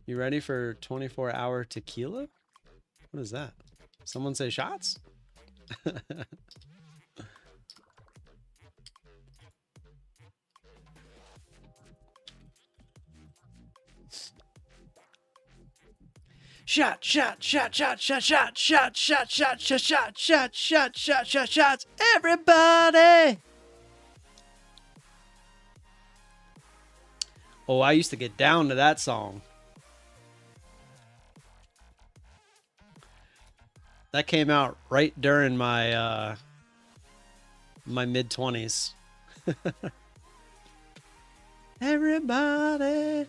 You ready for 24-hour tequila? What is that? Someone say shots? Shot, shot, shot, shot, shot, shot, shot, shot, shot, shot, shot, shot, shot, shot, shot, shots, everybody! Oh, I used to get down to that song. That came out right during my my mid-20s. Everybody.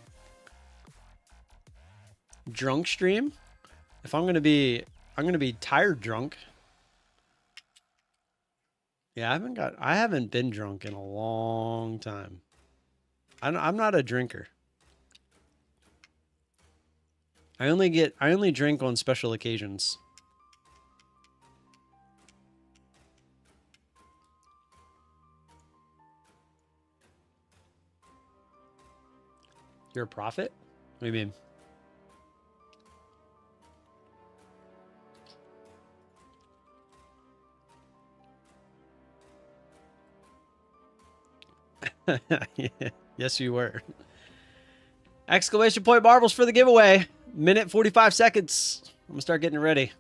Drunk stream? If I'm gonna be tired drunk. Yeah, I haven't been drunk in a long time. I'm not a drinker. I only drink on special occasions. You're a prophet? What do you mean? Yes, you were. Exclamation point marbles for the giveaway. Minute 45 seconds. I'm gonna start getting ready.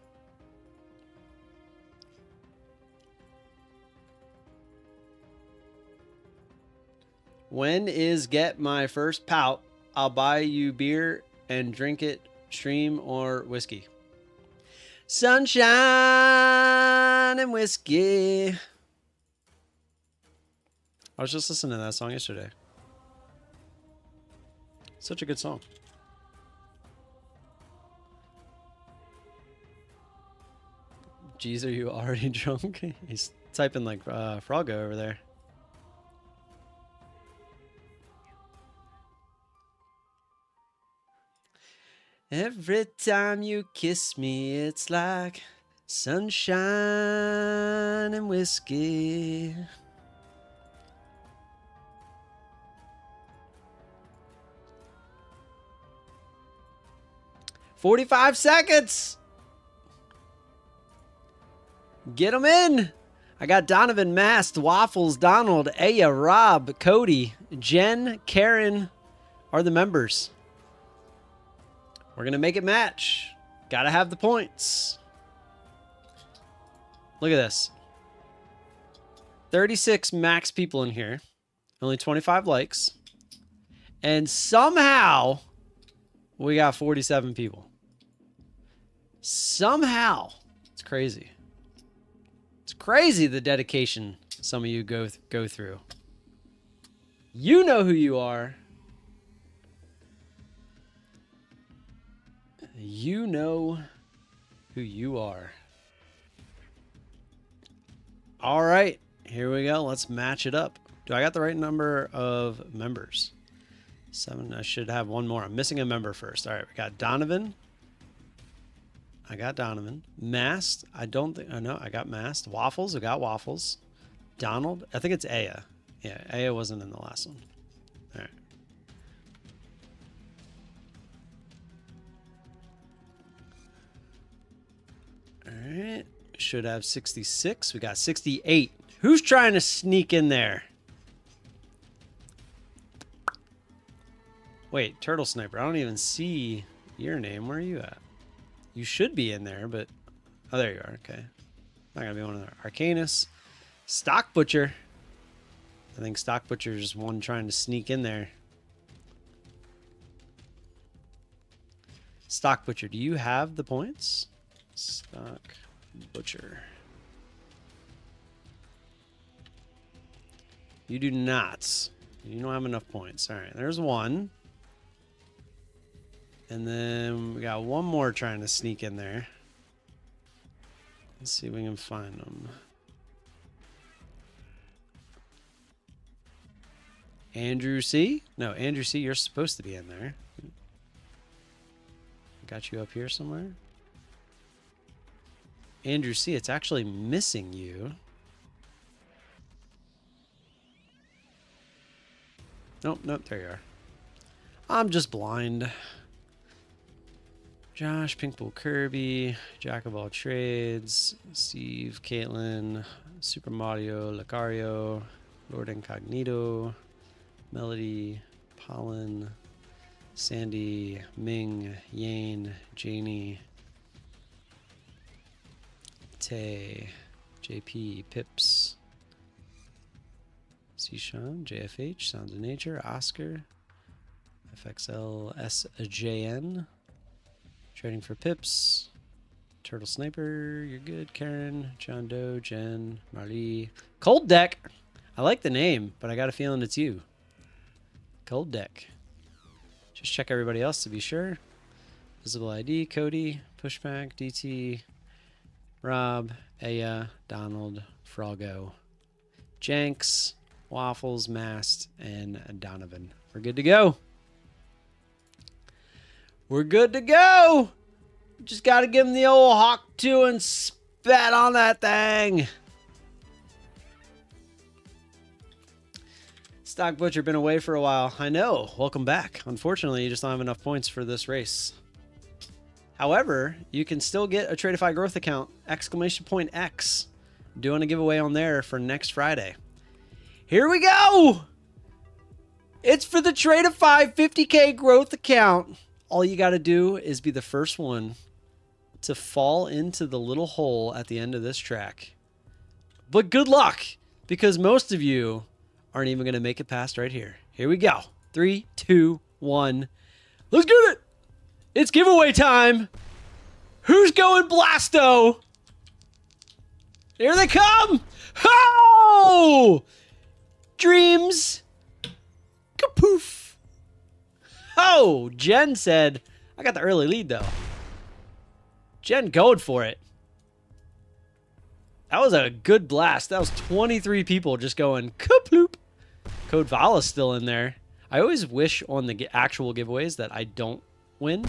When is get my first pout? I'll buy you beer and drink it, stream or whiskey. Sunshine and whiskey. I was just listening to that song yesterday. Such a good song. Jeez, are you already drunk? He's typing like Froggo over there. Every time you kiss me, it's like sunshine and whiskey. "45 seconds. Get them in. I got Donovan, Mast, Waffles, Donald, Aya, Rob, Cody, Jen, Karen are the members. We're going to make it match. Got to have the points. Look at this. 36 max people in here. Only 25 likes. And somehow we got 47 people. Somehow. It's crazy. It's crazy the dedication some of you go through. You know who you are. You know who you are. All right, here we go. Let's match it up. Do I got the right number of members? 7. I should have one more. I'm missing a member first. All right, we got Donovan. I got Donovan. Mast. I don't think. Oh, no, I got Mast. Waffles. I got Waffles. Donald. I think it's Aya. Yeah, Aya wasn't in the last one. All right. All right. Should have 66. We got 68. Who's trying to sneak in there? Wait, Turtle Sniper. I don't even see your name. Where are you at? You should be in there, but... Oh, there you are. Okay. Not going to be one of the... Arcanus. Stock Butcher. I think Stock Butcher is one trying to sneak in there. Stock Butcher, do you have the points? Stock Butcher. You do not. You don't have enough points. All right, there's one. And then we got one more trying to sneak in there. Let's see if we can find them. Andrew C? No, Andrew C, you're supposed to be in there. Got you up here somewhere. Andrew C, it's actually missing you. Nope, nope, there you are. I'm just blind. Josh, Pinkpool Kirby, Jack of all trades, Steve, Caitlin, Super Mario, Lucario, Lord Incognito, Melody, Pollen, Sandy, Ming, Yane, Janie, Tay, JP, Pips, Sean, JFH, Sounds of Nature, Oscar, FXL, SJN, Trading for Pips, Turtle Sniper, you're good, Karen, John Doe, Jen, Marley, Cold Deck. I like the name, but I got a feeling it's you. Cold Deck. Just check everybody else to be sure. Visible ID, Cody, Pushback, DT, Rob, Aya, Donald, Froggo, Jenks, Waffles, Mast, and Donovan. We're good to go. We're good to go. Just got to give him the old Hawk 2 and spat on that thing. Stock Butcher been away for a while. I know. Welcome back. Unfortunately, you just don't have enough points for this race. However, you can still get a Tradeify growth account, !X. Doing a giveaway on there for next Friday. Here we go. It's for the Tradeify 50K growth account. All you got to do is be the first one to fall into the little hole at the end of this track. But good luck, because most of you aren't even going to make it past right here. Here we go. 3, 2, 1. Let's get it. It's giveaway time. Who's going Blasto? Here they come. Oh! Dreams. Kapoof. Oh, Jen said, I got the early lead, though. Jen going for it. That was a good blast. That was 23 people just going kaploop. Code Vala's still in there. I always wish on the actual giveaways that I don't win,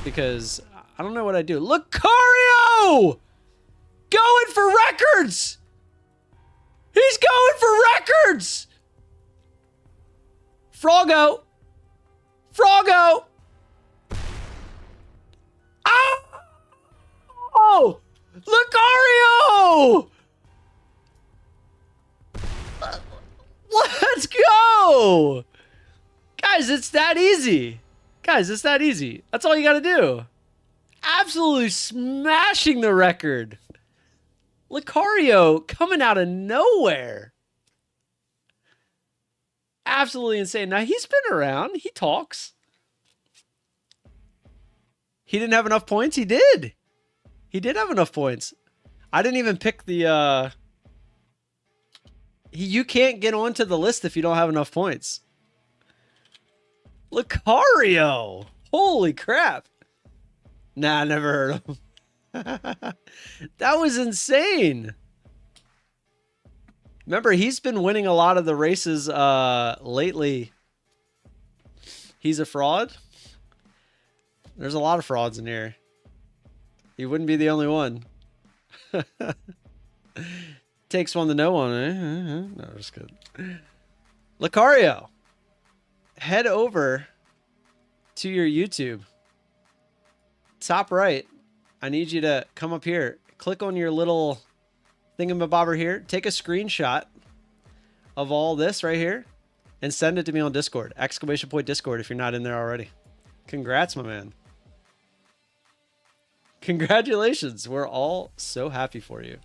because I don't know what I do. Lucario! Going for records! He's going for records! Froggo! Froggo! Oh! Lucario! Let's go! Guys, it's that easy. Guys, it's that easy. That's all you got to do. Absolutely smashing the record. Lucario coming out of nowhere. Absolutely insane. Now, he's been around. He talks. He didn't have enough points? He did. He did have enough points. I didn't even pick the... You can't get onto the list if you don't have enough points. Lucario. Holy crap. Nah, never heard of him. That was insane. Remember, he's been winning a lot of the races lately. He's a fraud. There's a lot of frauds in here. He wouldn't be the only one. Takes one to know one. No, just good. Lucario, head over to your YouTube. Top right. I need you to come up here. Click on your little thingamabobber here. Take a screenshot of all this right here and send it to me on Discord. Exclamation point Discord if you're not in there already. Congrats, my man. Congratulations. We're all so happy for you.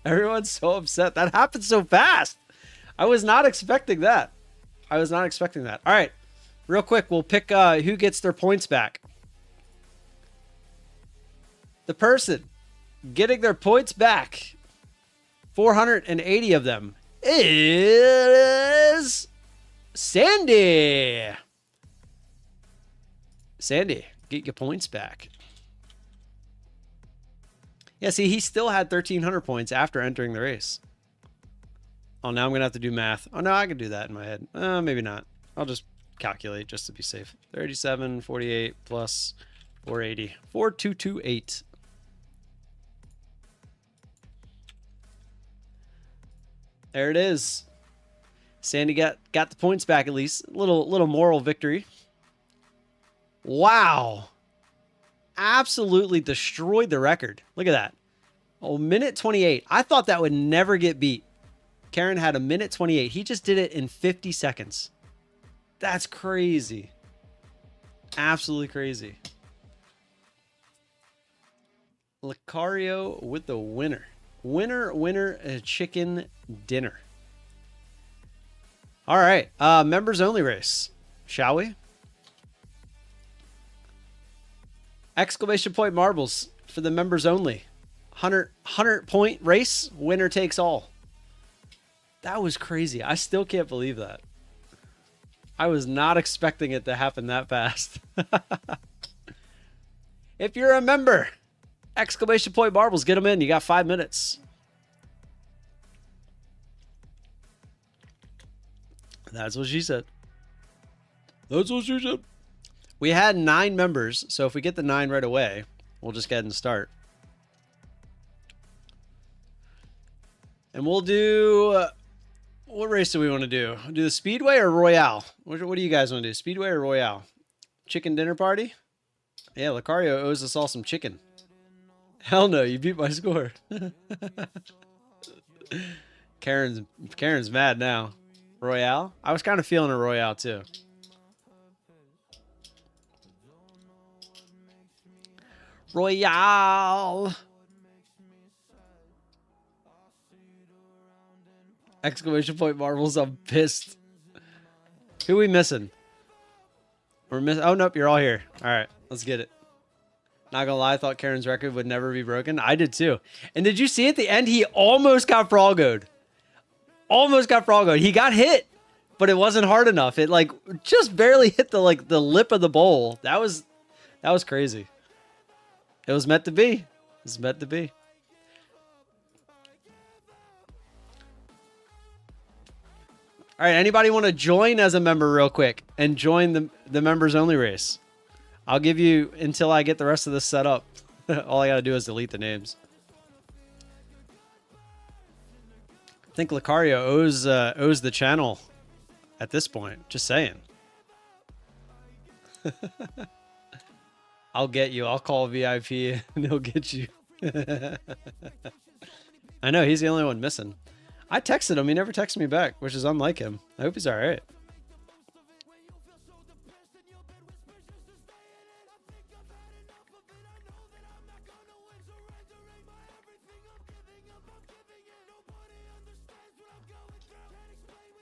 Everyone's so upset. That happened so fast. I was not expecting that. All right. Real quick, we'll pick who gets their points back. The person getting their points back, 480 of them, is Sandy. Sandy, get your points back. Yeah, see, he still had 1,300 points after entering the race. Oh, now I'm going to have to do math. Oh, no, I can do that in my head. Maybe not. I'll just calculate just to be safe. 37, 48 plus 480. 4228. There it is. Sandy got the points back at least. Little moral victory. Wow. Absolutely destroyed the record. Look at that. Oh, minute 28. I thought that would never get beat. Karen had a minute 28. He just did it in 50 seconds. That's crazy. Absolutely crazy. Lucario with the winner. Winner, chicken dinner. All right. Members only race. Shall we? Exclamation point marbles for the members only. 100 point race. Winner takes all. That was crazy. I still can't believe that. I was not expecting it to happen that fast. If you're a member, exclamation point marbles, get them in. You got 5 minutes. That's what she said. We had 9 members, so if we get the 9 right away, we'll just go ahead and start. And we'll do... what race do we want to do? Do the Speedway or Royale? What do you guys want to do? Speedway or Royale? Chicken dinner party? Yeah, Lucario owes us all some chicken. Hell no, you beat my score. Karen's mad now. Royale? I was kind of feeling a Royale too. Royale! Exclamation point marbles, I'm pissed. Who are we missing? We're missing. Oh, nope, you're all here. All right, let's get it. Not gonna lie, I thought Karen's record would never be broken. I did too. And did you see at the end, he almost got Froggoed. He got hit, but it wasn't hard enough. It like just barely hit the lip of the bowl. That was crazy. It was meant to be. All right, anybody want to join as a member real quick and join the members only race? I'll give you until I get the rest of this set up. All I got to do is delete the names. I think Lucario owes the channel at this point. Just saying. I'll get you. I'll call VIP and he'll get you. I know, he's the only one missing. I texted him. He never texted me back, which is unlike him. I hope he's all right.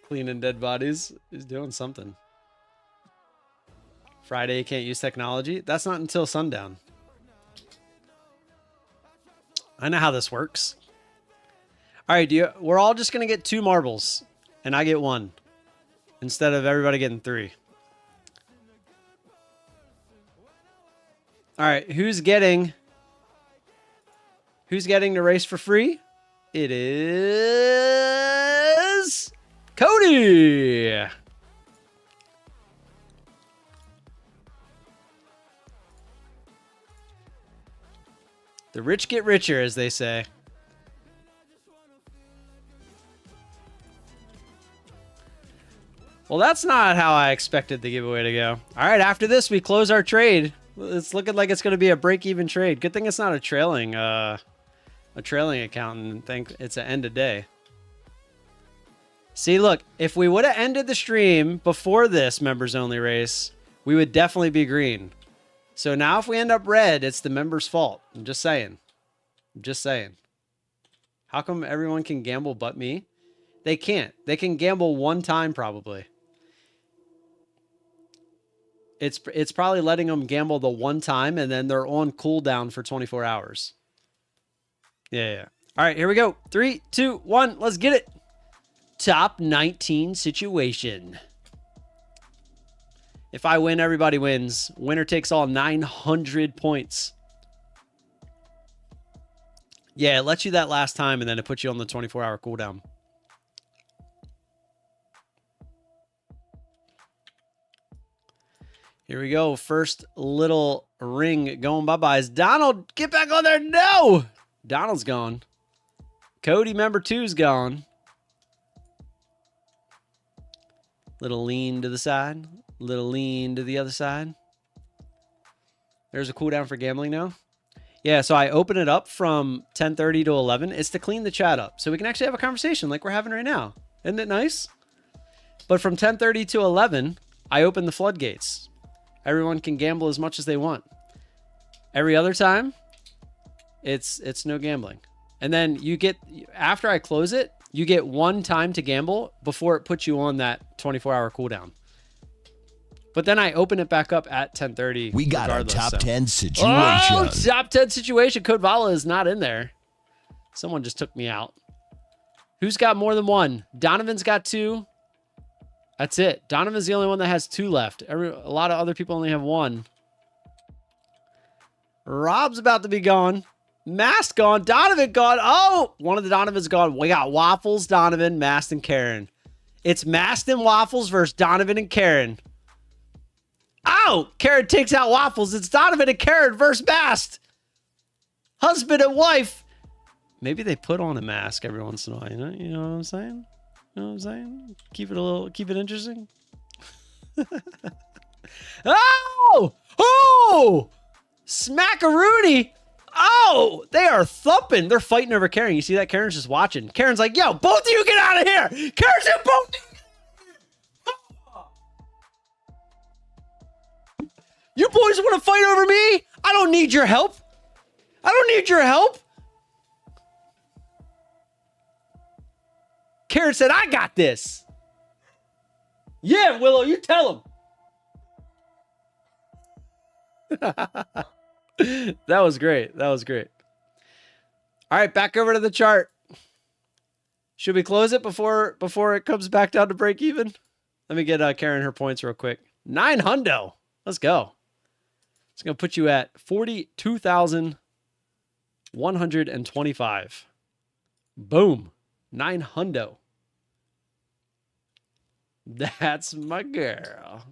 Cleaning dead bodies. He's doing something. Friday, you can't use technology. That's not until sundown. I know how this works. All right, we're all just going to get 2 marbles, and I get 1 instead of everybody getting 3. All right, who's getting the race for free? It is Cody. The rich get richer, as they say. Well, that's not how I expected the giveaway to go. All right, after this, we close our trade. It's looking like it's going to be a break-even trade. Good thing it's not a trailing account, and think it's an end of day. See, look, if we would have ended the stream before this members-only race, we would definitely be green. So now if we end up red, it's the members' fault. I'm just saying. I'm just saying. How come everyone can gamble but me? They can't. They can gamble one time probably. It's probably letting them gamble the one time and then they're on cooldown for 24 hours. Yeah. All right, here we go. 3, 2, 1. Let's get it. Top 19 situation. If I win, everybody wins. Winner takes all 900 points. Yeah, it lets you that last time and then it puts you on the 24-hour cooldown. Here we go. First little ring going bye-bye. Is Donald, get back on there. No! Donald's gone. Cody member 2's gone. Little lean to the side. Little lean to the other side. There's a cooldown for gambling now. Yeah, so I open it up from 10:30 to 11. It's to clean the chat up. So we can actually have a conversation like we're having right now. Isn't it nice? But from 10:30 to 11, I open the floodgates. Everyone can gamble as much as they want. Every other time, it's no gambling. And then you get, after I close it, you get one time to gamble before it puts you on that 24-hour cooldown. But then I open it back up at 10:30. We got a top 10 situation. Oh, top 10 situation. Code Vala is not in there. Someone just took me out. Who's got more than one? Donovan's got 2. That's it. Donovan's the only one that has 2 left. A lot of other people only have 1. Rob's about to be gone. Mast gone. Donovan gone. Oh, one of the Donovans gone. We got Waffles, Donovan, Mast, and Karen. It's Mast and Waffles versus Donovan and Karen. Oh, Karen takes out Waffles. It's Donovan and Karen versus Mast. Husband and wife. Maybe they put on a mask every once in a while. You know what I'm saying? You know what I'm saying? Keep it interesting. Oh! Oh! Smackaroony! Oh! They are thumping. They're fighting over Karen. You see that? Karen's just watching. Karen's like, yo, both of you get out of here! Karen said both of you! You boys want to fight over me? I don't need your help. I don't need your help. Karen said, I got this. Yeah, Willow, you tell him. That was great. That was great. All right, back over to the chart. Should we close it before it comes back down to break even? Let me get Karen her points real quick. 900. Let's go. It's going to put you at 42,125. Boom. 900. That's my girl.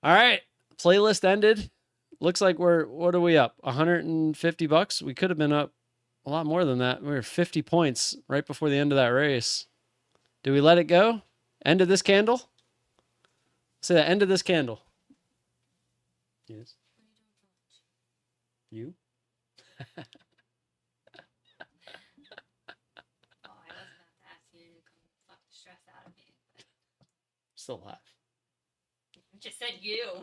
All right. Playlist ended. Looks like what are we up? $150? We could have been up a lot more than that. We were 50 points right before the end of that race. Do we let it go? End of this candle? Say the end of this candle. Yes. You? Still alive. Just said you.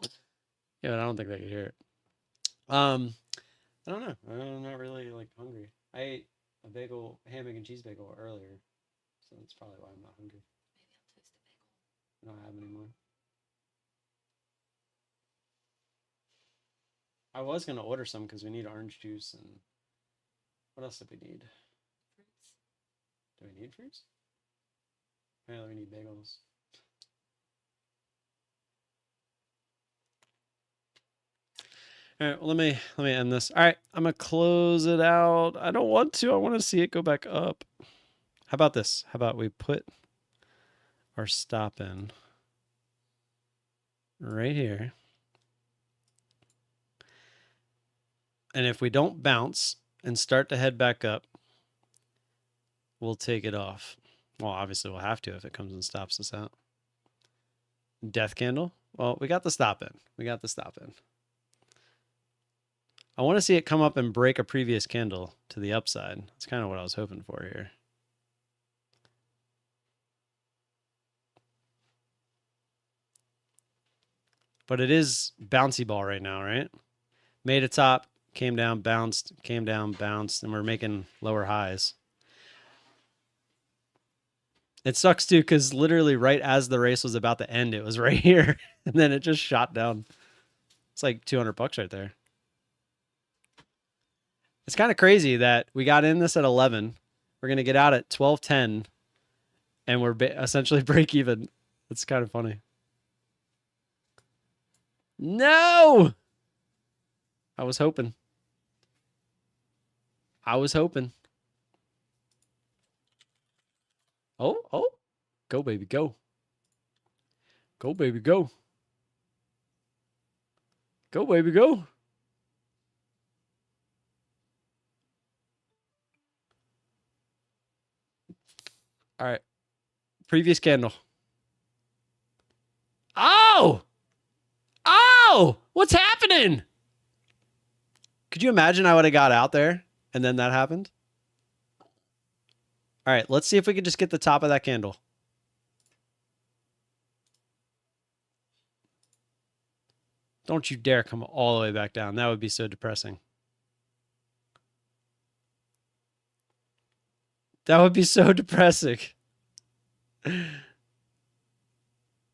Yeah, but I don't think they could hear it. I don't know. I'm not really like hungry. I ate a bagel, ham, egg, and cheese bagel earlier, so that's probably why I'm not hungry. Maybe I'll toast a bagel. I don't have any more. I was gonna order some because we need orange juice and what else do we need? Fruits. Do we need fruits? Apparently we need bagels. All right, well, let me end this. All right, I'm gonna close it out. I don't want to. I want to see it go back up. How about this? How about we put our stop in right here. And if we don't bounce and start to head back up, we'll take it off. Well, obviously we'll have to if it comes and stops us out. Death candle. Well, we got the stop in. We got the stop in. I want to see it come up and break a previous candle to the upside. That's kind of what I was hoping for here. But it is bouncy ball right now, right? Made a top, came down, bounced, and we're making lower highs. It sucks too, because literally right as the race was about to end, it was right here. And then it just shot down. It's like $200 right there. It's kind of crazy that we got in this at 11. We're going to get out at 12:10, and we're essentially break even. It's kind of funny. No! I was hoping. Oh. Go, baby, go. Go, baby, go. Go, baby, go. All right. Previous candle. Oh! Oh! What's happening? Could you imagine I would have got out there and then that happened? All right, let's see if we can just get the top of that candle. Don't you dare come all the way back down. That would be so depressing. That would be so depressing.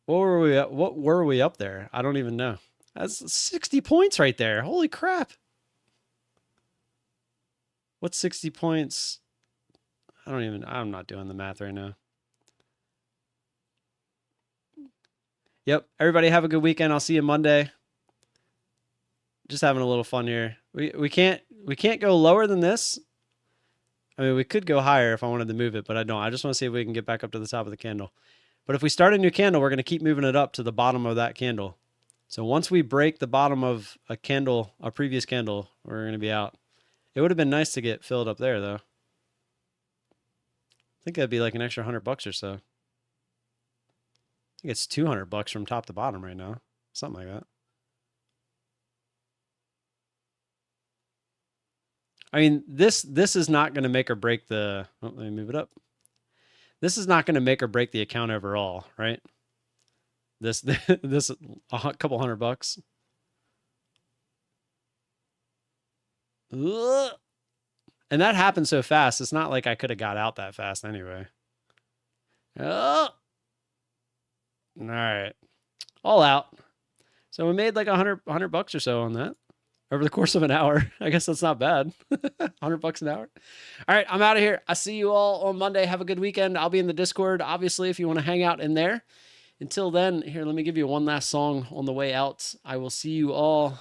What were we up there? I don't even know. That's 60 points right there. Holy crap. What's 60 points? I'm not doing the math right now. Yep. Everybody have a good weekend. I'll see you Monday. Just having a little fun here. We can't go lower than this. I mean, we could go higher if I wanted to move it, but I don't. I just want to see if we can get back up to the top of the candle. But if we start a new candle, we're going to keep moving it up to the bottom of that candle. So once we break the bottom of a candle, a previous candle, we're going to be out. It would have been nice to get filled up there, though. I think that'd be like an extra $100 or so. I think it's $200 from top to bottom right now. Something like that. I mean, this is not going to make or break the... Oh, let me move it up. This is not going to make or break the account overall, right? This a couple $100. Ugh. And that happened so fast. It's not like I could have got out that fast anyway. Oh. All right. All out. So we made like $100 or so on that over the course of an hour. I guess that's not bad. $100 an hour. All right. I'm out of here. I see you all on Monday. Have a good weekend. I'll be in the Discord, obviously, if you want to hang out in there. Until then, here, let me give you one last song on the way out. I will see you all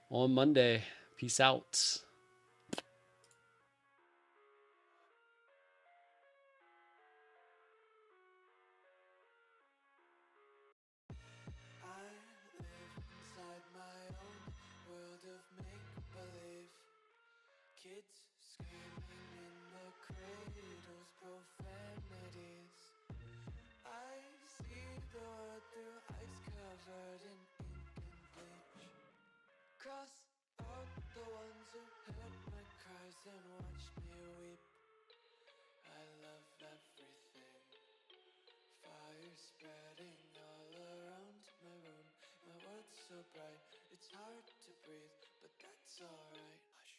on Monday. Peace out. I live inside my own world of make-believe. Kids screaming in the cradles, profanities. I see the world through ice covered in ink and bleach. Cross out the ones who heard my cries and watched me weep. I love everything. Fire spreading all around my room. My world's so bright, it's hard to breathe, but that's alright. Hush.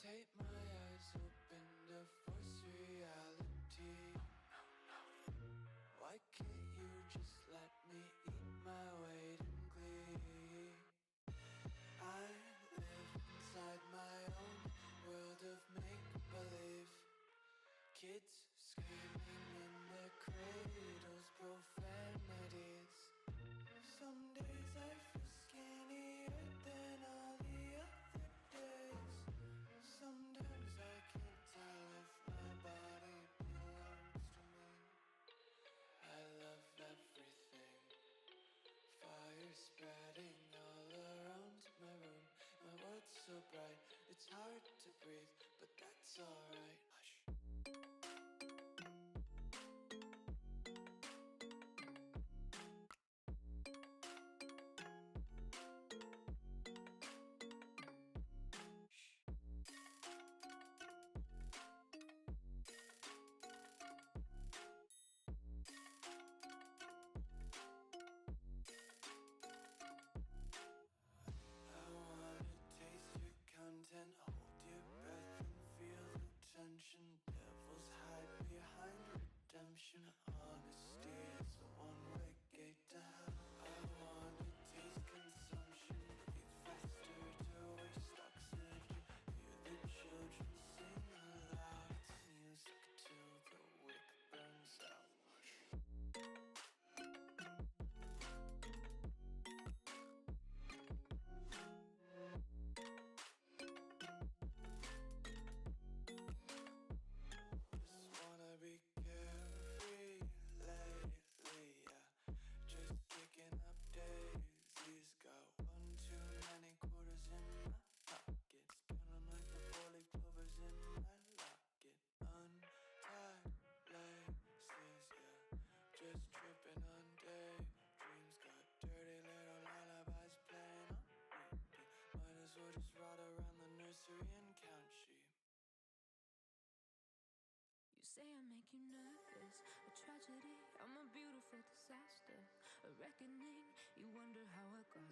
Take my eyes open to force reality. Kids screaming in their cradles, profanities. Some days I feel skinnier than all the other days. Sometimes I can't tell if my body belongs to me. I love everything. Fire spreading all around my room. My world's so bright, it's hard to breathe, but that's alright. Hush. I wanna taste your content, hold your breath and feel the tension. Devils hide behind redemption. Honesty is a one-way gate to hell. I wanna taste consumption, breathe faster to waste oxygen. Hear the children sing aloud. It's music till the wick burns out. Just wanna be carefree lately, yeah. Just kicking up daisies. Got one too many quarters in my pockets. Count 'em like the four-leaf clovers in my locket. Untied laces, yeah. Just tripping on daydreams. Got dirty little lullabies playing on repeat. Might as well just ride around the nursery and count sheep. You say I make you nervous, a tragedy, I'm a beautiful disaster, a reckoning, you wonder how I got